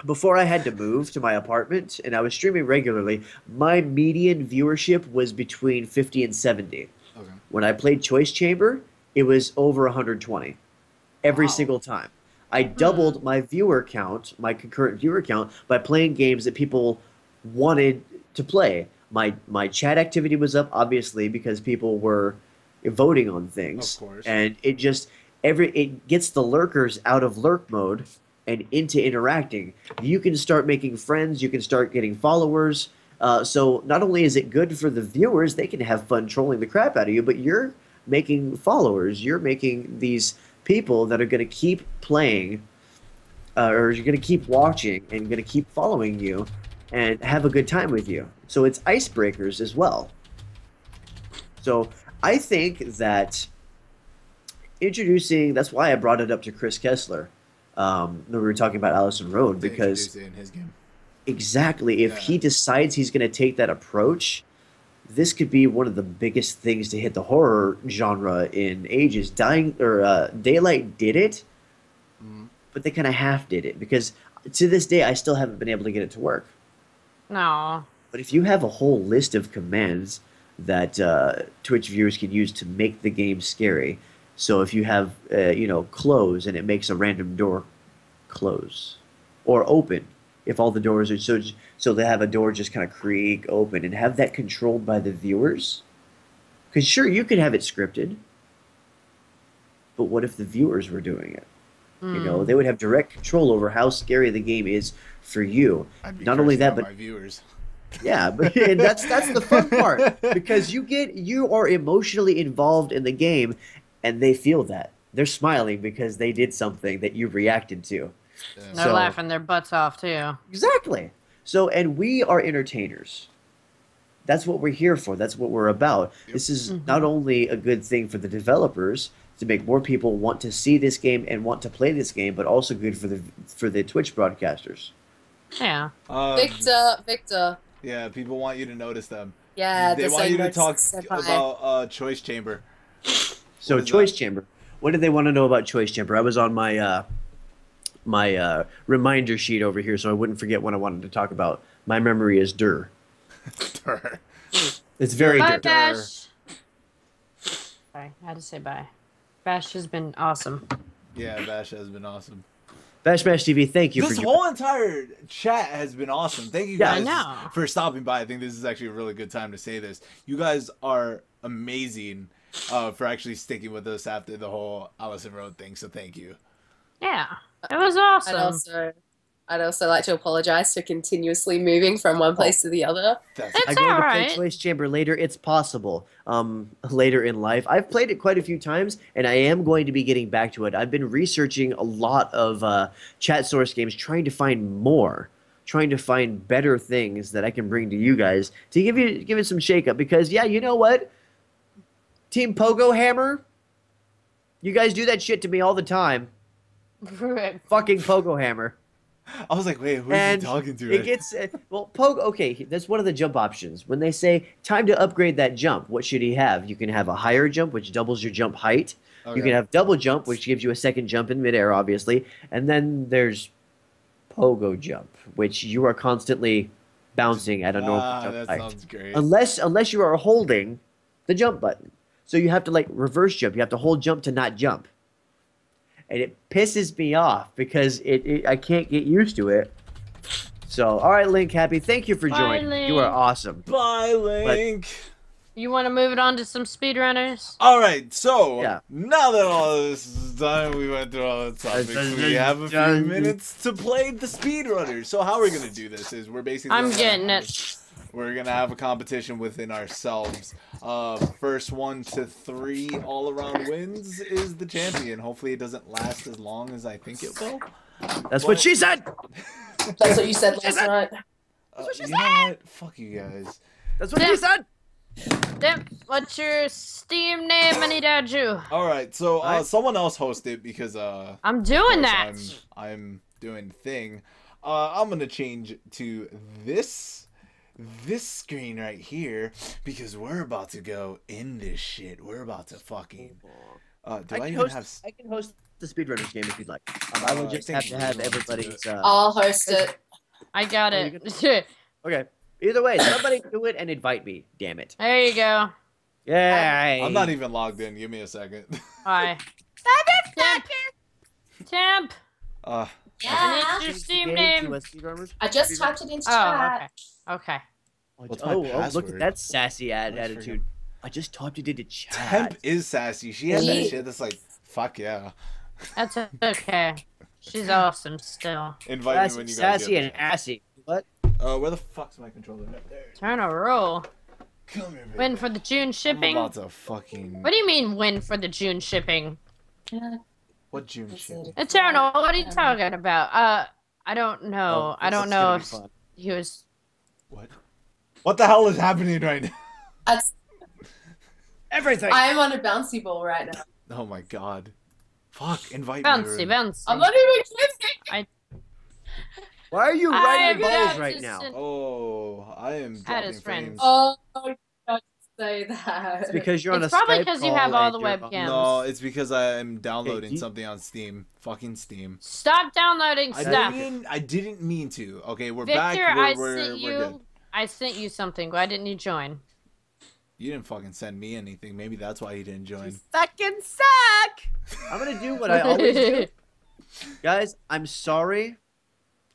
to move to my apartment and I was streaming regularly, my median viewership was between 50 and 70. Okay. When I played Choice Chamber, it was over 120 every single time. I doubled my viewer count, my concurrent viewer count, by playing games that people wanted to play. My chat activity was up, obviously, because people were voting on things. Of course. And it gets the lurkers out of lurk mode and into interacting. You can start making friends, you can start getting followers. So not only is it good for the viewers, they can have fun trolling the crap out of you, but you're making followers. You're making these people that are going to keep playing, or you're going to keep watching and going to keep following you and have a good time with you. So it's icebreakers as well. So I think that that's why I brought it up to Chris Kesler when we were talking about Allison Road, because in his game. Exactly, if he decides he's going to take that approach, this could be one of the biggest things to hit the horror genre in ages. Daylight did it, but they kind of half did it, because to this day I still haven't been able to get it to work. No. But if you have a whole list of commands that Twitch viewers can use to make the game scary, so if you have close and it makes a random door close, or open if all the doors are so they have a door just kind of creak open, and have that controlled by the viewers. Because sure, you could have it scripted, but what if the viewers were doing it? They would have direct control over how scary the game is for you. Not only that, but my viewers. Yeah, but and that's the fun part, because you are emotionally involved in the game, and they feel that. They're smiling because they did something that you reacted to. Yeah. They're laughing their butts off too. Exactly. So, and we are entertainers. That's what we're here for. That's what we're about. Yep. This is not only a good thing for the developers to make more people want to see this game and want to play this game, but also good for the Twitch broadcasters. Yeah. Victor. Yeah, people want you to notice them. Yeah, they want you to talk about Choice Chamber. So Choice Chamber. What do they want to know about Choice Chamber? I was on my my reminder sheet over here, so I wouldn't forget what I wanted to talk about. My memory is dur. Dur. It's very bye, dur. Bash. Sorry, I had to say bye. Bash has been awesome. Yeah, Bash has been awesome. Bash TV, thank you. This whole entire chat has been awesome. Thank you guys for stopping by. I think this is actually a really good time to say this. You guys are amazing for actually sticking with us after the whole Allison Road thing, so thank you. Yeah, it was awesome. I'd also like to apologize for continuously moving from one place to the other. It's I'm all going to right. play Choice Chamber later. It's possible. Later in life. I've played it quite a few times, and I am going to be getting back to it. I've been researching a lot of chat source games, trying to find better things that I can bring to you guys to give it some shake-up. Because, yeah, you know what? Team Pogo Hammer, you guys do that shit to me all the time. Fucking Pogo Hammer. I was like, wait, who is he talking to? It gets Pogo. Okay, that's one of the jump options. When they say time to upgrade that jump, what should he have? You can have a higher jump, which doubles your jump height. Okay. You can have double jump, which gives you a second jump in midair, obviously. And then there's Pogo jump, which you are constantly bouncing at a normal jump height. Sounds great. Unless you are holding the jump button, so you have to like reverse jump. You have to hold jump to not jump. And it pisses me off because I can't get used to it. So, all right, Link Happy, thank you for joining. Link. You are awesome. Bye, Link. You want to move it on to some speedrunners? All right, so now that all of this is done, we went through all the topics. We have a few minutes to play the speedrunners. So how we're going to do this is we're basically... I'm getting it. We're going to have a competition within ourselves. First 1 to 3 all-around wins is the champion. Hopefully it doesn't last as long as I think it will. That's what she said! That's what you said last night. You know what? Fuck you guys. That's what she said! Temp, what's your Steam name? I need to add you. All right, so someone else host it because I'm doing of course that. I'm doing the thing. I'm gonna change to this screen right here because we're about to go in this shit. We're about to fucking. I can host the speedrunners game if you'd like. I will just have to have everybody's. I'll host it. I got it. Okay. Either way, somebody do it and invite me. Damn it. There you go. Yay. I'm not even logged in. Give me a second. Hi. Temp. Yeah. Your Steam name. I just typed it into Oh, chat. okay. What's my look password? at that sassy attitude. I just typed it into chat. Temp is sassy. She has that shit that's like, fuck yeah. That's okay. She's awesome still. Invite me when you guys sassy get and assy. What? Where the fuck's my controller? There. Turn a roll. Come here, baby. Win for the June shipping. I'm about to fucking. What do you mean win for the June shipping? What June shipping? Eternal, what are you talking about? I don't know. I don't know if he was. What? What the hell is happening right now? Everything. I am on a bouncy ball right now. Oh my god. Fuck, invite Bouncy, me. bouncy. I'm not even kidding. Why are you riding balls right just now? Oh, I am dropping his friends. frames. Oh, don't say that. It's because you're on a It's probably Skype because you call have all and the you're- webcams. No, it's because I am downloading Hey, something on Steam. Fucking Steam. Stop downloading stuff. I didn't mean to. Okay, we're Victor, back. I We're sent good. I sent you something. Why didn't you join? You didn't fucking send me anything. Maybe that's why you didn't join. Fucking suck! I'm gonna do what I always do. Guys, I'm sorry.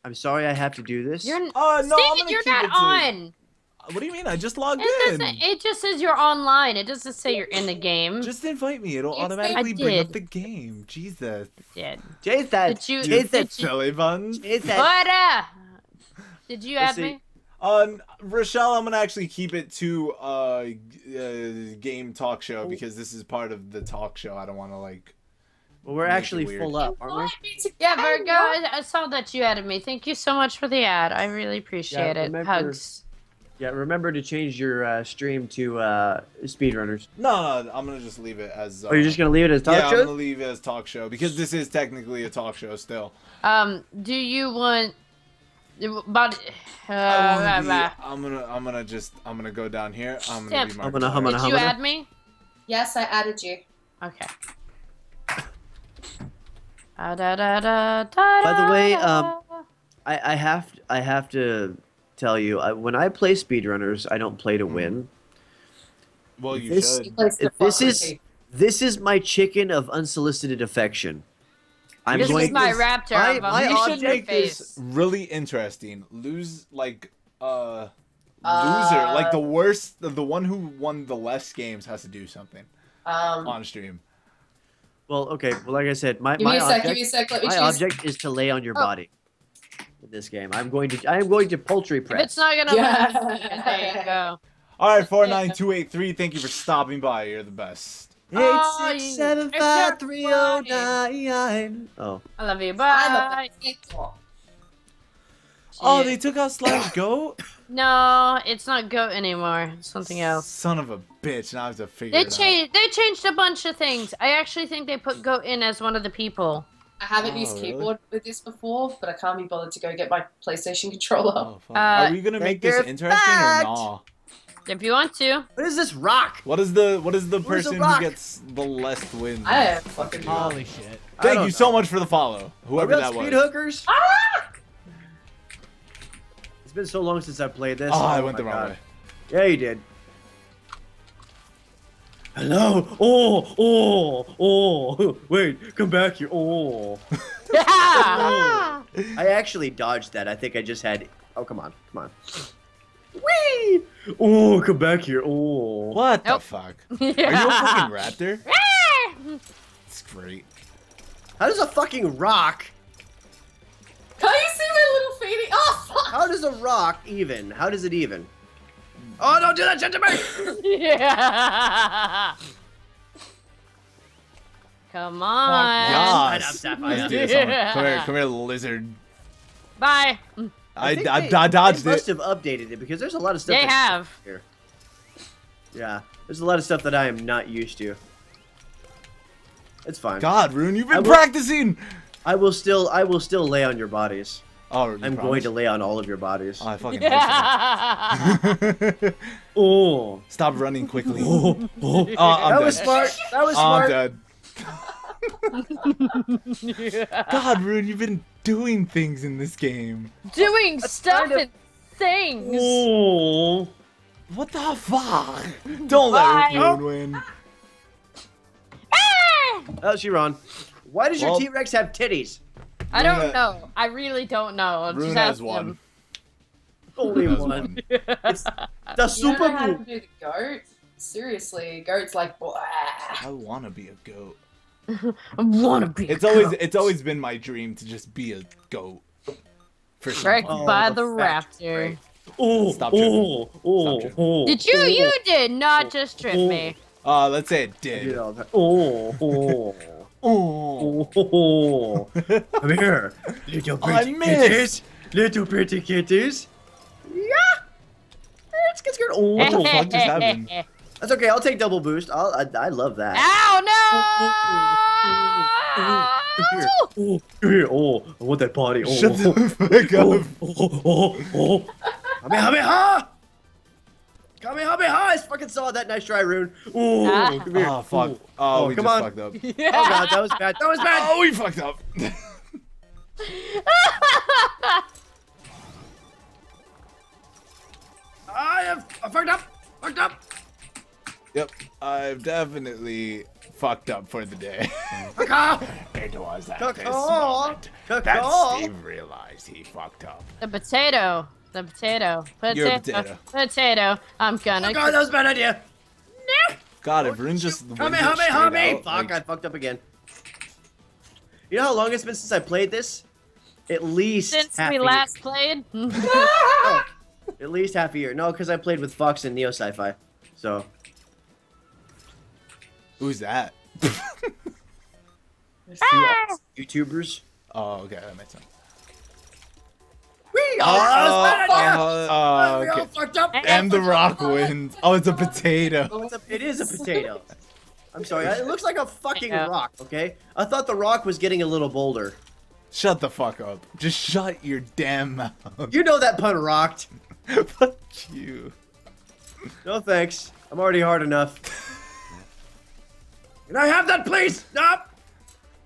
I'm sorry I have to do this. You're no, I'm Steven, gonna you're keep not it to- on. What do you mean? I just logged It in. doesn't. It just says you're online. It doesn't say you're in the game. Just invite me. It'll It's- automatically I bring up did. the game. Jesus. Did. Jason. Did you? You Did you? silly buns. Jason. What? Did you Let's add see. me? Rochelle, I'm gonna actually keep it to game talk show because this is part of the talk show. I don't want to like. Well, we're Make it actually weird. full up, aren't we? Yeah, Virgo. I saw that you added me. Thank you so much for the ad. I really appreciate it. remember- Hugs. Yeah, remember to change your stream to speedrunners. No, I'm gonna just leave it as. Oh, you're just gonna leave it as talk yeah, show? I'm gonna leave it as talk show because this is technically a talk show still. Do you want? But I'm gonna go down here. I'm gonna be Tim, Mark. did you add me? Yes, I added you. Okay. By the way, I have to tell you, when I play speedrunners, I don't play to win. Well, you This- should. This is my chicken of unsolicited affection. I'm This going is my to, raptor. my- of a my We should object make face. this really interesting. Loser, like the worst, the one who won the less games has to do something on stream. Well, okay. Well, like I said, my Give me a sec. object, Give me a sec. Let me my choose. object is to lay on your body. In this game, I am going to poultry If press. it's not gonna Yeah. let there you go. All right, 49283. Thank you for stopping by. You're the best. 8675309. Oh. I love you. I'm Bye. a potato. Oh, they took out Slash Goat? No, it's not goat anymore. It's something else. Son of a bitch. Now I have to figure They it out. changed. They changed a bunch of things. I actually think they put goat in as one of the people. I haven't Oh, used really? keyboard with this before, but I can't be bothered to go get my PlayStation controller. Oh, fuck. Are we gonna make this you're interesting fact. or not? If you want to. What is this rock? What is the the person who rock? gets the less wins? I don't fucking know. Holy shit. I Thank don't you so know. much for the follow, whoever Are we that on speed was. hookers? It's been so long since I played this. Oh, I went my the wrong God. way. Yeah, you did. Hello. Oh. Wait, come back here. Oh. Yeah. I actually dodged that. I think I just had. Oh, come on. Whee! Oh, come back here. Oh. What the Nope. fuck? Are you a fucking raptor? It's great. How does a fucking rock? Can you see my little feetie? Oh, fuck! How does a rock even? How does it even? Oh, don't do that shit to me! Yeah. Come on. Yes. Shut up, Let's do this. Come here, lizard. Bye. I think dodged they it. must have updated it because there's a lot of stuff. They that's have. here. Yeah, there's a lot of stuff that I am not used to. It's fine. God, Rune, you've been practicing. I will still lay on your bodies. Oh, I'm going to lay on all of your bodies. Oh, I fucking hate that. Oh. Stop running quickly. I'm that dead. Was smart. That was smart. I'm dead. God, Rune, you've been doing things in this game. Doing stuff and things. Oh. What the fuck? Don't let Rune win. Oh, she run. Why does your T-Rex have titties? I don't know. I really don't know. I'm Rune just has asking one. him. Only one. It's the super You know how to boo. do the goat? Seriously, goat's like, blah. I want to be a goat. I wanna be. It's always been my dream to just be a goat. For Wrecked some by the the fact. raptor. Oh, Stop tripping. oh, Stop oh. Did you? You did not just trip me. Let's say it did. Oh, oh. Oh. Oh, come here, little pretty kitties. Little pretty kitties. Yeah. Let's get scared. Oh, What the fuck just happened? that's okay. I'll take double boost. I love that. Ow, no! Oh, come here. Oh, I want that body. Oh, Shut the fuck up. oh. Kamehameha! Kamehameha! I fucking saw that. Nice try, Rune. Oh, come here. Oh, fuck. Oh, we come just on. fucked up. Oh, God, that was bad. That was bad. Oh, we fucked up. I fucked up. Fucked up. Yep, I've definitely fucked up for the day. It was at this moment that Steve realized he fucked up. The potato. The potato. You're a potato. Potato. I'm gonna. Oh, God, that was a bad idea. God, if Rune just wins it straight Kamehameha! out, Fuck, like, I fucked up again. You know how long it's been since I played this? At least Since half we a year. last played. Oh, at least half a year. No, because I played with Fox and Neo Sci-Fi. So. who's that? YouTubers. Oh, okay, that makes sense. We all Okay. fucked up. And the rock wins. Oh, it's a potato. It is a potato. I'm sorry. It looks like a fucking Yeah. rock. Okay. I thought the rock was getting a little bolder. Shut the fuck up. Just shut your damn mouth. You know that pun rocked. Fuck you. No thanks. I'm already hard enough. Can I have that, please? Stop.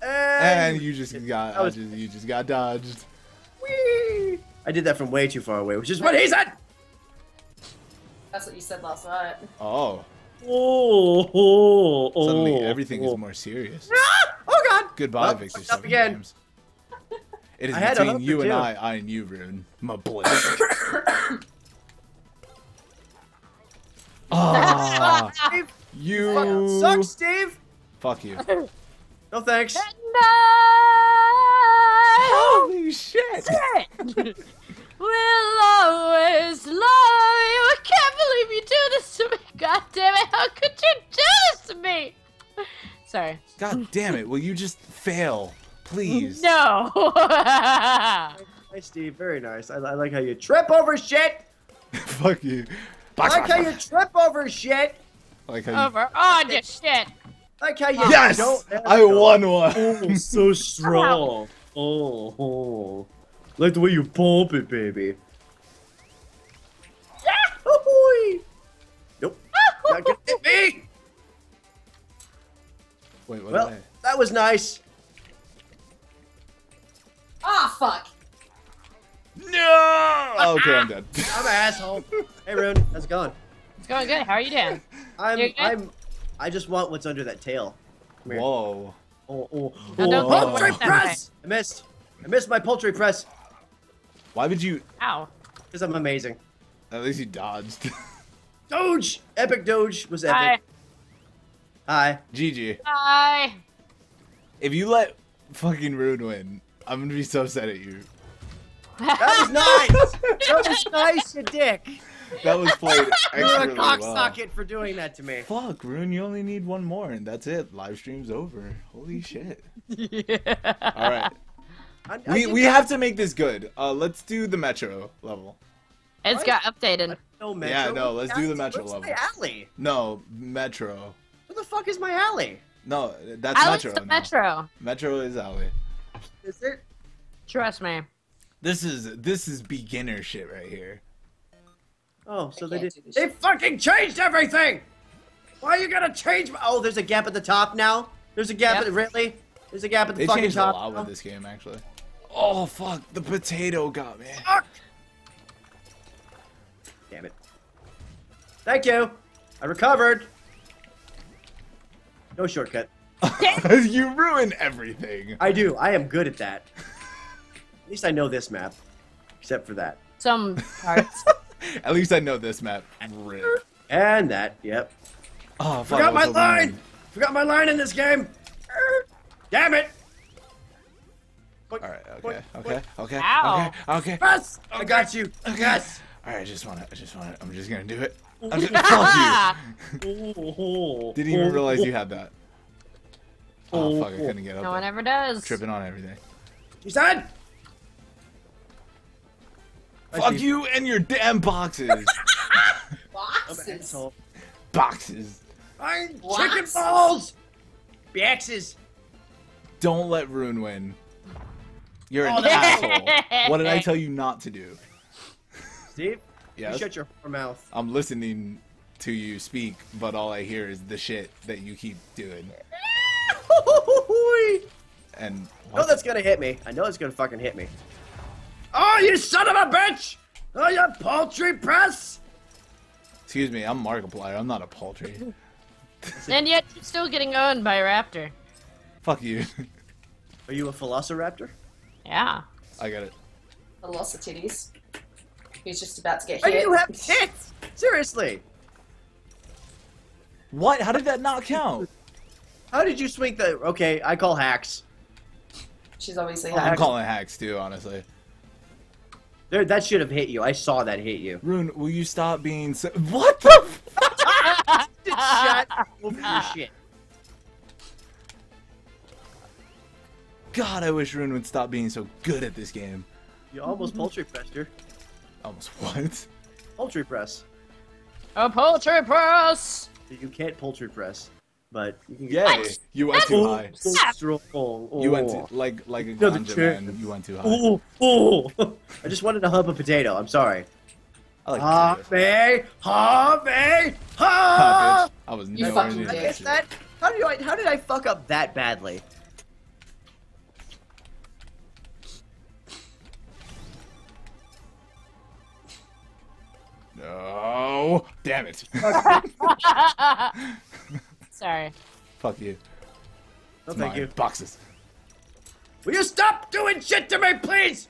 And you just got That was- you just got dodged. Whee! I did that from way too far away, which is what he said. That's what you said last night. Oh, Oh, suddenly everything is more serious. Oh God. Goodbye, Well, Victor fucked up 7 again. Games. It is I had a between you hooker, and too. I and you, Rune. My bliss. Ah, Steve, you. suck, Steve. Fuck you. No thanks. No! Holy shit. We'll always love you. I can't believe you do this to me. God damn it. How could you do this to me? Sorry. God damn it. Will you just fail? Please. No. Nice, Steve. Very nice. I like how you trip over shit. Fuck you. I like how you trip over shit. I like how you. Over on your shit. I like how you Yes! don't. There we I go. won one. Oh, so strong. Oh. Like the way you pump it, baby. Yahoo! Nope. Not gonna hit me. Wait, what? Well, did that was nice. Ah, fuck. No! Okay, I'm dead. I'm an asshole. Hey, Rune, how's it going? It's going good. How are you doing? You're good? I just want what's under that tail. Come here. Whoa. Oh. No, don't Whoa. go Poultry with that press! I missed my poultry press. Why would you? Ow. Because I'm amazing. At least you dodged. Doge! Epic Doge was epic. Hi. Hi. GG. Hi. If you let fucking Rune win, I'm gonna be so upset at you. That was nice! That was nice, you dick! That was played You're extra a really well. cocksocket for doing that to me. Fuck, Rune, you only need one more and that's it. Live stream's over. Holy shit. Yeah. Alright. I We have to make this good. Let's do the Metro level. It's got updated. No Metro. Yeah, no, let's do the Metro Where's level. my alley? No, Metro. Where the fuck is my alley? No, that's Alex Metro. the now. Metro. Metro is alley. Is it? Trust me. This is beginner shit right here. Oh, so they can't did. do this They shit. fucking changed everything. Why are you gonna change? Oh, there's a gap at the top now. There's a gap. Yep. At, really? There's a gap at the They fucking changed top. a lot now? with this game, actually. Oh fuck! The potato got me. Fuck! Damn it. Thank you. I recovered. No shortcut. You ruin everything. I do. I am good at that. At least I know this map. Except for that. Some parts. At least I know this map. Rip. And that. Yep. Oh fuck! Forgot I my was hoping line! Forgot my line in this game! Damn it! All right. Okay. Ow. Okay. Yes! I got you! Yes! All right. I just want it. I'm just gonna do it. Fuck you. Didn't even realize you had that. Oh fuck! I couldn't get up. No one there. ever does. Tripping on everything. You said? Fuck you and your damn boxes. Boxes. Boxes. Fine What? chicken balls! Baxes! Don't let Rune win. You're an Oh, that's- asshole. What did I tell you not to do? Steve? Yes. You shut your mouth. I'm listening to you speak, but all I hear is the shit that you keep doing. And I know that's gonna hit me. I know it's gonna fucking hit me. Oh, you son of a bitch! Oh, you poultry press! excuse me, I'm Markiplier. I'm not a poultry. And yet you're still getting owned by a raptor. Fuck you. Are you a velociraptor? Yeah. I got it. Velocities. He's just about to get Why do hit. you have tits? Seriously. What? How did that not count? How did you swing the... Okay, I call hacks. She's obviously I'm hacked. calling hacks too, honestly. There, that should have hit you. I saw that hit you. Rune, will you stop being so... What the f- Shut over your shit. God, I wish Rune would stop being so good at this game. You almost poultry pressed her. Almost what? Poultry press. A poultry press! You can't poultry press, but you can Yay, you went too high. Oh, You went too, like a No, the ganja chair. man, you went too high. Oh, oh. I just wanted to hump a potato. I'm sorry. I like Harvey! Harvey! Ha, Ha! bitch. I was You nowhere fucking near I did. that guess shit. that. How did I fuck up that badly? No. Damn it. Sorry. Fuck you. No, It's thank mine. you. Boxes. Will you stop doing shit to me, please?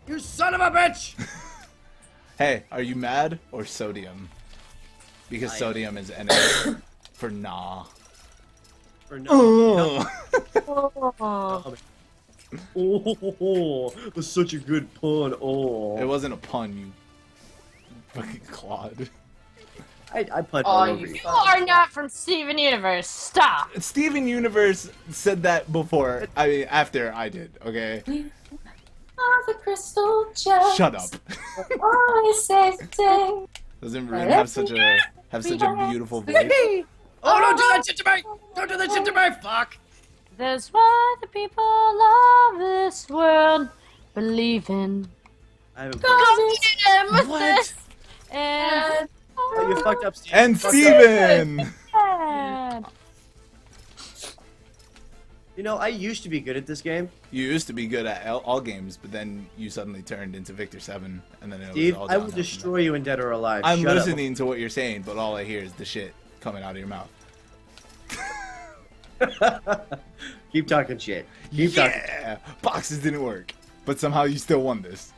You son of a bitch! Hey, are you mad or sodium? Because I am. sodium is enemy for nah. Or no. Oh. Oh, that's such a good pun. Oh. It wasn't a pun, you fucking clod. I pun Oh, all you over you. You are not from Steven Universe. Stop. Steven Universe said that before. I mean, after I did. Okay. Oh, the crystal gems. Shut up. Always safe day. Doesn't Rune have such a beautiful voice? Oh, don't do that shit to me! Don't do that shit to me! Fuck! That's why the people of this world believe in I have a God with What? this and Oh, you fucked up, Steve. And You fucked up. Steven! bad. You know, I used to be good at this game. You used to be good at all games, but then you suddenly turned into VictorSeven, and then it Steve, was all I will downhill from destroy you in Dead or Alive. there. I'm Shut listening to what you're saying, but all I hear is the shit coming out of your mouth. up. Keep talking shit. Keep talking. Yeah! Boxes didn't work, but somehow you still won this.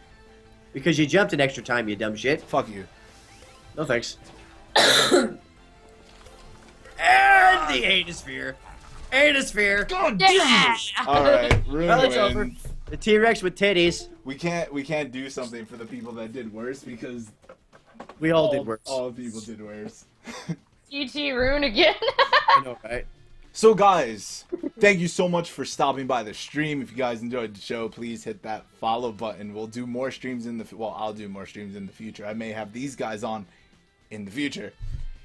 Because you jumped an extra time, you dumb shit. Fuck you. No thanks. And the Anosphere. Anosphere. Yeah. Alright, Rune Well, it's over. wins. The T-Rex with titties. We can't do something for the people that did worse because We all did worse. all people did worse. GT Rune again. I know, right? So guys, thank you so much for stopping by the stream. If you guys enjoyed the show, please hit that follow button. We'll do more streams in the well, I'll do more streams in the future. I may have these guys on in the future.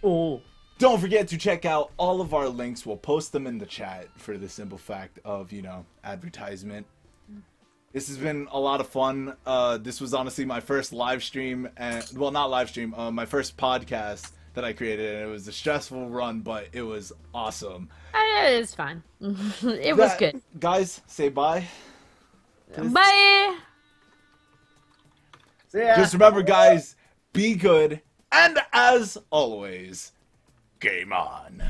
Oh. Don't forget to check out all of our links. We'll post them in the chat for the simple fact of, you know, advertisement. This has been a lot of fun. This was honestly my first live stream, and well, not live stream, my first podcast that I created, and it was a stressful run, but it was awesome. It's fine. It was good. Guys, say bye. Bye. See ya. Just remember, guys, be good, and as always, game on.